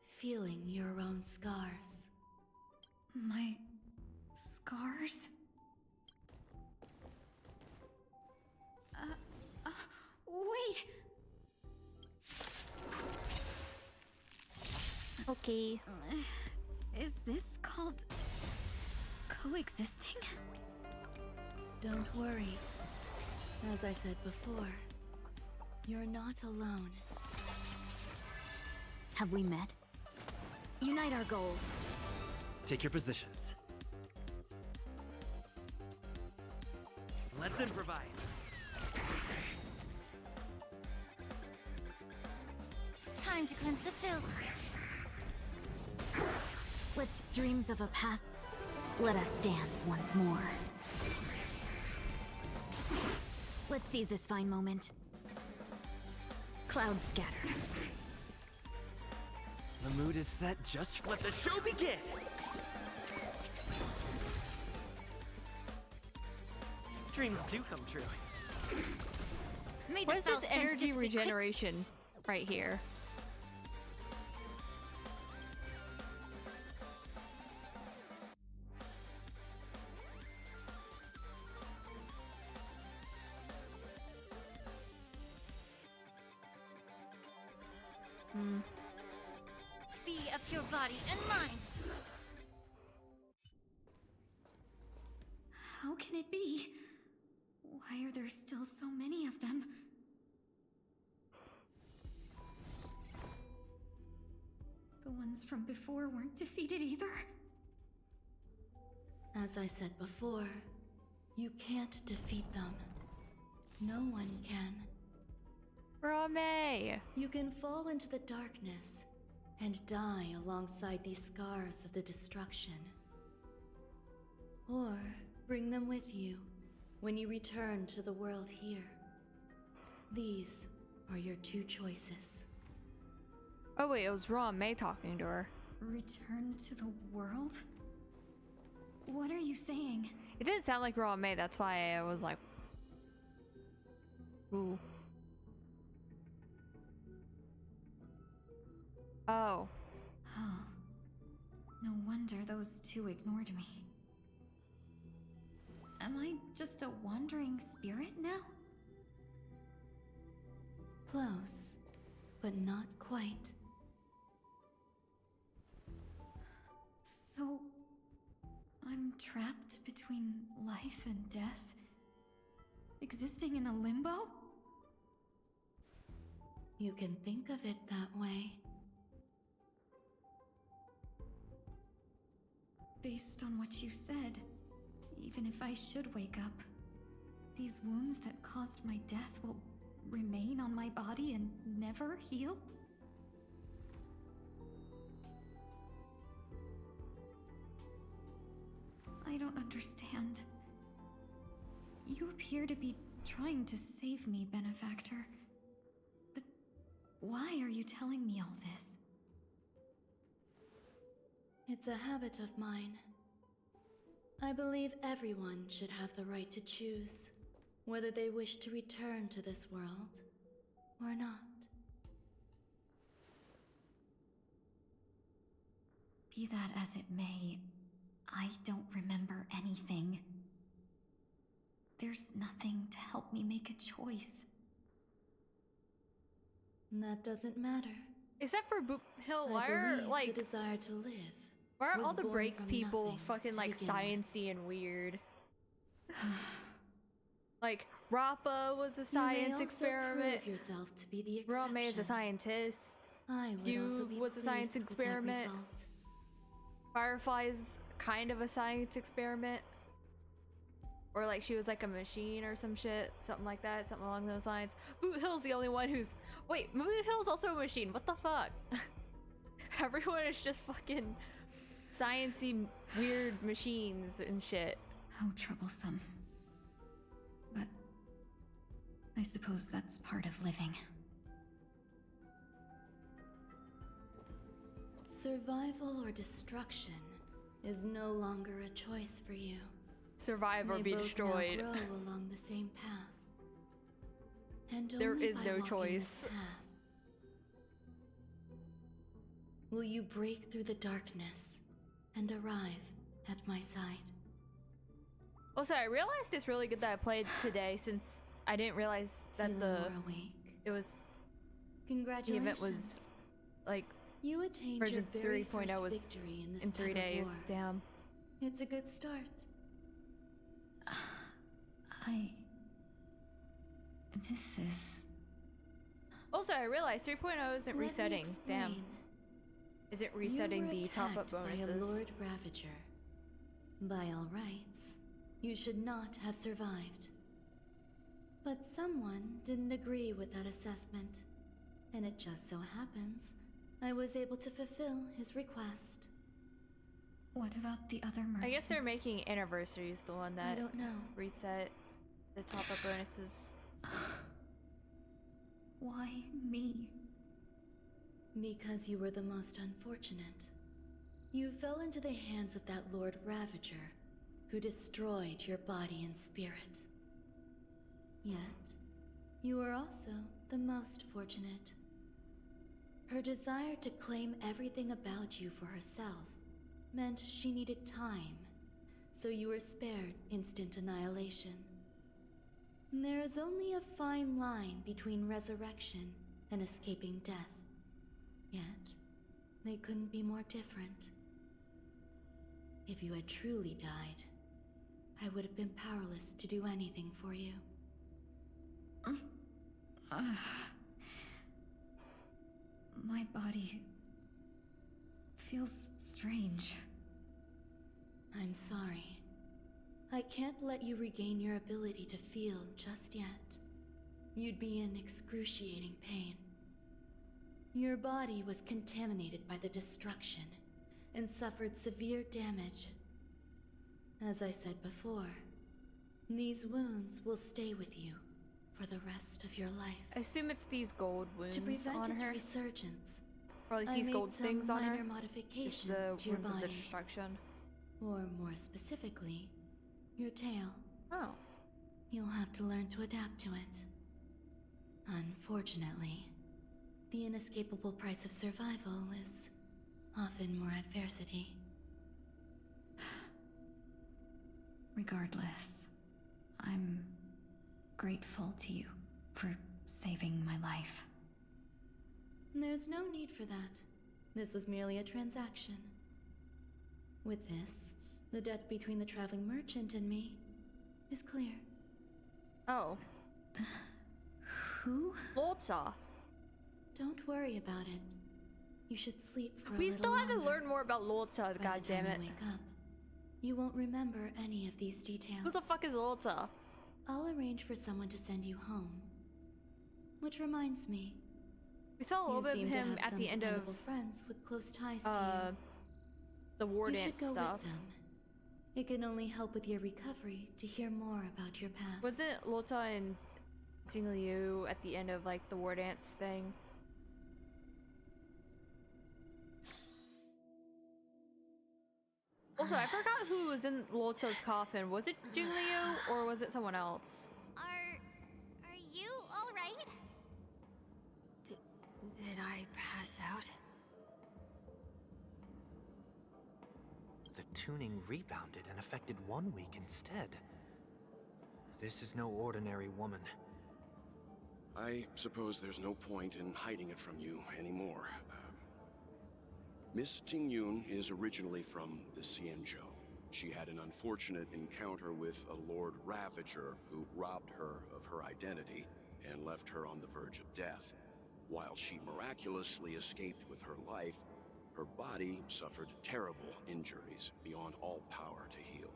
feeling your own scars. My scars? Wait! Okay. Is this called coexisting? Don't worry. As I said before, you're not alone. Have we met? Unite our goals. Take your positions. Let's improvise. Time to cleanse the filth. Let's dreams of a past. Let us dance once more. Let's seize this fine moment. Clouds scattered. The mood is set. Just let the show begin. Dreams do come true. What is this energy regeneration right here? Be of your body and mind. How can it be? Why are there still so many of them? The ones from before weren't defeated either? As I said before, you can't defeat them. No one can. Rame! You can fall into the darkness and die alongside these scars of the destruction. Or bring them with you when you return to the world here. These are your two choices. Oh wait, it was Rame talking to her. Return to the world? What are you saying? It didn't sound like Rame, that's why I was like... Ooh. Oh. Oh. No wonder those two ignored me. Am I just a wandering spirit now? Close. but not quite. So, I'm trapped between life and death? Existing in a limbo? You can think of it that way. Based on what you said, even if I should wake up, these wounds that caused my death will remain on my body and never heal? I don't understand. You appear to be trying to save me, Benefactor. But why are you telling me all this? It's a habit of mine. I believe everyone should have the right to choose whether they wish to return to this world or not. Be that as it may, I don't remember anything. There's nothing to help me make a choice. That doesn't matter. Except for Boot Hill, I why are believe like the desire to live why are was all the born break from people nothing fucking to like begin with. sciencey and weird? Like Rappa was a You may science also experiment. prove yourself to be the Rome is a exception. scientist. I would Fugue also be was a pleased science with that experiment. result. Firefly's kind of a science experiment. Or like she was like a machine or some shit. Something like that. Something along those lines. Boot Hill's the only one who's... Wait, Boot Hill's also a machine. What the fuck? Everyone is just fucking sciencey weird machines and shit. How troublesome. But I suppose that's part of living. Survival or destruction is no longer a choice for you. Survive or They be both destroyed. now grow along the same path. And There only is by no walking choice. this path will you break through the darkness and arrive at my side. Also, I realized it's really good that I played today since I didn't realize that Feeling more awake? it was the Congratulations. event was like You attained version your very 3.0 first was victory in this in 3 tug of days. war. Damn. It's a good start. This is... Also, I realized 3.0 isn't resetting. Damn. Isn't resetting the top-up bonuses. By a Lord Ravager. By all rights, you should not have survived. But someone didn't agree with that assessment, and it just so happens I was able to fulfill his request. What about the other merchants? I guess they're making anniversaries the one that I don't know. reset the top-up bonuses. Why me? Because you were the most unfortunate. You fell into the hands of that Lord Ravager, who destroyed your body and spirit. Yet, you were also the most fortunate. Her desire to claim everything about you for herself meant she needed time, so you were spared instant annihilation. There is only a fine line between resurrection and escaping death. Yet, they couldn't be more different. If you had truly died, I would have been powerless to do anything for you. My body feels strange. I'm sorry. I can't let you regain your ability to feel just yet. You'd be in excruciating pain. Your body was contaminated by the destruction and suffered severe damage. As I said before, these wounds will stay with you for the rest of your life. I assume it's these gold wounds To prevent on its her. resurgence, Or like I these made gold some things on her. minor It's modifications the to your wounds of the body. destruction. Or more specifically, your tail. Oh. You'll have to learn to adapt to it. Unfortunately, the inescapable price of survival is often more adversity. Regardless, I'm grateful to you for saving my life. There's no need for that. This was merely a transaction. With this, the debt between the traveling merchant and me is clear. Oh. Who? Lotsa. Don't worry about it. You should sleep for a We little still haven't longer. learned more about Lotsa, By god the time damn it. you wake up, you won't remember any of these details. Who the fuck is Lotsa? I'll arrange for someone to send you home. Which reminds me, We saw a little you bit of seem to him have at some the end of dependable friends with close ties to you. the war You dance should go stuff. with them. It can only help with your recovery to hear more about your past. Wasn't Lotsa and Liu at the end of like the war dance thing? Also, I forgot who was in Lotsa's coffin. Was it Liu or was it someone else? Are you all right? Did I pass out? The tuning rebounded and affected 1 week instead. This is no ordinary woman. I suppose there's no point in hiding it from you anymore. Miss Tingyun is originally from the Xianzhou. She had an unfortunate encounter with a Lord Ravager who robbed her of her identity and left her on the verge of death. While she miraculously escaped with her life, her body suffered terrible injuries beyond all power to heal.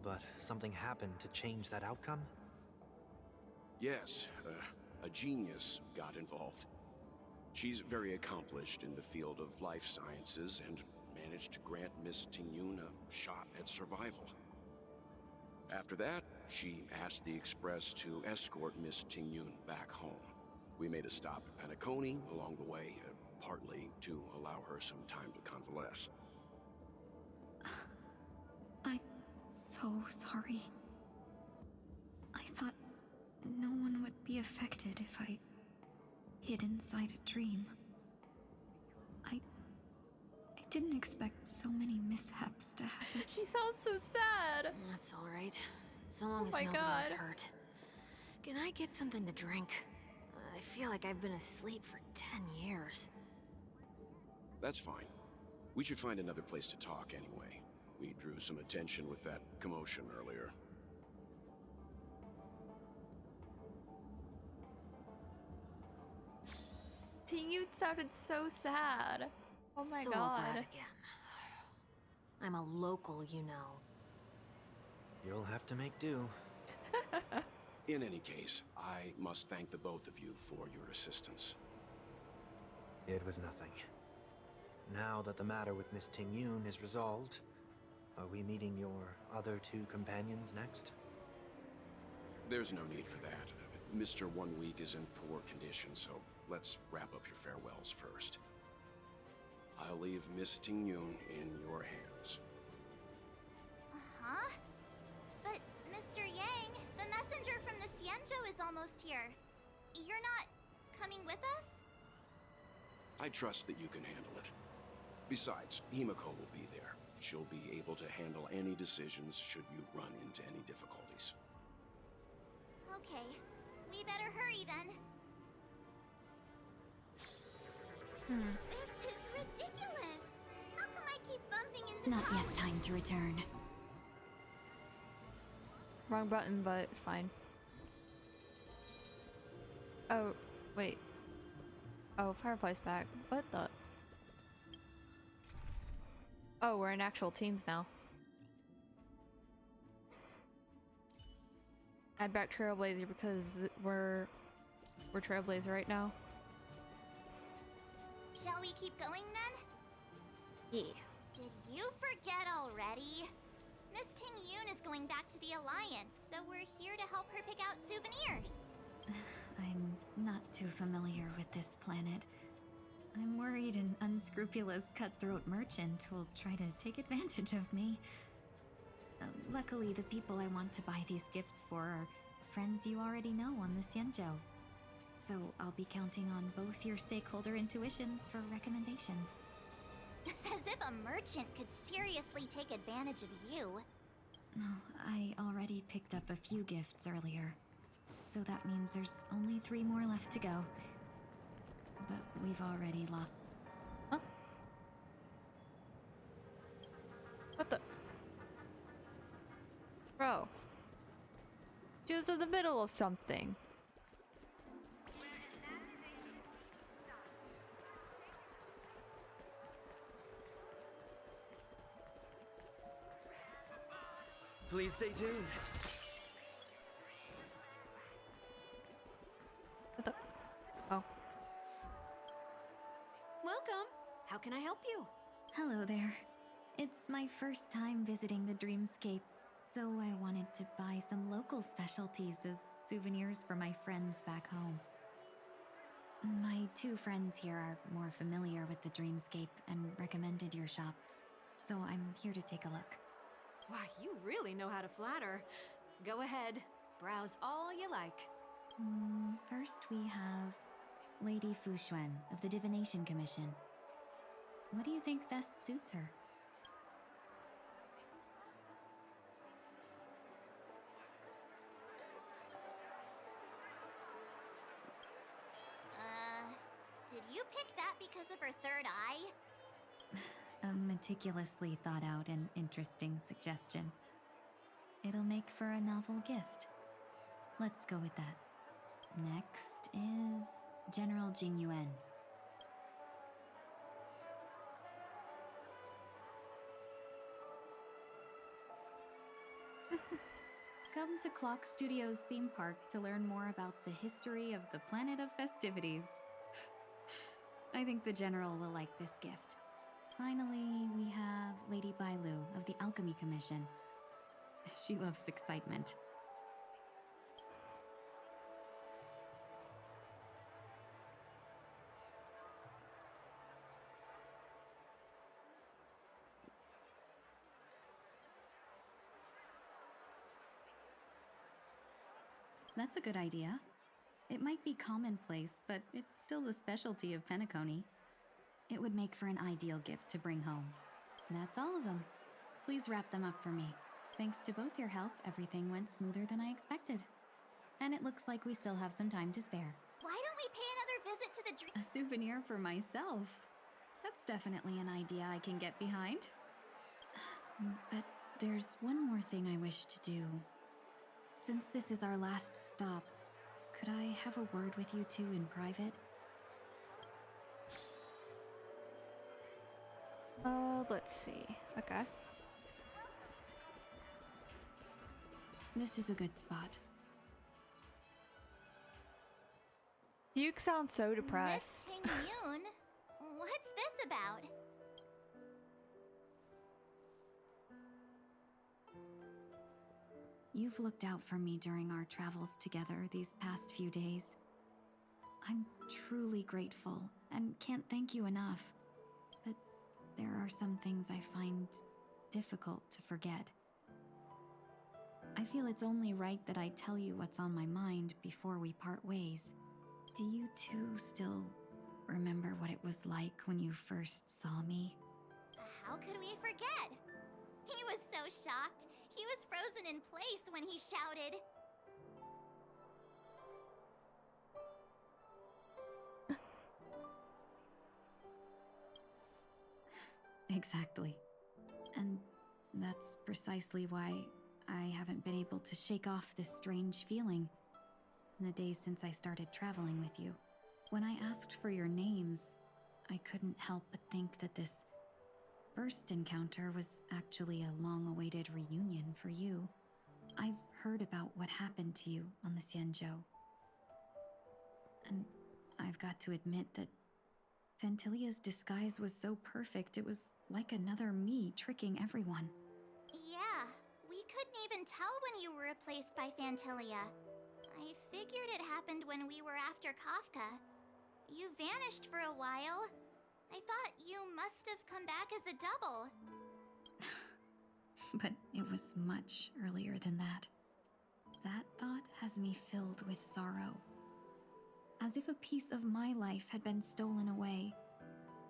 But something happened to change that outcome? Yes, a genius got involved. She's very accomplished in the field of life sciences and managed to grant Miss Tingyun a shot at survival. After that, she asked the Express to escort Miss Tingyun back home. We made a stop at Penacony along the way, partly to allow her some time to convalesce. I'm so sorry. I thought no one would be affected if I hid inside a dream. I didn't expect so many mishaps to happen. She sounds so sad. That's all right. So long Oh as my nobody's God. hurt. Can I get something to drink? I feel like I've been asleep for 10 years. That's fine. We should find another place to talk anyway. We drew some attention with that commotion earlier. Tingyun sounded so sad. Oh my So god. that again. I'm a local, you know. You'll have to make do. In any case, I must thank the both of you for your assistance. It was nothing. Now that the matter with Miss Tingyun is resolved, are we meeting your other two companions next? There's no need for that. Mr. 1 Week is in poor condition, so let's wrap up your farewells first. I'll leave Miss Tingyun in your hands. Uh-huh. But, Mr. Yang, the messenger from the Xianzhou is almost here. You're not coming with us? I trust that you can handle it. Besides, Himiko will be there. She'll be able to handle any decisions should you run into any difficulties. Okay. We better hurry then. This is ridiculous. How come I keep bumping into Not colleagues? yet time to return. Wrong button, but it's fine. Oh, wait. Oh, fireplace back. What the? Oh, we're in actual teams now. Add back Trailblazer because we're Trailblazer right now. Shall we keep going then? Yeah. Did you forget already? Miss Tingyun is going back to the Alliance, so we're here to help her pick out souvenirs. I'm not too familiar with this planet. I'm worried an unscrupulous cutthroat merchant will try to take advantage of me. Luckily, the people I want to buy these gifts for are friends you already know on the Xianzhou. So I'll be counting on both your stakeholder intuitions for recommendations. As if a merchant could seriously take advantage of you. No, I already picked up a few gifts earlier. So that means there's only 3 more left to go. but we've already lost. Huh? What the? Bro. She was in the middle of something. Please stay tuned. What the? Oh. Welcome. How can I help you? Hello there. It's my first time visiting the Dreamscape, so I wanted to buy some local specialties as souvenirs for my friends back home. My two friends here are more familiar with the Dreamscape and recommended your shop, so I'm here to take a look. Why, you really know how to flatter. Go ahead, browse all you like. First we have Lady Fuxuan of the Divination Commission. What do you think best suits her? Did you pick that because of her third eye? A meticulously thought out and interesting suggestion. It'll make for a novel gift. Let's go with that. Next is General Jing Yuan. Come to Clock Studios theme park to learn more about the history of the planet of festivities. I think the General will like this gift. Finally, we have Lady Bailu of the Alchemy Commission. She loves excitement. That's a good idea. It might be commonplace, but it's still the specialty of Penacony. It would make for an ideal gift to bring home. That's all of them. Please wrap them up for me. Thanks to both your help, everything went smoother than I expected. And it looks like we still have some time to spare. Why don't we pay another visit to the dream? A souvenir for myself. That's definitely an idea I can get behind. But there's one more thing I wish to do. Since this is our last stop, could I have a word with you two in private? Let's see. Okay. This is a good spot. Fuke sounds so depressed. Miss Ting-Yun? What's this about? You've looked out for me during our travels together these past few days. I'm truly grateful and can't thank you enough. But there are some things I find difficult to forget. I feel it's only right that I tell you what's on my mind before we part ways. Do you two still remember what it was like when you first saw me? How could we forget? He was so shocked. He was frozen in place when he shouted. Exactly. And that's precisely why I haven't been able to shake off this strange feeling in the days since I started traveling with you. When I asked for your names, I couldn't help but think that this first encounter was actually a long-awaited reunion for you. I've heard about what happened to you on the Xianzhou. And I've got to admit that Fantilia's disguise was so perfect, it was like another me tricking everyone. Yeah, we couldn't even tell when you were replaced by Fantilia. I figured it happened when we were after Kafka. You vanished for a while. I thought you must have come back as a double. But it was much earlier than that. That thought has me filled with sorrow. As if a piece of my life had been stolen away,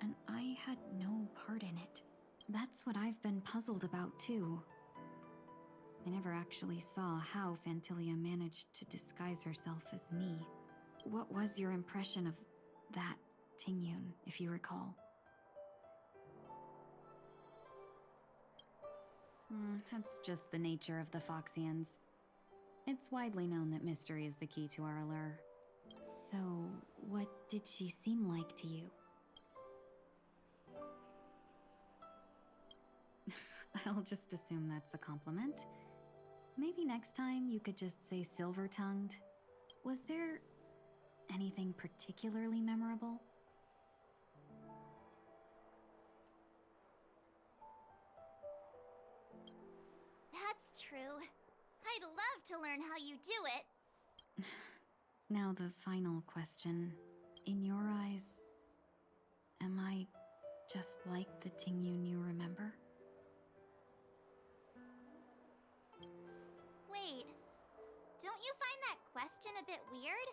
and I had no part in it. That's what I've been puzzled about too. I never actually saw how Fantilia managed to disguise herself as me. What was your impression of that Tingyun, if you recall. That's just the nature of the Foxians. It's widely known that mystery is the key to our allure. So, what did she seem like to you? I'll just assume that's a compliment. Maybe next time you could just say silver-tongued. Was there anything particularly memorable? That's true. I'd love to learn how you do it. Now the final question. In your eyes, am I just like the Tingyun you remember? Wait, don't you find that question a bit weird?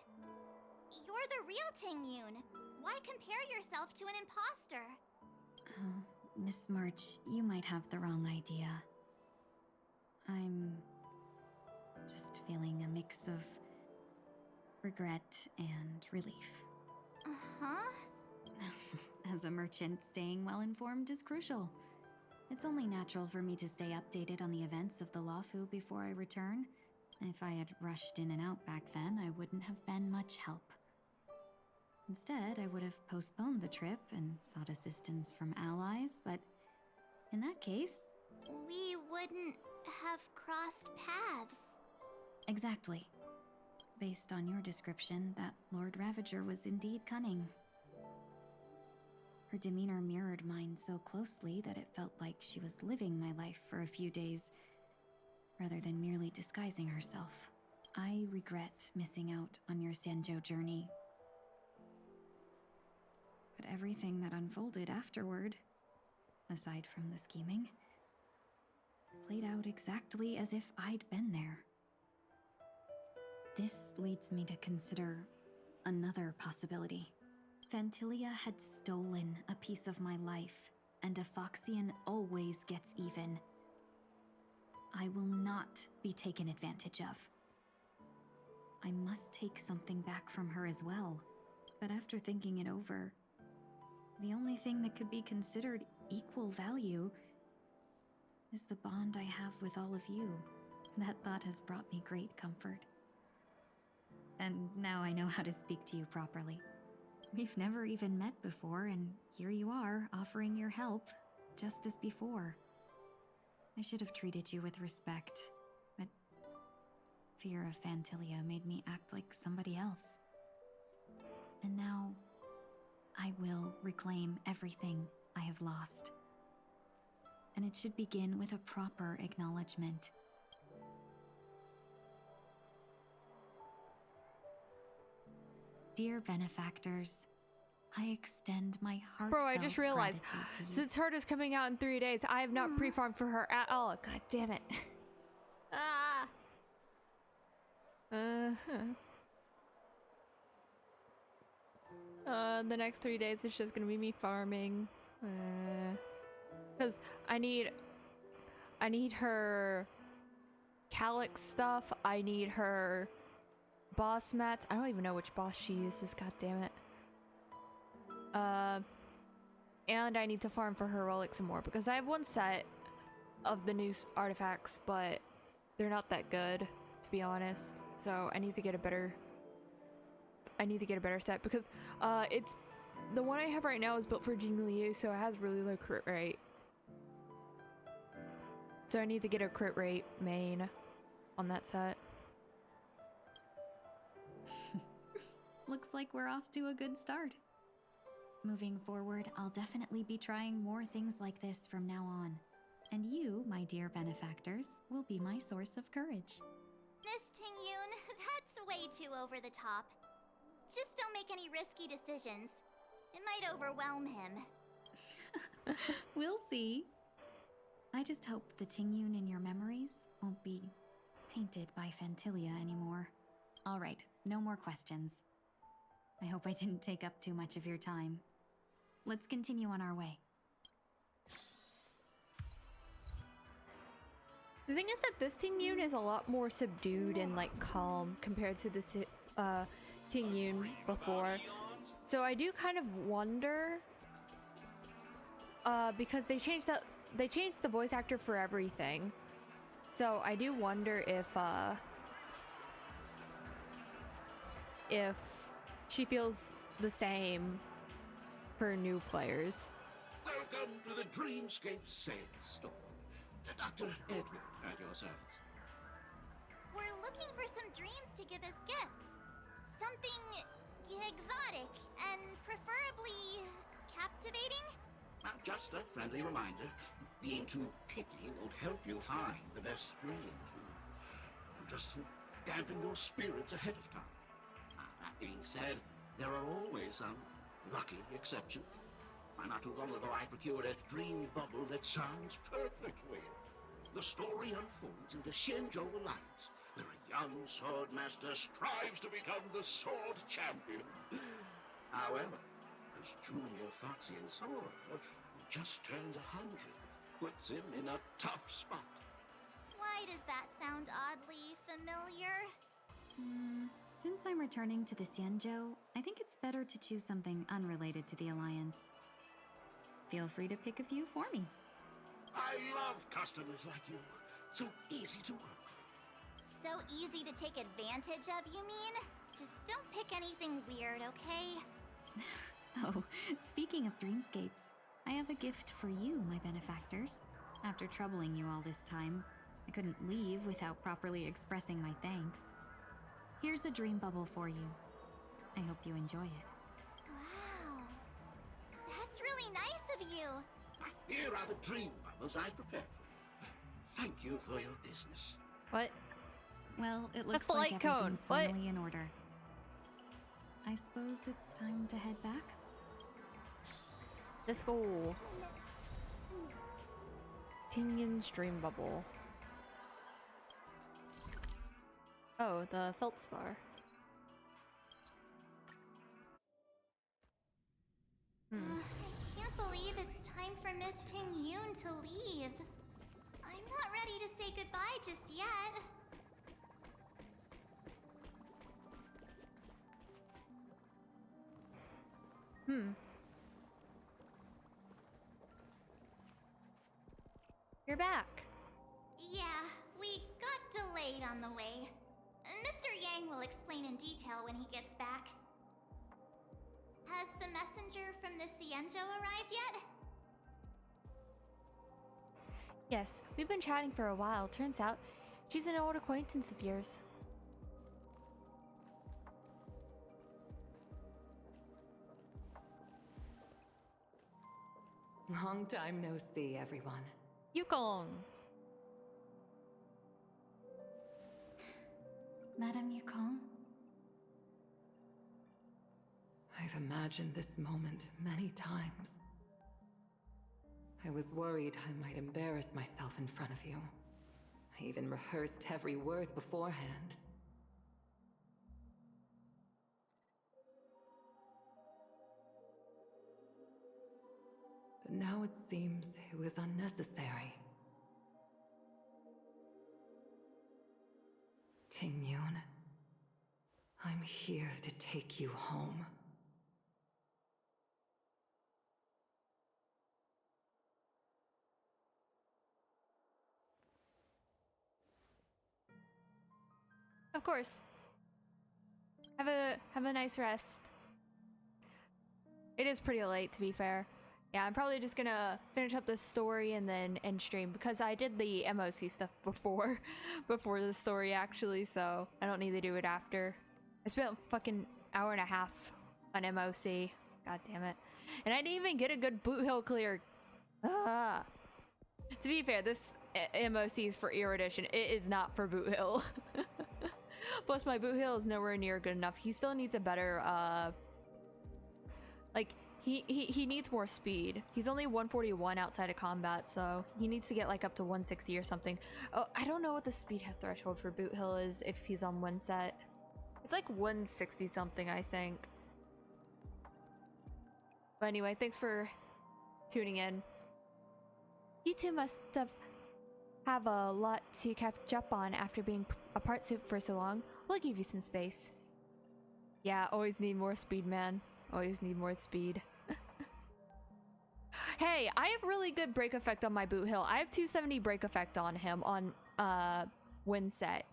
You're the real Tingyun. Why compare yourself to an imposter? Oh, Miss March, you might have the wrong idea. I'm just feeling a mix of regret and relief. Uh-huh. As a merchant, staying well informed is crucial. It's only natural for me to stay updated on the events of the Lawfu before I return. If I had rushed in and out back then, I wouldn't have been much help. Instead, I would have postponed the trip and sought assistance from allies, but in that case... We wouldn't have crossed paths. Exactly. Based on your description, that Lord Ravager was indeed cunning. Her demeanor mirrored mine so closely that it felt like she was living my life for a few days, rather than merely disguising herself. I regret missing out on your Sanjo journey. But everything that unfolded afterward, aside from the scheming, played out exactly as if I'd been there. This leads me to consider another possibility. Phantilia had stolen a piece of my life, and a Foxian always gets even. I will not be taken advantage of. I must take something back from her as well. But after thinking it over, the only thing that could be considered equal value is the bond I have with all of you. That thought has brought me great comfort. And now I know how to speak to you properly. We've never even met before, and here you are, offering your help, just as before. I should have treated you with respect, but fear of Phantilia made me act like somebody else. And now, I will reclaim everything I have lost. And it should begin with a proper acknowledgement. Dear benefactors, I extend my heartfelt Bro, I just realized, gratitude to you. since Herd is coming out in 3 days, I have not pre-farmed for her at all. God damn it. Ah. The next 3 days is just gonna be me farming. Because I need her Calyx stuff. I need her boss mats. I don't even know which boss she uses. God damn it. And I need to farm for her relics some more because I have one set of the new artifacts, but they're not that good, to be honest. So I need to get a better set because it's the one I have right now is built for Jing Liu, so it has really low crit rate. So I need to get a crit rate main on that set. Looks like we're off to a good start. Moving forward, I'll definitely be trying more things like this from now on. And you, my dear benefactors, will be my source of courage. Miss Tingyun, that's way too over the top. Just don't make any risky decisions. It might overwhelm him. We'll see. I just hope the Tingyun in your memories won't be tainted by Phantilia anymore. All right, no more questions. I hope I didn't take up too much of your time. Let's continue on our way. The thing is that this Tingyun is a lot more subdued and like calm compared to this Tingyun before. So I do kind of wonder, because they changed the voice actor for everything. So I do wonder if she feels the same for new players. Welcome to the Dreamscape Sales Store. Dr. Edwin at your service. We're looking for some dreams to give as gifts. Something exotic and preferably captivating. Now, just a friendly reminder, being too picky won't help you find the best dreams. Just to dampen your spirits ahead of time. That being said, there are always some lucky exceptions. Not too long ago, I procured a dream bubble that sounds perfect for you. The story unfolds in the Shenzhou Alliance, where a young sword master strives to become the sword champion. However, his junior Foxian sword, who just turned 100, puts him in a tough spot. Why does that sound oddly familiar? Since I'm returning to the Xianzhou, I think it's better to choose something unrelated to the Alliance. Feel free to pick a few for me. I love customers like you. So easy to work with. So easy to take advantage of, you mean? Just don't pick anything weird, okay? Oh, speaking of dreamscapes, I have a gift for you, my benefactors. After troubling you all this time, I couldn't leave without properly expressing my thanks. Here's a dream bubble for you. I hope you enjoy it. Wow. That's really nice of you. Here are the dream bubbles I prepared for you. Thank you for your business. What? Well, it looks That's the like light cone. everything's What? finally in order. I suppose it's time to head back? Let's go. Tingyun's dream bubble. Oh, the feldspar. I can't believe it's time for Miss Ting-Yoon to leave. I'm not ready to say goodbye just yet. You're back. Yeah, we got delayed on the way. Mr. Yang will explain in detail when he gets back. Has the messenger from the Xianzhou arrived yet? Yes, we've been chatting for a while. Turns out, she's an old acquaintance of yours. Long time no see, everyone. Yukong! Madame Yukong? I've imagined this moment many times. I was worried I might embarrass myself in front of you. I even rehearsed every word beforehand. But now it seems it was unnecessary. Ting-Yoon, I'm here to take you home. Of course. Have a nice rest. It is pretty late, to be fair. Yeah, I'm probably just gonna finish up this story and then end stream because I did the MoC stuff before the story actually, so I don't need to do it after. I spent a fucking hour and a half on MoC. God damn it. And I didn't even get a good boot hill clear. Ah. To be fair, this MoC is for Erudition. It is not for boot hill. Plus my boot hill is nowhere near good enough. He still needs a better like he needs more speed. He's only 141 outside of combat, so he needs to get like up to 160 or something. Oh, I don't know what the speed threshold for boot hill is if he's on one set. It's like 160 something, I think. But anyway, thanks for tuning in. You two must have a lot to catch up on after being apart for so long. We'll give you some space. Yeah, always need more speed, man. Always need more speed. Hey, I have really good break effect on my boot hill. I have 270 break effect on him on wind set.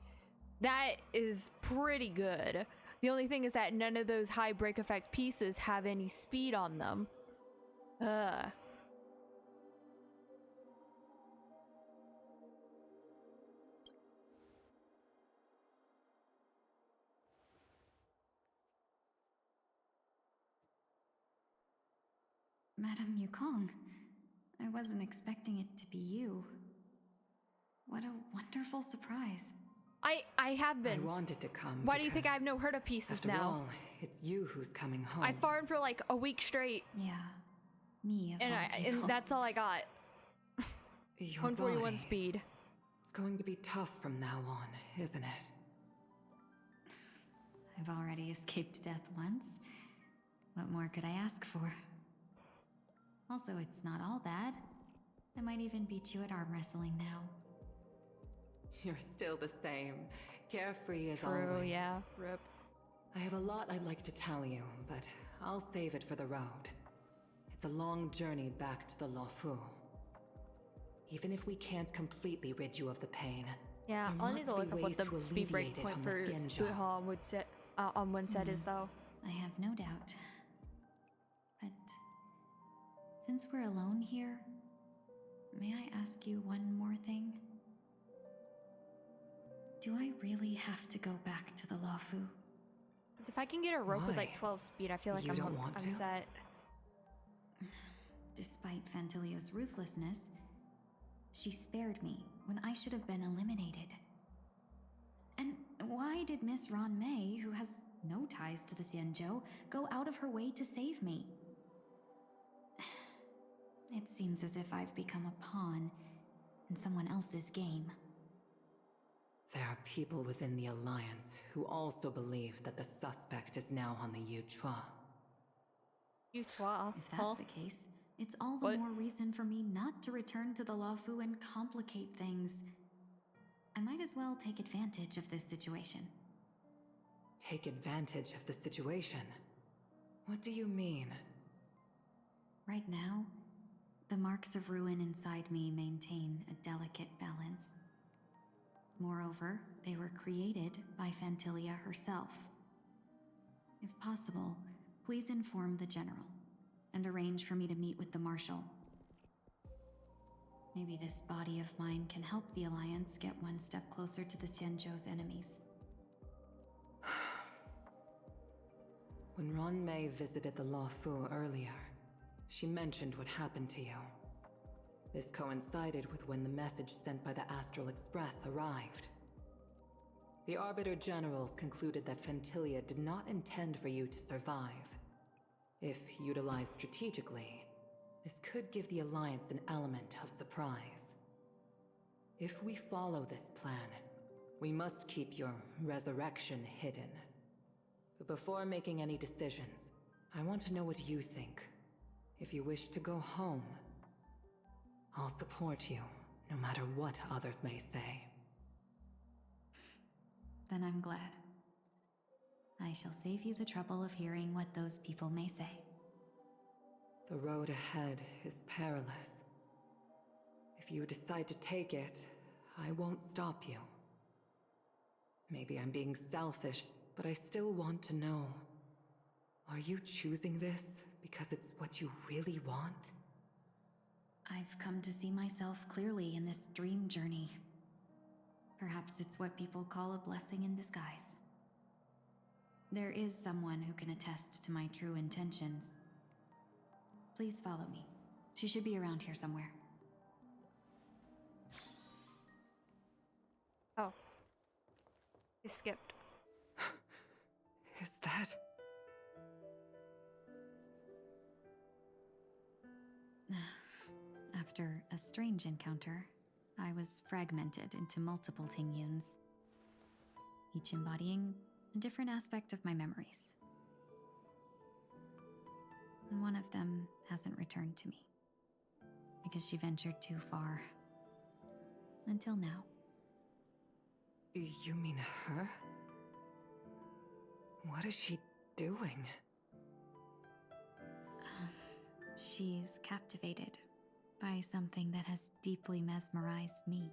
That is pretty good. The only thing is that none of those high break effect pieces have any speed on them. Madame Yukong, I wasn't expecting it to be you. What a wonderful surprise. I have been. I wanted to come. Why do you think I have no Herta pieces after now? all, it's you who's coming home. I farmed for like a week straight. Yeah, me of all And people. that's all I got. Your 141 body. speed. It's going to be tough from now on, isn't it? I've already escaped death once. What more could I ask for? Also, it's not all bad. I might even beat you at arm wrestling now. You're still the same, carefree as True, always. yeah. Rip. I have a lot I'd like to tell you, but I'll save it for the road. It's a long journey back to the Luofu. Even if we can't completely rid you of the pain, Yeah, there I'll need to must look be up what ways the to speed break alleviate it point on the for Xianzhou. boot hall on wind set is though. I have no doubt. But since we're alone here, may I ask you one more thing? Do I really have to go back to the Luofu? Because if I can get a rope with like Why? 12 speed, I feel like You don't want I'm to? set. Despite Fantilia's ruthlessness, she spared me when I should have been eliminated. And why did Miss Ron Mei, who has no ties to the Xianzhou, go out of her way to save me? It seems as if I've become a pawn in someone else's game. There are people within the Alliance who also believe that the suspect is now on the Yuchua. Yuchua? If that's the case, it's all the What? more reason for me not to return to the Luofu and complicate things. I might as well take advantage of this situation. Take advantage of the situation? What do you mean? Right now, the marks of ruin inside me maintain a delicate balance. Moreover, they were created by Fantilia herself. If possible, please inform the General and arrange for me to meet with the Marshal. Maybe this body of mine can help the Alliance get one step closer to the Xianzhou's enemies. When Ron Mei visited the Luofu earlier, she mentioned what happened to you. This coincided with when the message sent by the Astral Express arrived. The Arbiter Generals concluded that Fantilia did not intend for you to survive. If utilized strategically, this could give the Alliance an element of surprise. If we follow this plan, we must keep your resurrection hidden. But before making any decisions, I want to know what you think. If you wish to go home, I'll support you, no matter what others may say. Then I'm glad. I shall save you the trouble of hearing what those people may say. The road ahead is perilous. If you decide to take it, I won't stop you. Maybe I'm being selfish, but I still want to know. Are you choosing this because it's what you really want? I've come to see myself clearly in this dream journey. Perhaps it's what people call a blessing in disguise. There is someone who can attest to my true intentions. Please follow me. She should be around here somewhere. Oh. You skipped. Is that... After a strange encounter, I was fragmented into multiple Tingyuns, each embodying a different aspect of my memories. And one of them hasn't returned to me, because she ventured too far. Until now. You mean her? What is she doing? She's captivated by something that has deeply mesmerized me.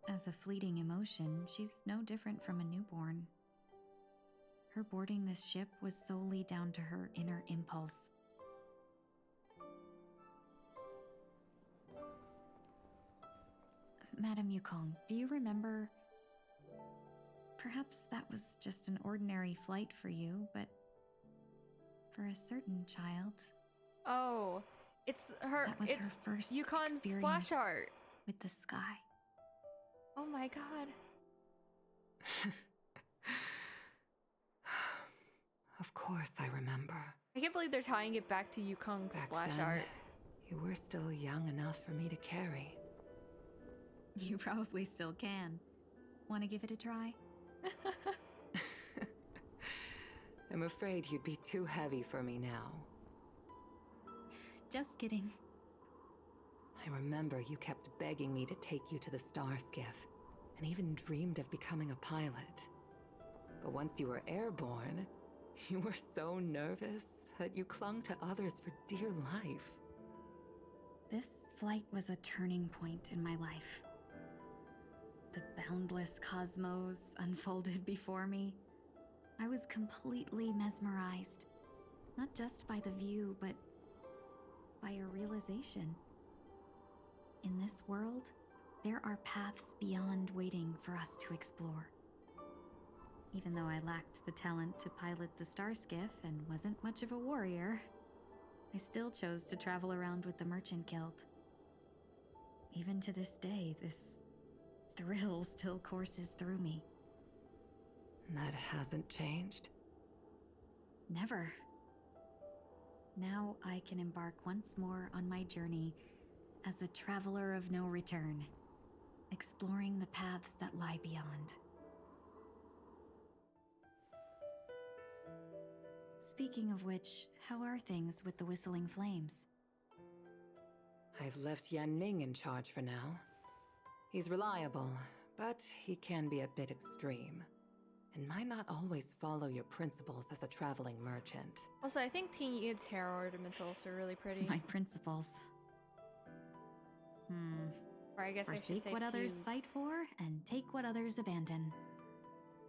As a fleeting emotion, she's no different from a newborn. Her boarding this ship was solely down to her inner impulse. Madame Yukong, do you remember? Perhaps that was just an ordinary flight for you, but for a certain child, Oh, it's her. that was It's her first Yukon's experience splash art. with the sky. Oh my god. Of course I remember. I can't believe they're tying it back to Yukong's Back splash then, art. You were still young enough for me to carry. You probably still can. Want to give it a try? I'm afraid you'd be too heavy for me now. Just kidding. I remember you kept begging me to take you to the star skiff, and even dreamed of becoming a pilot. But once you were airborne, you were so nervous that you clung to others for dear life. This flight was a turning point in my life. The boundless cosmos unfolded before me. I was completely mesmerized, not just by the view, but by a realization. In this world, there are paths beyond waiting for us to explore. Even though I lacked the talent to pilot the star skiff and wasn't much of a warrior, I still chose to travel around with the Merchant Guild. Even to this day, this thrill still courses through me. That hasn't changed? Never. Now I can embark once more on my journey as a traveler of no return, exploring the paths that lie beyond. Speaking of which, how are things with the Whistling Flames? I've left Yan Ming in charge for now. He's reliable, but he can be a bit extreme, and might not always follow your principles as a traveling merchant. Also, I think Teen Yid's hair ornaments are also really pretty. My principles. Or I guess I should Forsake say what others feuds. fight for, and take what others abandon.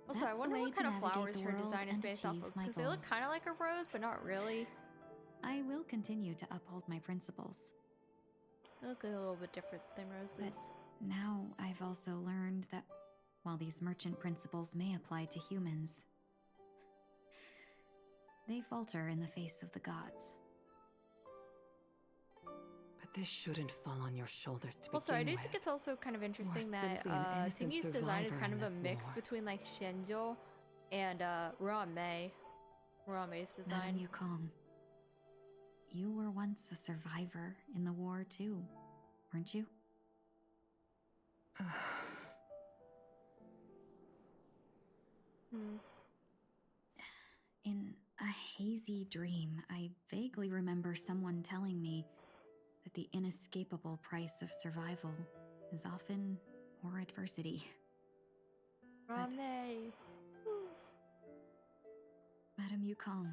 Also, That's I the wonder way what to kind of navigate flowers the her world design is and based off achieve of. my Because they look goals. kind of like a rose, but not really. I will continue to uphold my principles. They look a little bit different than roses. But now I've also learned that while these merchant principles may apply to humans, they falter in the face of the gods. But this shouldn't fall on your shoulders to Also, I begin do with. think it's also kind of interesting that simply an innocent Tingyi's design is survivor kind in of a this mix war. between like Shenjo and Ruan-mei. Ruan-mei's design. Madame Yukong, you were once a survivor in the war too, weren't you? In a hazy dream, I vaguely remember someone telling me that the inescapable price of survival is often more adversity. Ruan-mei. Madame Yukong,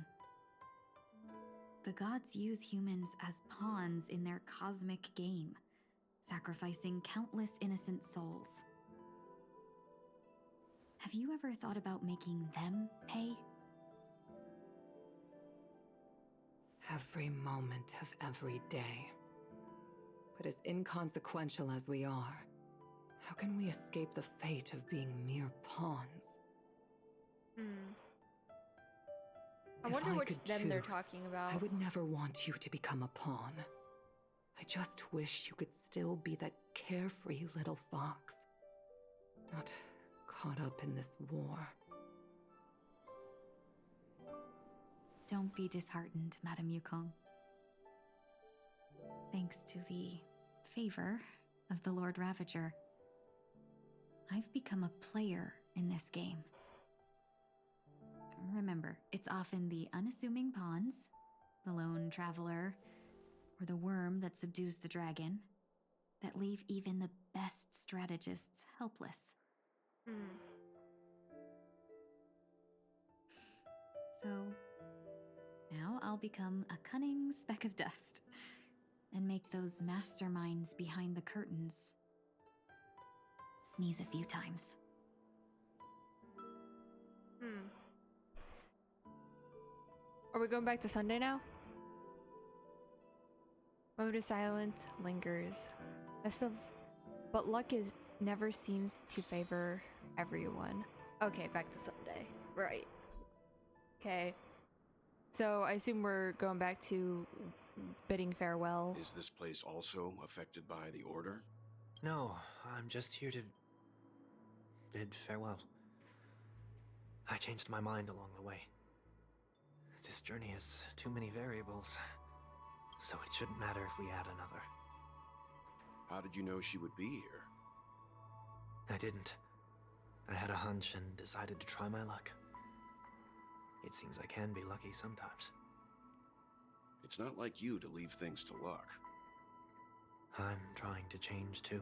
the gods use humans as pawns in their cosmic game, sacrificing countless innocent souls. Have you ever thought about making them pay? Every moment of every day. But as inconsequential as we are, how can we escape the fate of being mere pawns? I If wonder which could them they're choose, talking about. I would never want you to become a pawn. I just wish you could still be that carefree little fox. Not caught up in this war. Don't be disheartened, Madame Yukong. Thanks to the favor of the Lord Ravager, I've become a player in this game. Remember, it's often the unassuming pawns, the lone traveler, or the worm that subdues the dragon, that leave even the best strategists helpless. So, now I'll I'll become a cunning speck of dust and make those masterminds behind the curtains sneeze a few times. Are we going back to Sunday now? Moment of silence lingers. But luck never seems to favor everyone. Okay, back to Sunday. Right. Okay. So I assume we're going back to bidding farewell. Is this place also affected by the order? No, I'm just here to bid farewell. I changed my mind along the way. This journey has too many variables, so it shouldn't matter if we add another. How did you know she would be here? I didn't. I had a hunch and decided to try my luck. It seems I can be lucky sometimes. It's not like you to leave things to luck. I'm trying to change too.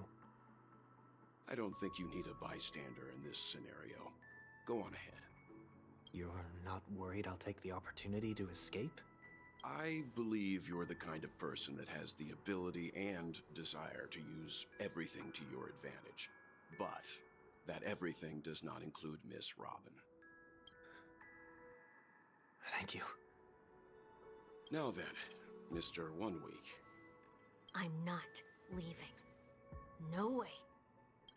I don't think you need a bystander in this scenario. Go on ahead. You're not worried I'll take the opportunity to escape? I believe you're the kind of person that has the ability and desire to use everything to your advantage. But that everything does not include Miss Robin. Thank you. Now then, Mr. 1 Week. I'm not leaving. No way.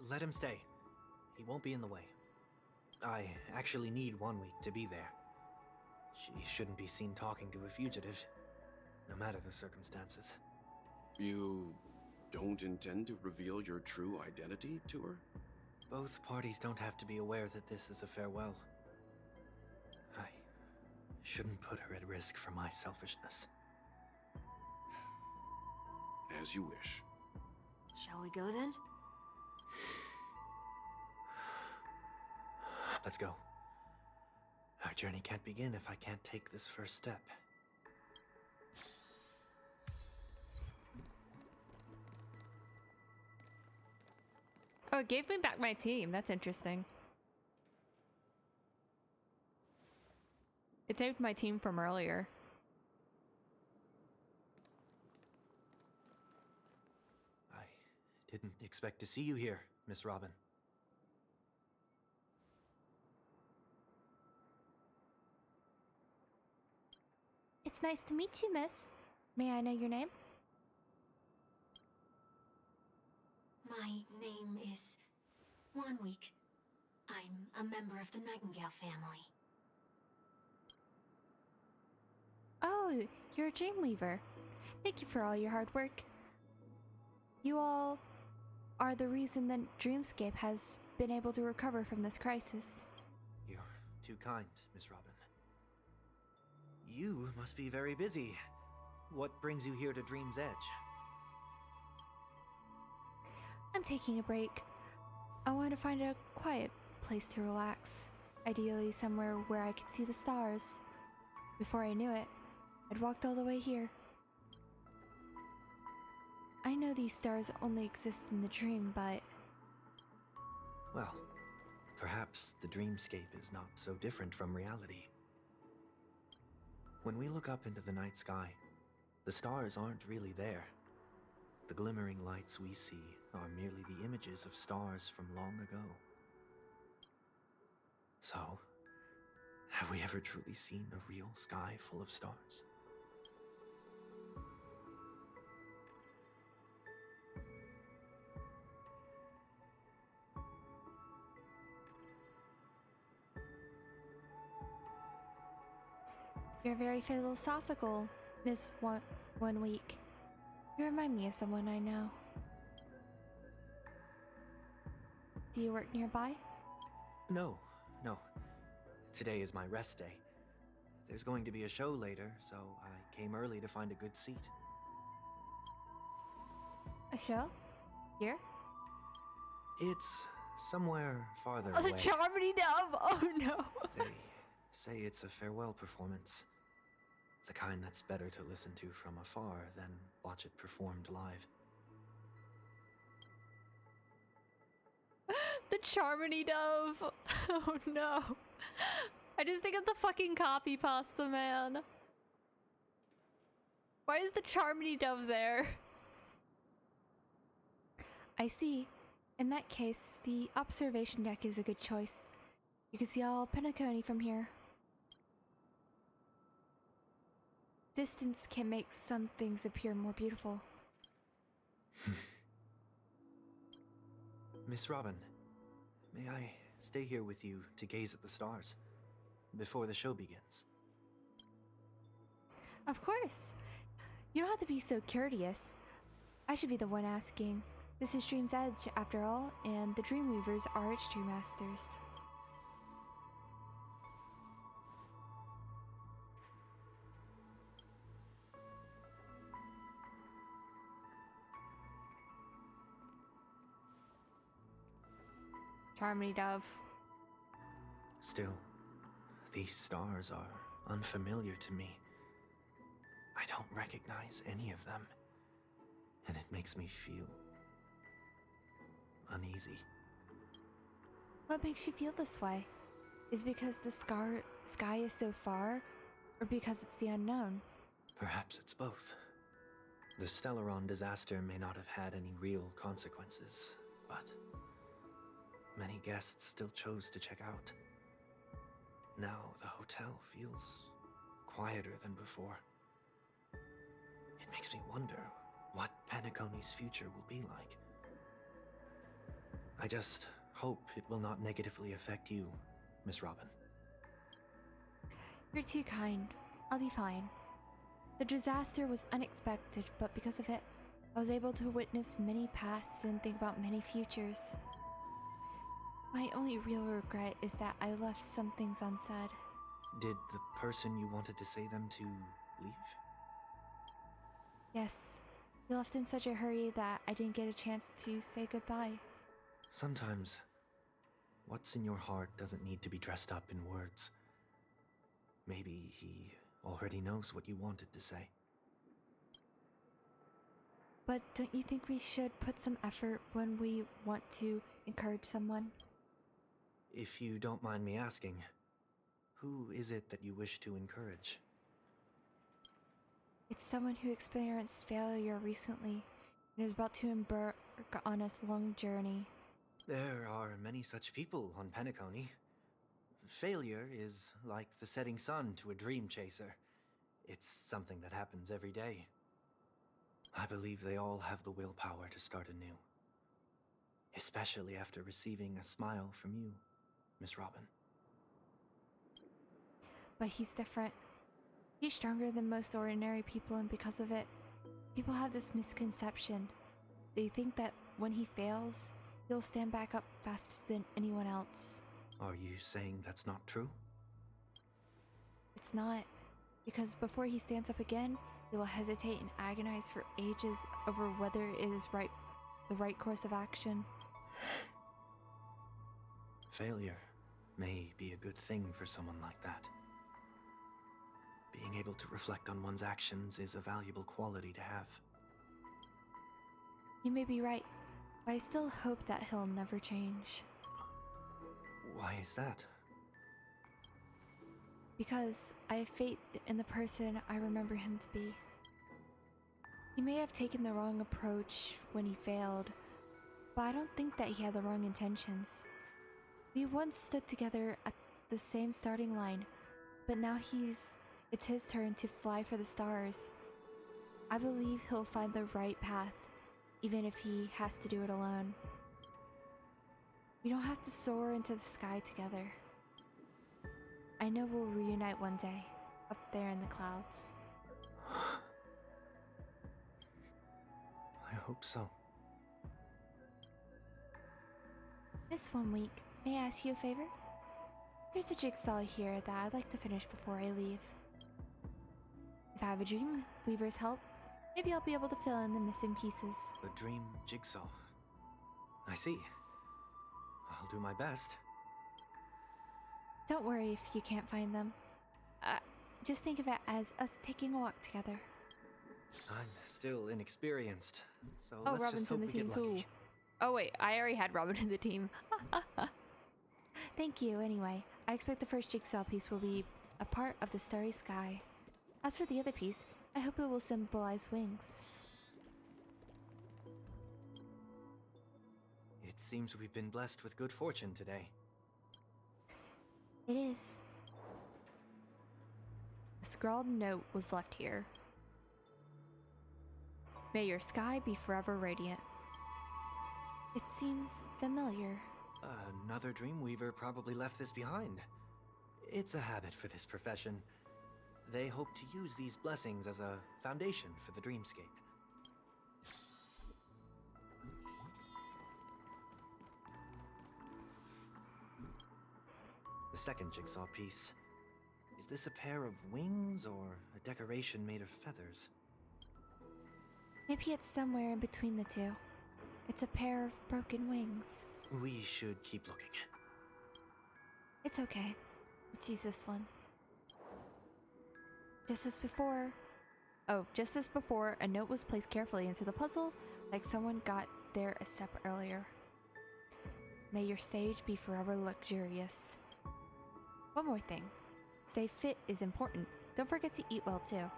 Let him stay. He won't be in the way. I actually need 1 week to be there. She shouldn't be seen talking to a fugitive, no matter the circumstances. You don't intend to reveal your true identity to her? Both parties don't have to be aware that this is a farewell. I shouldn't put her at risk for my selfishness. As you wish. Shall we go then? Let's go. Our journey can't begin if I can't take this first step. Oh, it gave me back my team. That's interesting. It saved my team from earlier. I didn't expect to see you here, Miss Robin. It's nice to meet you, miss. May I know your name? My name is 1 Week. I'm a member of the Nightingale family. Oh, you're a Dreamweaver. Thank you for all your hard work. You all are the reason that Dreamscape has been able to recover from this crisis. You're too kind, Miss Robin. You must be very busy. What brings you here to Dream's Edge? I'm taking a break. I want to find a quiet place to relax. Ideally somewhere where I could see the stars. Before I knew it, I'd walked all the way here. I know these stars only exist in the dream, but... Well, perhaps the dreamscape is not so different from reality. When we look up into the night sky, the stars aren't really there. The glimmering lights we see are merely the images of stars from long ago. So, have we ever truly seen a real sky full of stars? You're very philosophical, Miss 1 Week. You remind me of someone I know. Do you work nearby? No. Today is my rest day. There's going to be a show later, so I came early to find a good seat. A show? Here? It's somewhere farther Oh, away. the Charmony Dove! Oh no! They say it's a farewell performance. The kind that's better to listen to from afar than watch it performed live. The Charmony Dove! Oh no! I just think of the fucking copy pasta, man. Why is the Charmony Dove there? I see. In that case, the observation deck is a good choice. You can see all Penacony from here. Distance can make some things appear more beautiful. Miss Robin, may I stay here with you to gaze at the stars before the show begins? Of course. You don't have to be so courteous. I should be the one asking. This is Dream's Edge, after all, and the Dreamweavers are its Dream Masters. Charmony Dove. Still, these stars are unfamiliar to me. I don't recognize any of them, and it makes me feel uneasy. What makes you feel this way? Is it because the sky is so far, or because it's the unknown? Perhaps it's both. The Stellaron disaster may not have had any real consequences, but many guests still chose to check out. Now the hotel feels quieter than before. It makes me wonder what Penacony's future will be like. I just hope it will not negatively affect you, Miss Robin. You're too kind. I'll be fine. The disaster was unexpected, but because of it, I was able to witness many pasts and think about many futures. My only real regret is that I left some things unsaid. Did the person you wanted to say them to leave? Yes, he left in such a hurry that I didn't get a chance to say goodbye. Sometimes, what's in your heart doesn't need to be dressed up in words. Maybe he already knows what you wanted to say. But don't you think we should put some effort when we want to encourage someone? If you don't mind me asking, who is it that you wish to encourage? It's someone who experienced failure recently and is about to embark on a long journey. There are many such people on Penacony. Failure is like the setting sun to a dream chaser. It's something that happens every day. I believe they all have the willpower to start anew. Especially after receiving a smile from you, Miss Robin. But he's different. He's stronger than most ordinary people, and because of it, people have this misconception. They think that when he fails, he'll stand back up faster than anyone else. Are you saying that's not true? It's not, because before he stands up again, he will hesitate and agonize for ages over whether it is the right course of action. Failure may be a good thing for someone like that. Being able to reflect on one's actions is a valuable quality to have. You may be right, but I still hope that he'll never change. Why is that? Because I have faith in the person I remember him to be. He may have taken the wrong approach when he failed, but I don't think that he had the wrong intentions. We once stood together at the same starting line, but now it's his turn to fly for the stars. I believe he'll find the right path, even if he has to do it alone. We don't have to soar into the sky together. I know we'll reunite one day, up there in the clouds. I hope so. This one week, may I ask you a favor? There's a jigsaw here that I'd like to finish before I leave. If I have a dream weaver's help, maybe I'll be able to fill in the missing pieces. A dream jigsaw. I see. I'll do my best. Don't worry if you can't find them. Just think of it as us taking a walk together. I'm still inexperienced, so Oh, let's Robin's just hope in the we team get too. lucky. Oh wait, I already had Robin in the team. Thank you, anyway. I expect the first jigsaw piece will be a part of the starry sky. As for the other piece, I hope it will symbolize wings. It seems we've been blessed with good fortune today. It is. A scrawled note was left here. May your sky be forever radiant. It seems familiar. Another Dreamweaver probably left this behind. It's a habit for this profession. They hope to use these blessings as a foundation for the dreamscape. The second jigsaw piece. Is this a pair of wings or a decoration made of feathers? Maybe it's somewhere in between the two. It's a pair of broken wings. We should keep looking. It's okay. Let's use this one. Just as before, a note was placed carefully into the puzzle, like someone got there a step earlier. May your stage be forever luxurious. One more thing. Stay fit is important. Don't forget to eat well too.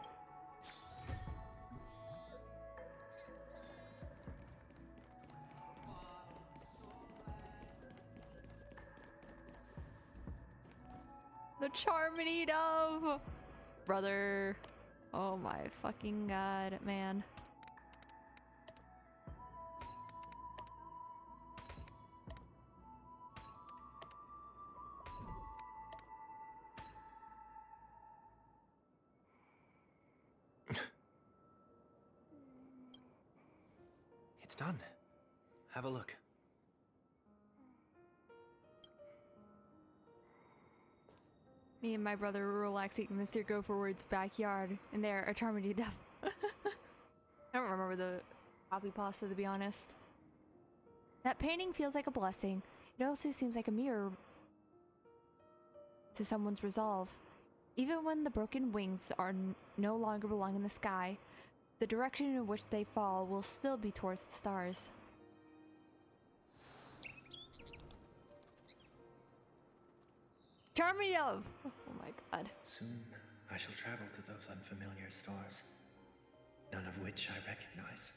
The Charmony Dove! Brother. Oh my fucking god, man. It's done. Have a look. Me and my brother were relaxing in Mr. Go Forward's backyard, and there, a Charmony Dove. I don't remember the copy pasta, to be honest. That painting feels like a blessing. It also seems like a mirror to someone's resolve. Even when the broken wings are no longer belong in the sky, the direction in which they fall will still be towards the stars. Charmony Dove! Oh my god. Soon, I shall travel to those unfamiliar stars, none of which I recognize.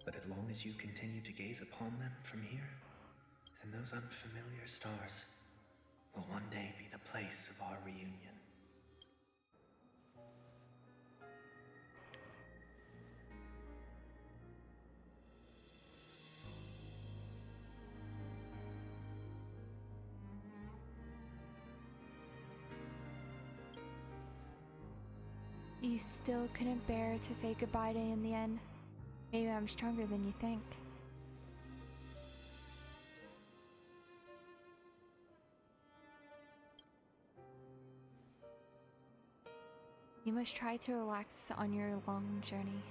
But as long as you continue to gaze upon them from here, then those unfamiliar stars will one day be the place of our reunion. You still couldn't bear to say goodbye to me in the end. Maybe I'm stronger than you think. You must try to relax on your long journey.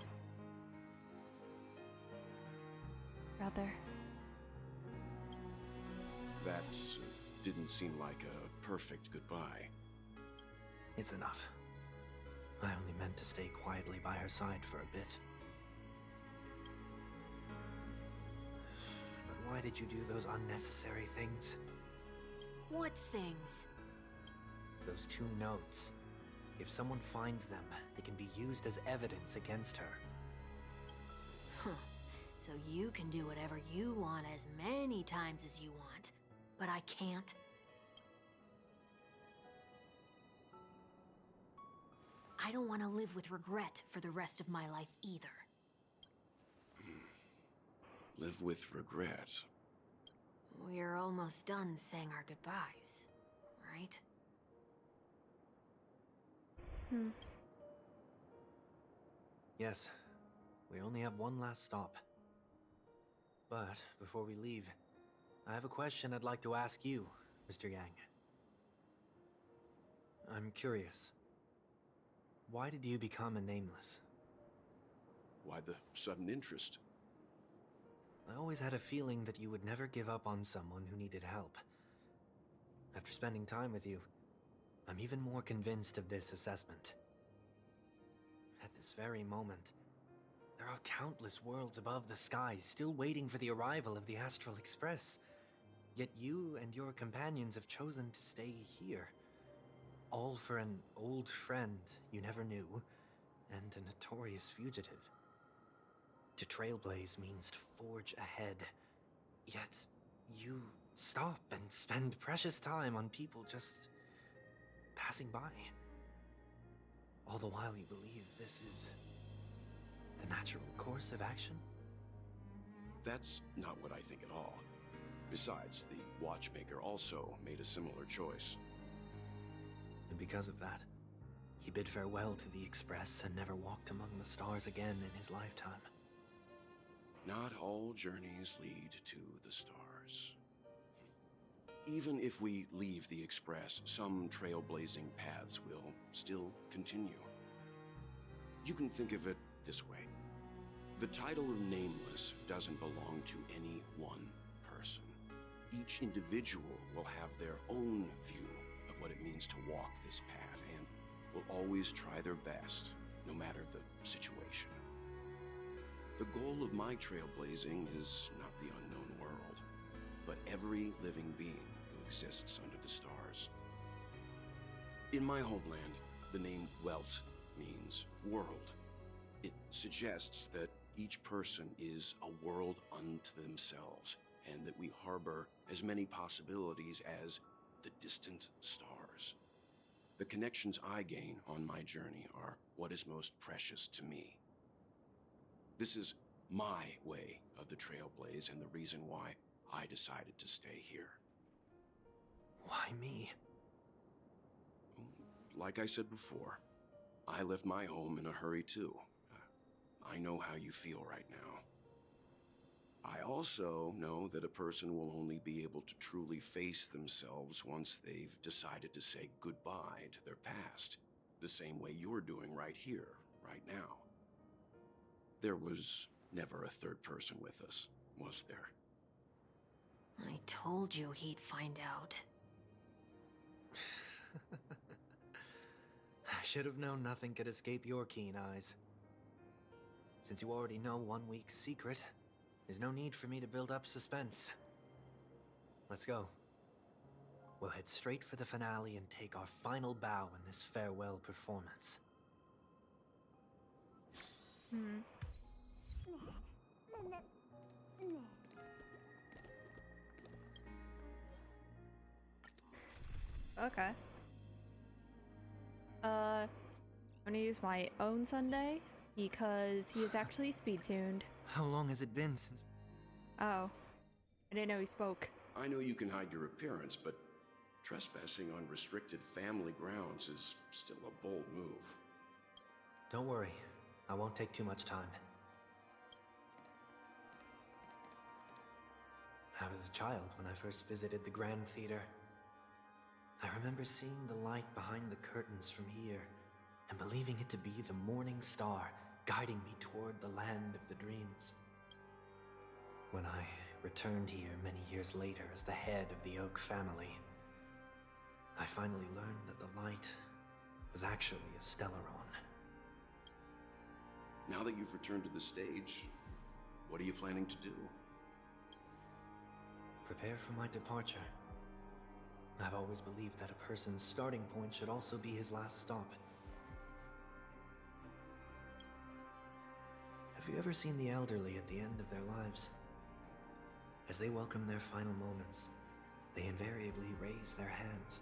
Brother. That didn't seem like a perfect goodbye. It's enough. I only meant to stay quietly by her side for a bit. But why did you do those unnecessary things? What things? Those 2 notes. If someone finds them, they can be used as evidence against her. Huh. So you can do whatever you want as many times as you want, but I can't? I don't want to live with regret for the rest of my life either. Live with regret. We're almost done saying our goodbyes, right? Yes, we only have one last stop. But before we leave, I have a question I'd like to ask you, Mr. Yang. I'm curious. Why did you become a Nameless? Why the sudden interest? I always had a feeling that you would never give up on someone who needed help. After spending time with you, I'm even more convinced of this assessment. At this very moment, there are countless worlds above the sky still waiting for the arrival of the Astral Express. Yet you and your companions have chosen to stay here. All for an old friend you never knew, and a notorious fugitive. To trailblaze means to forge ahead. Yet, you stop and spend precious time on people just passing by. All the while you believe this is the natural course of action? That's not what I think at all. Besides, the watchmaker also made a similar choice. And because of that, he bid farewell to the Express and never walked among the stars again in his lifetime. Not all journeys lead to the stars. Even if we leave the Express, some trailblazing paths will still continue. You can think of it this way. The title of Nameless doesn't belong to any one person. Each individual will have their own view of what it means to walk this path and will always try their best, no matter the situation. The goal of my trailblazing is not the unknown world, but every living being who exists under the stars. In my homeland, the name Welt means world. It suggests that each person is a world unto themselves, and that we harbor as many possibilities as the distant stars. The connections I gain on my journey are what is most precious to me. This is my way of the Trailblaze and the reason why I decided to stay here. Why me? Like I said before, I left my home in a hurry too. I know how you feel right now. I also know that a person will only be able to truly face themselves once they've decided to say goodbye to their past, the same way you're doing right here, right now. There was never a third person with us, was there? I told you he'd find out. I should have known nothing could escape your keen eyes. Since you already know 1 week's secret, there's no need for me to build up suspense. Let's go. We'll head straight for the finale and take our final bow in this farewell performance. Okay. I'm gonna use my own Sunday because he is actually speed tuned. How long has it been since... Oh. I didn't know he spoke. I know you can hide your appearance, but trespassing on restricted family grounds is still a bold move. Don't worry. I won't take too much time. I was a child when I first visited the Grand Theater. I remember seeing the light behind the curtains from here and believing it to be the morning star guiding me toward the land of the dreams. When I returned here many years later as the head of the Oak family, I finally learned that the light was actually a Stellaron. Now that you've returned to the stage, what are you planning to do? Prepare for my departure. I've always believed that a person's starting point should also be his last stop. Have you ever seen the elderly at the end of their lives? As they welcome their final moments, they invariably raise their hands,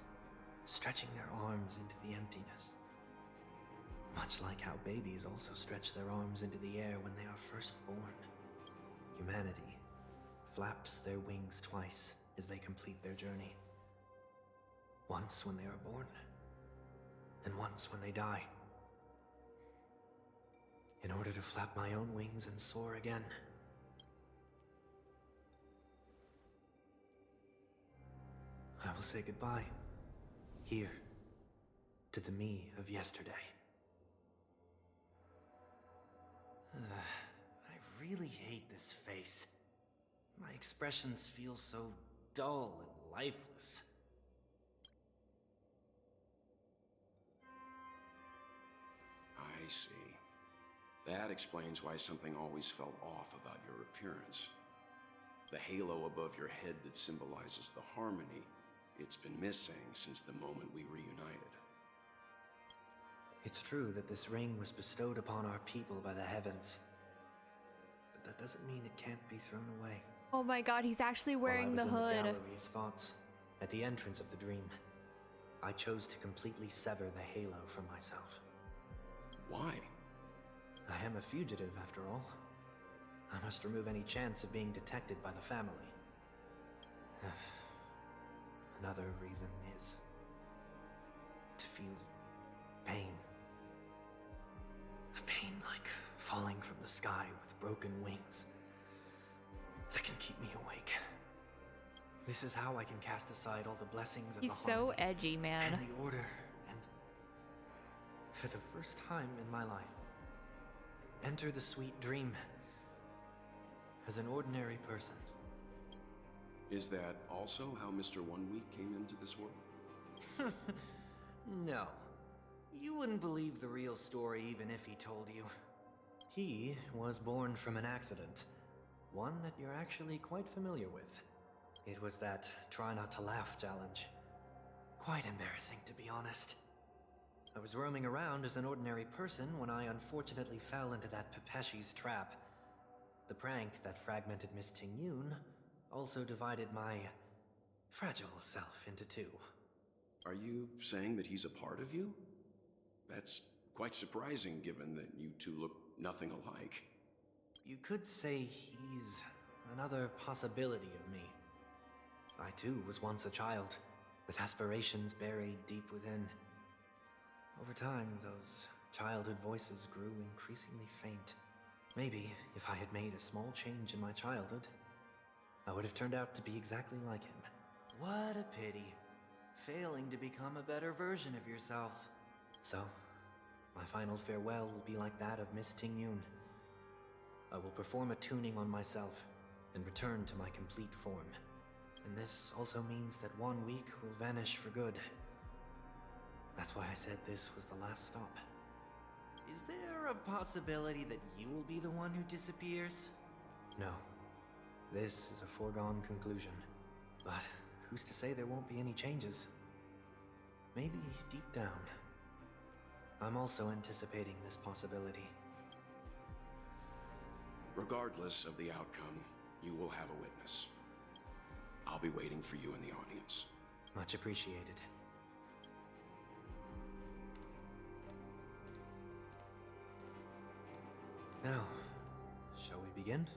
stretching their arms into the emptiness. Much like how babies also stretch their arms into the air when they are first born. Humanity flaps their wings twice as they complete their journey. Once when they are born, and once when they die. In order to flap my own wings and soar again. I will say goodbye, here, to the me of yesterday. I really hate this face. My expressions feel so dull and lifeless. I see. That explains why something always felt off about your appearance. The halo above your head that symbolizes the harmony, it's been missing since the moment we reunited. It's true that this ring was bestowed upon our people by the heavens. But that doesn't mean it can't be thrown away. Oh my god, he's actually wearing the While I was hood. in the Gallery of Thoughts, at the entrance of the dream, I chose to completely sever the halo from myself. Why? I am a fugitive, after all. I must remove any chance of being detected by the family. Another reason is to feel pain. A pain like falling from the sky with broken wings that can keep me awake. This is how I can cast aside all the blessings of He's the so harmony edgy, man. and the order, and for the first time in my life, enter the sweet dream as an ordinary person. Is that also how Mr. 1 Week came into this world? No. You wouldn't believe the real story even if he told you. He was born from an accident. One that you're actually quite familiar with. It was that try not to laugh challenge. Quite embarrassing, to be honest. I was roaming around as an ordinary person when I unfortunately fell into that Pepeshi's trap. The prank that fragmented Miss Ting-Yun also divided my fragile self into two. Are you saying that he's a part of you? That's quite surprising given that you two look nothing alike. You could say he's another possibility of me. I too was once a child, with aspirations buried deep within. Over time, those childhood voices grew increasingly faint. Maybe if I had made a small change in my childhood, I would have turned out to be exactly like him. What a pity. Failing to become a better version of yourself. So, my final farewell will be like that of Miss Ting-Yun. I will perform a tuning on myself and return to my complete form. And this also means that 1 week will vanish for good. That's why I said this was the last stop. Is there a possibility that you will be the one who disappears? No. This is a foregone conclusion. But who's to say there won't be any changes? Maybe deep down, I'm also anticipating this possibility. Regardless of the outcome, you will have a witness. I'll be waiting for you in the audience. Much appreciated. Now, shall we begin?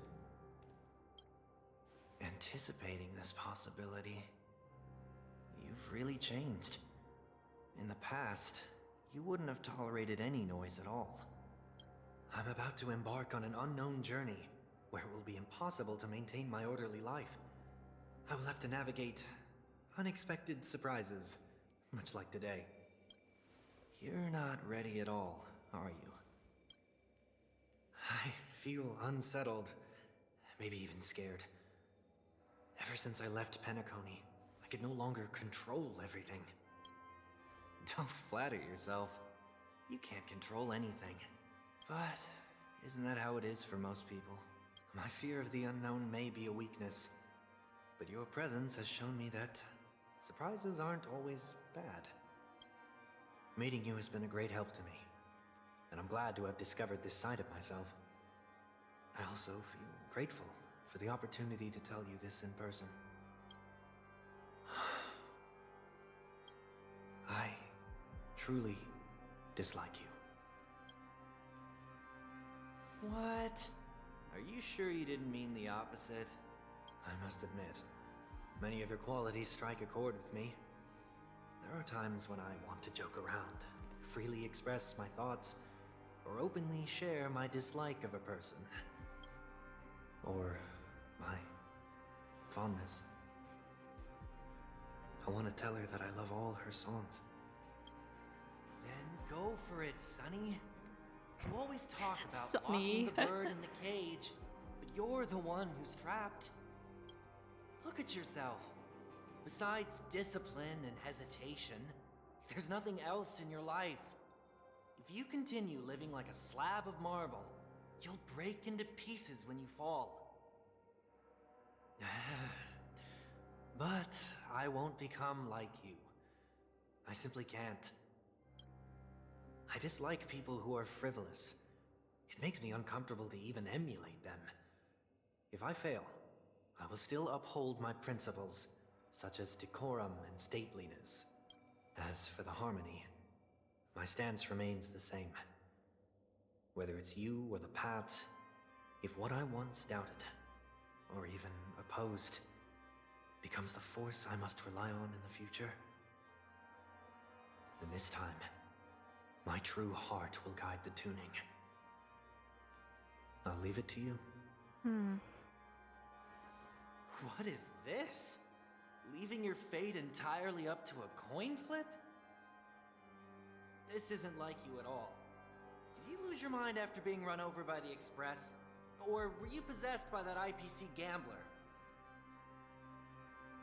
Anticipating this possibility, you've really changed. In the past, you wouldn't have tolerated any noise at all. I'm about to embark on an unknown journey where it will be impossible to maintain my orderly life. I will have to navigate unexpected surprises, much like today. You're not ready at all, are you? I feel unsettled, maybe even scared. Ever since I left Penacony, I could no longer control everything. Don't flatter yourself. You can't control anything. But isn't that how it is for most people? My fear of the unknown may be a weakness, but your presence has shown me that surprises aren't always bad. Meeting you has been a great help to me, and I'm glad to have discovered this side of myself. I also feel grateful for the opportunity to tell you this in person. I truly dislike you. What? Are you sure you didn't mean the opposite? I must admit, many of your qualities strike a chord with me. There are times when I want to joke around, freely express my thoughts, or openly share my dislike of a person. Or my fondness. I want to tell her that I love all her songs. Then go for it, Sonny. You always talk about Sonny. locking the bird in the cage, but you're the one who's trapped. Look at yourself. Besides discipline and hesitation, there's nothing else in your life. If you continue living like a slab of marble, you'll break into pieces when you fall. But I won't become like you. I simply can't. I dislike people who are frivolous. It makes me uncomfortable to even emulate them. If I fail, I will still uphold my principles, such as decorum and stateliness. As for the harmony, my stance remains the same. Whether it's you or the paths, if what I once doubted, or even opposed, becomes the force I must rely on in the future, then this time, my true heart will guide the tuning. I'll leave it to you. What is this? Leaving your fate entirely up to a coin flip? This isn't like you at all. Did you lose your mind after being run over by the Express? Or were you possessed by that IPC gambler?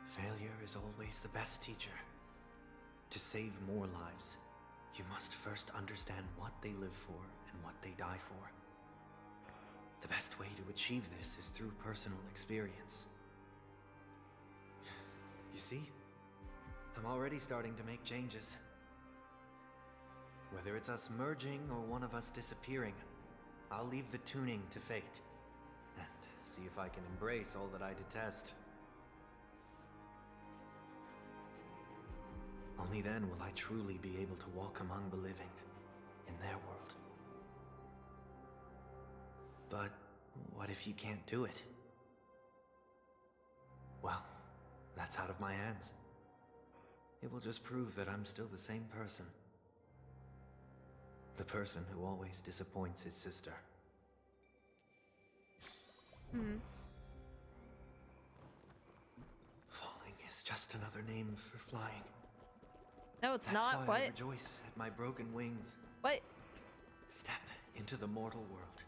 Failure is always the best teacher. To save more lives, you must first understand what they live for and what they die for. The best way to achieve this is through personal experience. You see? I'm already starting to make changes. Whether it's us merging or one of us disappearing, I'll leave the tuning to fate. And see if I can embrace all that I detest. Only then will I truly be able to walk among the living, in their world. But what if you can't do it? Well, that's out of my hands. It will just prove that I'm still the same person. The person who always disappoints his sister. Falling is just another name for flying. No, it's That's not. why What? I rejoice at my broken wings. What? Step into the mortal world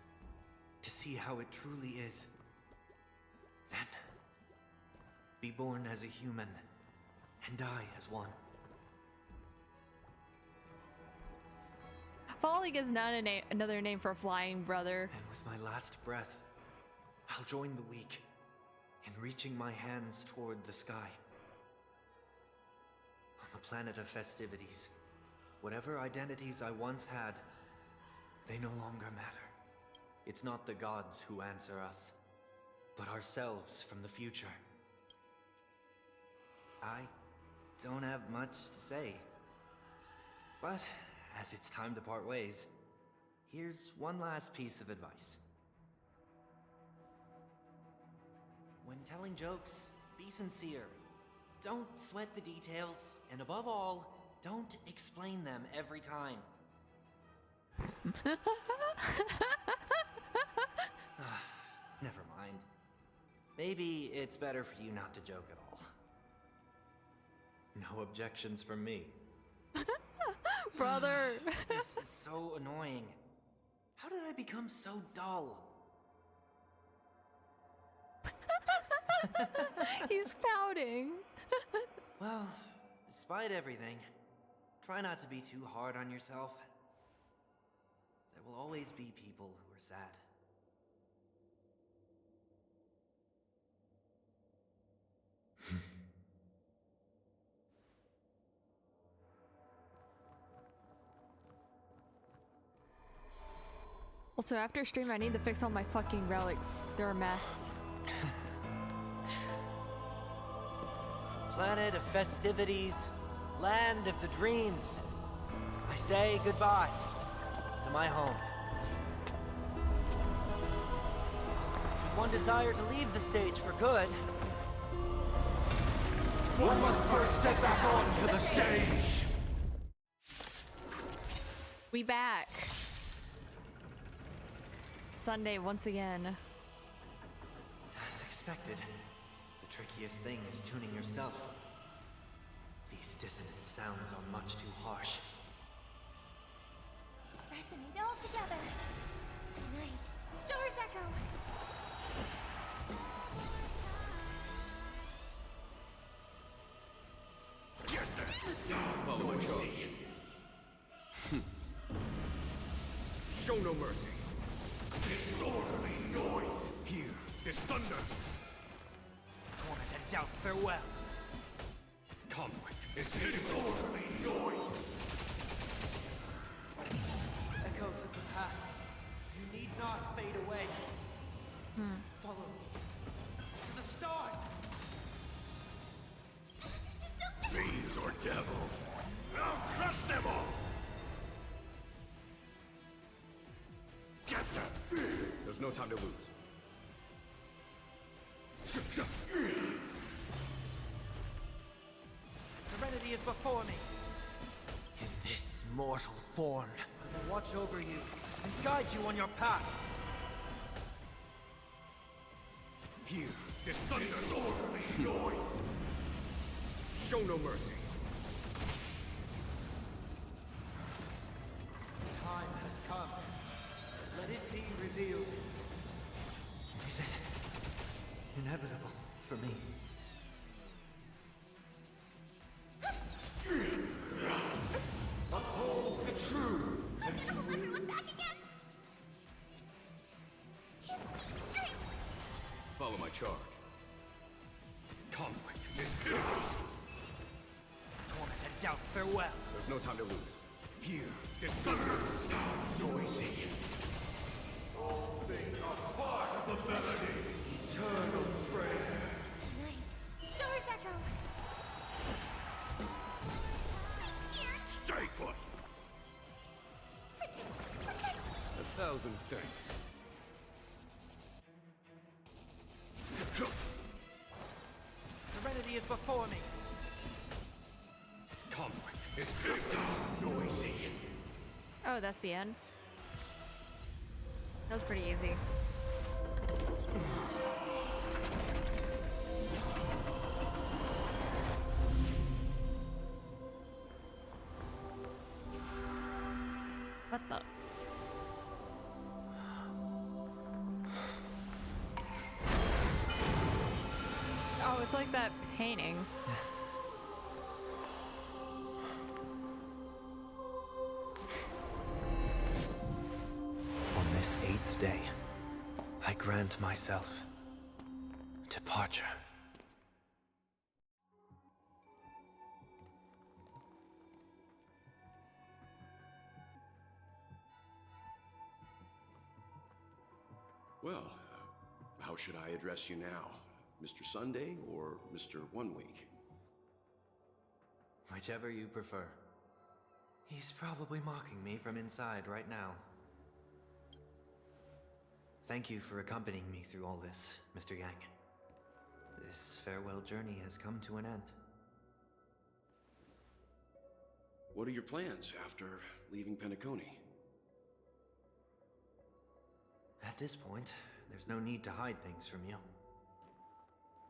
to see how it truly is. Then, be born as a human and die as one. Falling is not another name for flying, brother. And with my last breath, I'll join the weak in reaching my hands toward the sky. On the planet of festivities, whatever identities I once had, they no longer matter. It's not the gods who answer us, but ourselves from the future. I don't have much to say, but as it's time to part ways, here's one last piece of advice. When telling jokes, be sincere. Don't sweat the details, and above all, don't explain them every time. Never mind. Maybe it's better for you not to joke at all. No objections from me. Brother! This is so annoying. How did I become so dull? He's pouting. Well, despite everything, try not to be too hard on yourself. There will always be people who are sad. Also, after stream, I need to fix all my fucking relics. They're a mess. Planet of festivities, land of the dreams. I say goodbye to my home. Should one desire to leave the stage for good, One must first step back onto the stage. We back. Sunday once again. as expected, the trickiest thing is tuning yourself. These dissonant sounds are much too harsh. Resonate all together. Tonight, stars echo. Noisy. Show no mercy. Disorderly noise. Here, this thunder. Torment and doubt, farewell. Conflict is disorderly noise. level. I'll crush them all! Get them! There's no time to lose. Serenity is before me. In this mortal form, I will watch over you and guide you on your path. Here, this disorderly noise! Show no mercy. Time has come. Let it be revealed. Is it inevitable for me? Uphold the truth, and you will... Back again! Give me strength! Follow my charge. Conflict is chaos! Torment and doubt, farewell. There's no time to lose. Here, the thunder, noisy. All things are part of the melody. Eternal prayer. Night. Doors echo. My ears. Stay put. Protect. 1,000 thanks. Serenity is before me. Conflict is chaos, noisy. Oh, that's the end. That was pretty easy. What the? Oh, it's like that painting. On this 8th day, I grant myself departure. Well, how should I address you now? Mr. Sunday or Mr. 1 Week? Whichever you prefer. He's probably mocking me from inside right now. Thank you for accompanying me through all this, Mr. Yang. This farewell journey has come to an end. What are your plans after leaving Penacony? At this point, there's no need to hide things from you.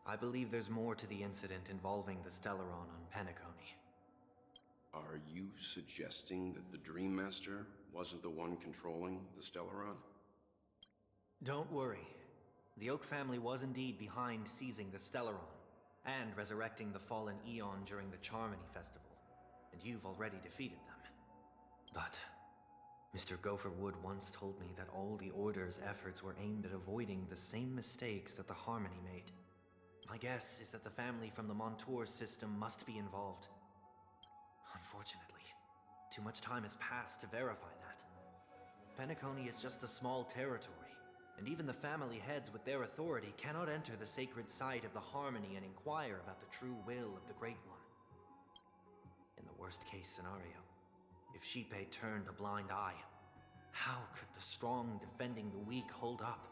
I believe there's more to the incident involving the Stellaron on Penacony. Are you suggesting that the Dream Master wasn't the one controlling the Stellaron? Don't worry. The Oak family was indeed behind seizing the Stellaron and resurrecting the fallen Eon during the Charmony Festival, and you've already defeated them. But Mr. Gopher Wood once told me that all the Order's efforts were aimed at avoiding the same mistakes that the Harmony made. My guess is that the family from the Montour system must be involved. Unfortunately, too much time has passed to verify that. Penacony is just a small territory, and even the family heads with their authority cannot enter the sacred site of the Harmony and inquire about the true will of the Great One. In the worst-case scenario, if Xipe turned a blind eye, how could the strong defending the weak hold up?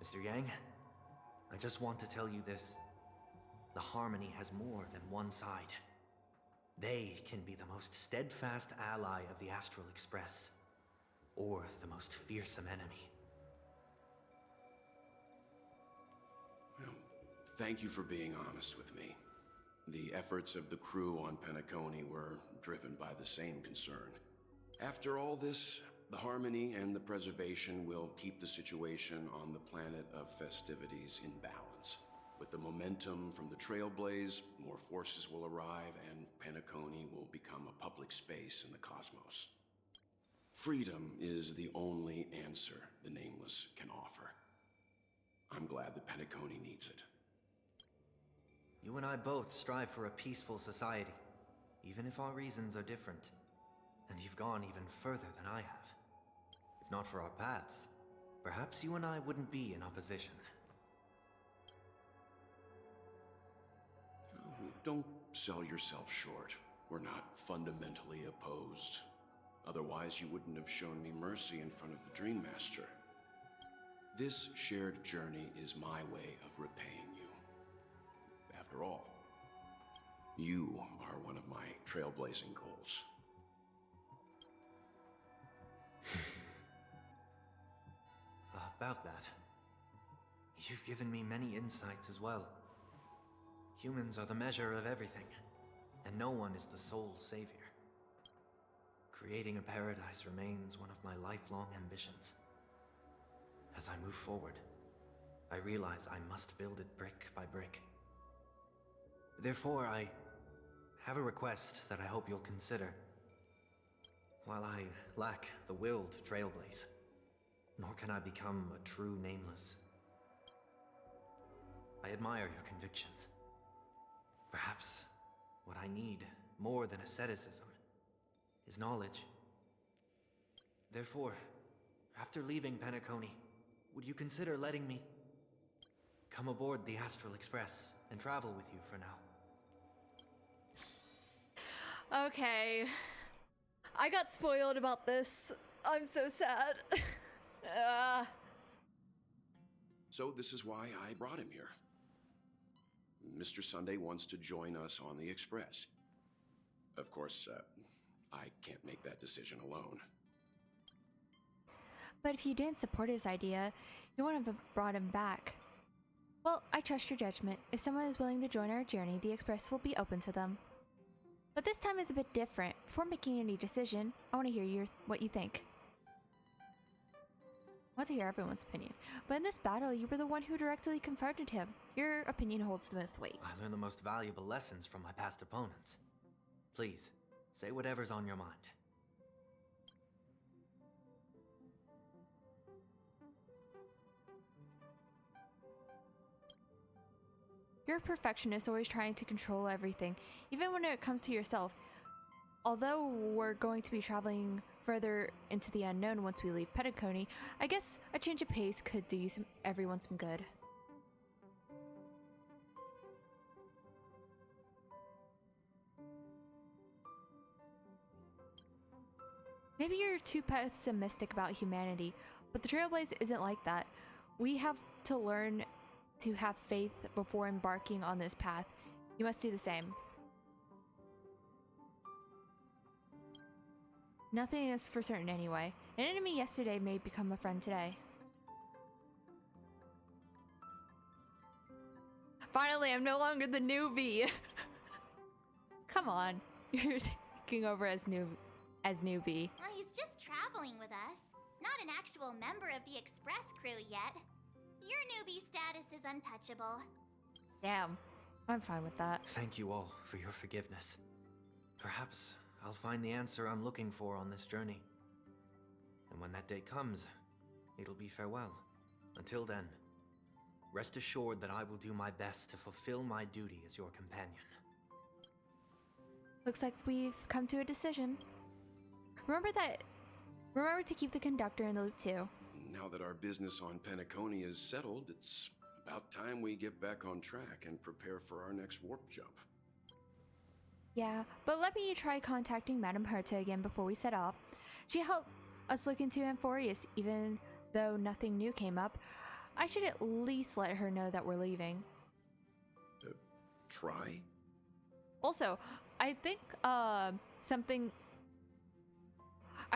Mr. Yang, I just want to tell you this. The Harmony has more than one side. They can be the most steadfast ally of the Astral Express, or the most fearsome enemy. Well, thank you for being honest with me. The efforts of the crew on Penacony were driven by the same concern. After all this, the Harmony and the Preservation will keep the situation on the planet of festivities in balance. With the momentum from the Trailblaze, more forces will arrive and Penacony will become a public space in the cosmos. Freedom is the only answer the Nameless can offer. I'm glad that Penacony needs it. You and I both strive for a peaceful society, even if our reasons are different. And you've gone even further than I have. If not for our paths, perhaps you and I wouldn't be in opposition. Don't sell yourself short. We're not fundamentally opposed. Otherwise, you wouldn't have shown me mercy in front of the Dream Master. This shared journey is my way of repaying you. After all, you are one of my trailblazing goals. About that, you've given me many insights as well. Humans are the measure of everything, and no one is the sole savior. Creating a paradise remains one of my lifelong ambitions. As I move forward, I realize I must build it brick by brick. Therefore, I have a request that I hope you'll consider. While I lack the will to trailblaze, nor can I become a true nameless, I admire your convictions. Perhaps what I need more than asceticism is knowledge. Therefore, after leaving Penacony, would you consider letting me come aboard the Astral Express and travel with you for now? Okay. I got spoiled about this. I'm so sad. So this is why I brought him here. Mr. Sunday wants to join us on the Express. Of course, I can't make that decision alone. But if you didn't support his idea, you wouldn't have brought him back. Well, I trust your judgment. If someone is willing to join our journey, the Express will be open to them. But this time is a bit different. Before making any decision, I want to hear what you think. I want to hear everyone's opinion. But in this battle, you were the one who directly confronted him. Your opinion holds the most weight. I learned the most valuable lessons from my past opponents. Please, say whatever's on your mind. You're a perfectionist, always trying to control everything, even when it comes to yourself. Although we're going to be traveling further into the unknown once we leave Petacony, I guess a change of pace could do everyone some good. Maybe you're too pessimistic about humanity, but the Trailblaze isn't like that. We have to learn to have faith before embarking on this path. You must do the same. Nothing is for certain anyway. An enemy yesterday may become a friend today. Finally, I'm no longer the newbie. Come on, you're taking over as newbie. Well, he's just traveling with us, not an actual member of the Express crew yet. Your newbie status is untouchable. Damn, I'm fine with that. Thank you all for your forgiveness. Perhaps I'll find the answer I'm looking for on this journey. And when that day comes, it'll be farewell. Until then, rest assured that I will do my best to fulfill my duty as your companion. Looks like we've come to a decision. Remember to keep the conductor in the loop too. Now that our business on Penacony is settled, it's about time we get back on track and prepare for our next warp jump. Yeah, but let me try contacting Madame Herta again before we set off. She helped us look into Amphorius, even though nothing new came up. I should at least let her know that we're leaving. Try? Also, I think, I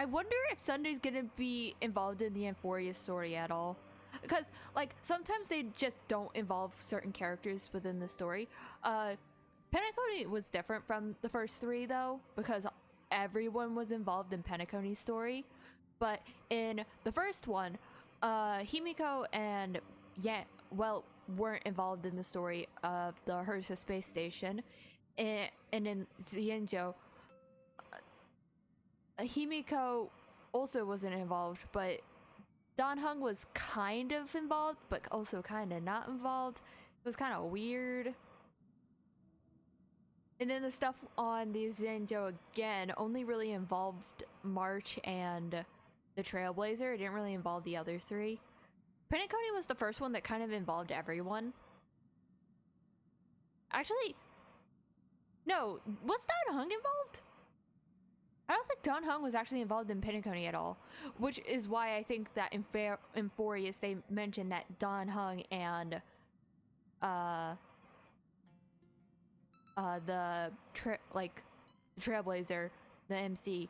wonder if Sunday's gonna be involved in the Amphorius story at all. Because, like, sometimes they just don't involve certain characters within the story. Penacony was different from the first three, though, because everyone was involved in Penacony's story. But in the first one, Himiko and weren't involved in the story of the Hersa space station. And in Xianzhou, Himiko also wasn't involved, but Dan Heng was kind of involved, but also kind of not involved. It was kind of weird. And then the stuff on the Xianzhou again only really involved March and the Trailblazer. It didn't really involve the other three. Penacony was the first one that kind of involved everyone. Actually, No, was Dan Hung involved? I don't think Don Hung was actually involved in Pinnacle at all, which is why I think that in Furious they mentioned that Don Hung and the Trailblazer, the MC,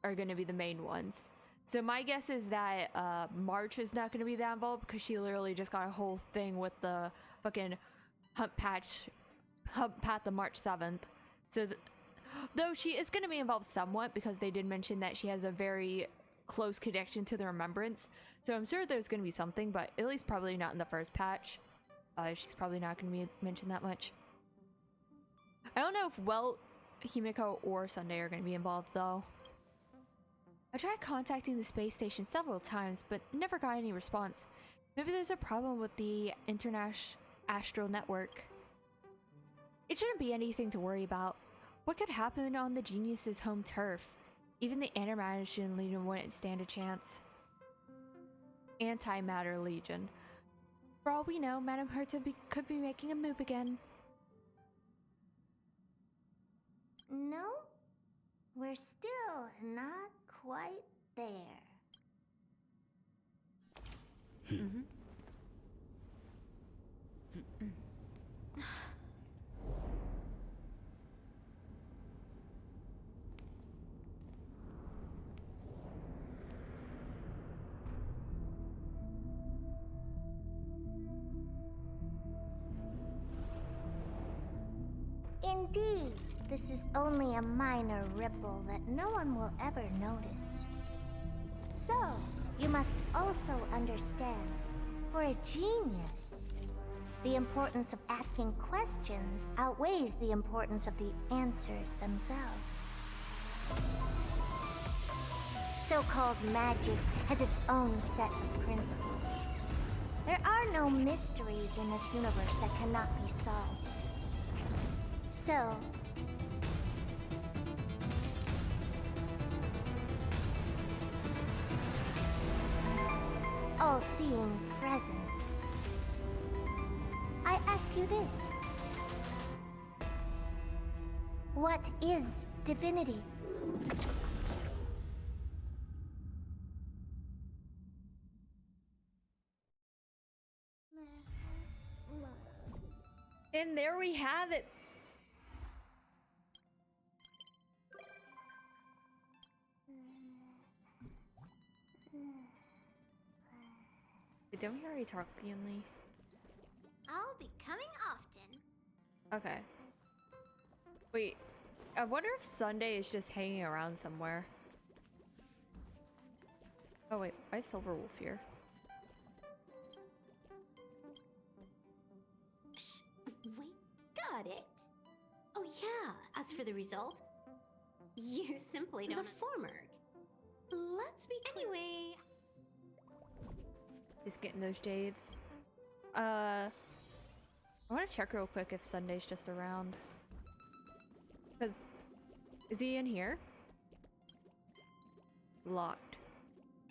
are going to be the main ones. So my guess is that March is not going to be that involved because she literally just got a whole thing with the fucking Hump Path the March 7th. So though she is going to be involved somewhat because they did mention that she has a very close connection to the Remembrance. So I'm sure there's going to be something, but at least probably not in the first patch. She's probably not going to be mentioned that much. I don't know if Welt, Himiko, or Sunday are going to be involved though. I tried contacting the space station several times, but never got any response. Maybe there's a problem with the International Astral Network. It shouldn't be anything to worry about. What could happen on the Genius's home turf? Even the Antimatter Legion wouldn't stand a chance. Antimatter Legion. For all we know, Madame Herta could be making a move again. No, we're still not quite there. Mm-hmm. Indeed, this is only a minor ripple that no one will ever notice. So, you must also understand, for a genius, the importance of asking questions outweighs the importance of the answers themselves. So-called magic has its own set of principles. There are no mysteries in this universe that cannot be solved. So, all-seeing presence. I ask you this. What is divinity? And there we have it. Don't we already talk to Yunli? I'll be coming often. Okay. Wait, I wonder if Sunday is just hanging around somewhere. Oh wait, why is Silver Wolf here? Shh, we got it. Oh yeah, as for the result, you simply don't. The former. Let's be anyway. Just getting those jades. I want to check real quick if Sunday's just around. Cause, is he in here? Locked.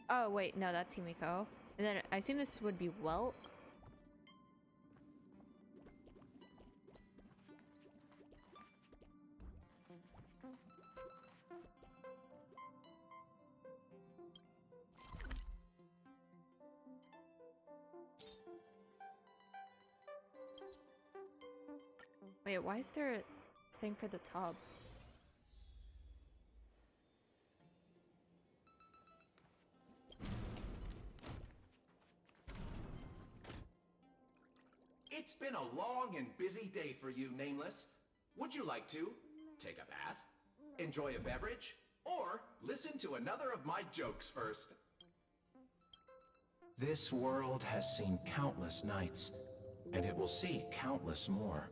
Oh wait, no, that's Himiko. And then I assume this would be Welt. Wait, why is there a thing for the tub? It's been a long and busy day for you, Nameless. Would you like to take a bath, enjoy a beverage, or listen to another of my jokes first? This world has seen countless nights, and it will see countless more.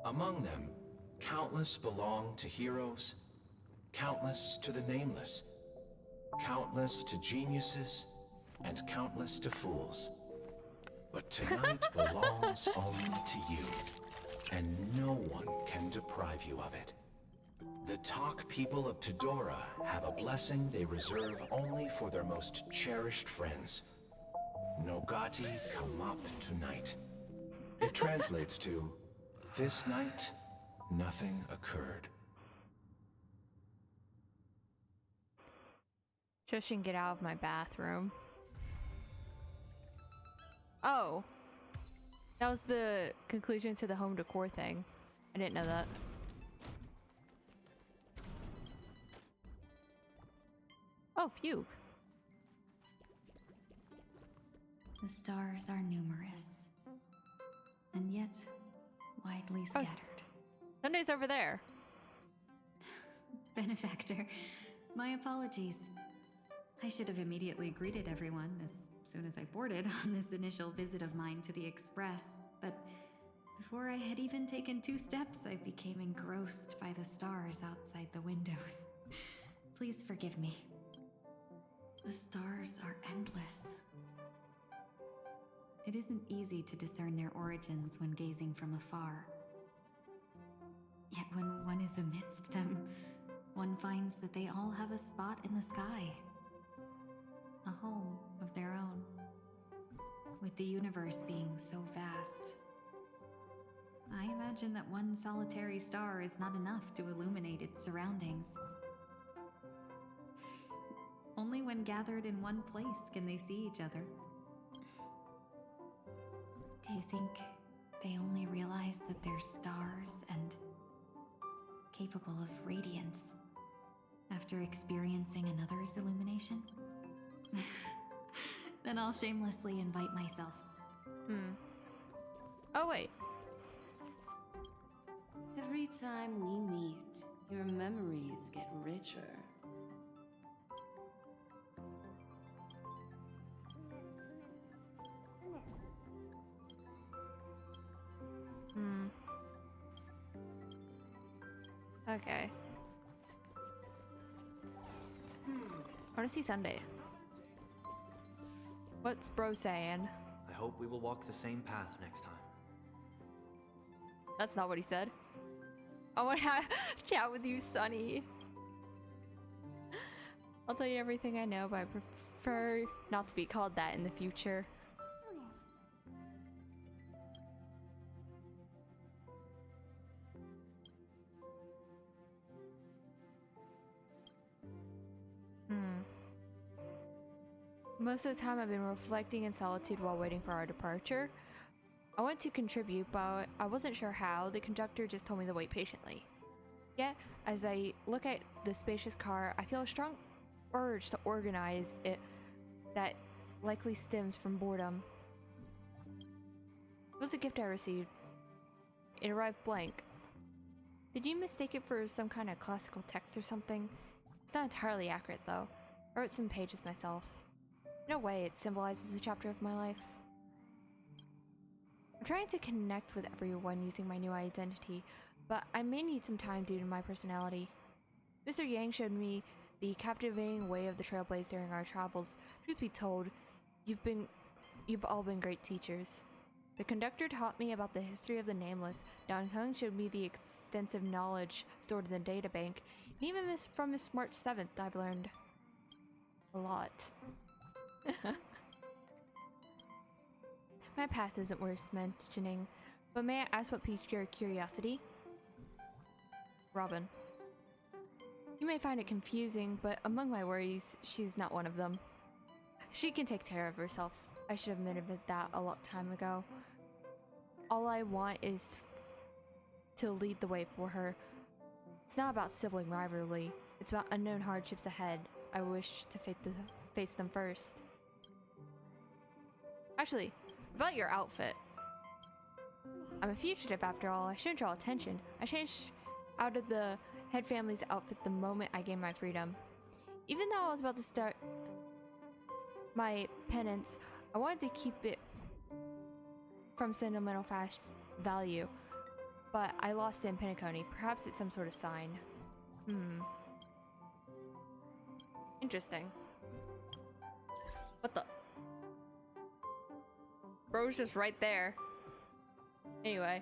Among them, countless belong to heroes, countless to the nameless, countless to geniuses, and countless to fools. But tonight belongs only to you, and no one can deprive you of it. The Talk people of Tidora have a blessing they reserve only for their most cherished friends. Nogati come up tonight. It translates to, this night, nothing occurred. Shush and get out of my bathroom. Oh. That was the conclusion to the home decor thing. I didn't know that. Oh, phew. The stars are numerous, and yet widely scattered. Sunday's over there. Benefactor, my apologies. I should have immediately greeted everyone as soon as I boarded on this initial visit of mine to the Express, but before I had even taken 2 steps, I became engrossed by the stars outside the windows. Please forgive me. The stars are endless. It isn't easy to discern their origins when gazing from afar. Yet when one is amidst them, one finds that they all have a spot in the sky. A home of their own. With the universe being so vast, I imagine that one solitary star is not enough to illuminate its surroundings. Only when gathered in one place can they see each other. Do you think they only realize that they're stars and capable of radiance after experiencing another's illumination? Then I'll shamelessly invite myself. Oh, wait. Every time we meet, your memories get richer. Okay. I want to see Sunday. What's bro saying? I hope we will walk the same path next time. That's not what he said. I want to chat with you, Sonny. I'll tell you everything I know, but I prefer not to be called that in the future. Most of the time I've been reflecting in solitude while waiting for our departure. I want to contribute, but I wasn't sure how. The conductor just told me to wait patiently. Yet, as I look at the spacious car, I feel a strong urge to organize it that likely stems from boredom. It was a gift I received. It arrived blank. Did you mistake it for some kind of classical text or something? It's not entirely accurate though. I wrote some pages myself. In a way, it symbolizes a chapter of my life. I'm trying to connect with everyone using my new identity, but I may need some time due to my personality. Mr. Yang showed me the captivating way of the Trailblaze during our travels. Truth be told, you've all been great teachers. The conductor taught me about the history of the Nameless. Don Hung showed me the extensive knowledge stored in the databank. And even from Miss March 7th, I've learned a lot. My path isn't worth mentioning, but may I ask what piqued your curiosity? Robin. You may find it confusing, but among my worries, she's not one of them. She can take care of herself. I should have admitted that a long time ago. All I want is to lead the way for her. It's not about sibling rivalry. It's about unknown hardships ahead. I wish to face them first. Actually, about your outfit. I'm a fugitive after all. I shouldn't draw attention. I changed out of the head family's outfit the moment I gained my freedom. Even though I was about to start my penance, I wanted to keep it from sentimental value. But I lost it in Penacony. Perhaps it's some sort of sign. Interesting. What the? Bro's just right there. Anyway,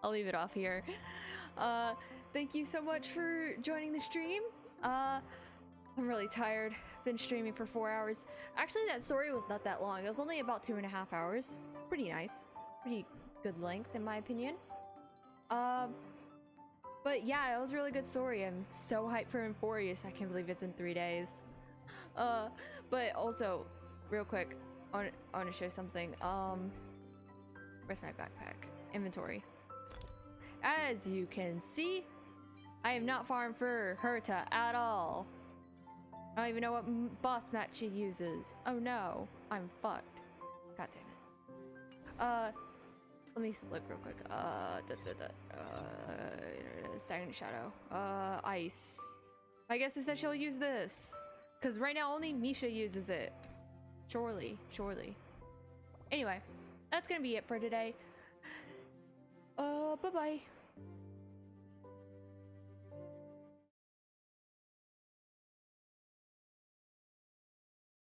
I'll leave it off here. Thank you so much for joining the stream. I'm really tired. Been streaming for 4 hours. Actually, that story was not that long. It was only about 2.5 hours. Pretty nice. Pretty good length, in my opinion. But yeah, it was a really good story. I'm so hyped for Enforius. I can't believe it's in 3 days. But also, real quick, I want to show something. Where's my backpack? Inventory. As you can see, I am not farmed for Herta at all. I don't even know what boss match she uses. Oh no, I'm fucked. God damn it. Let me look real quick. Stagnant Shadow. Ice. I guess it says she'll use this. Because right now only Misha uses it. Surely. Anyway, that's gonna be it for today. Bye-bye.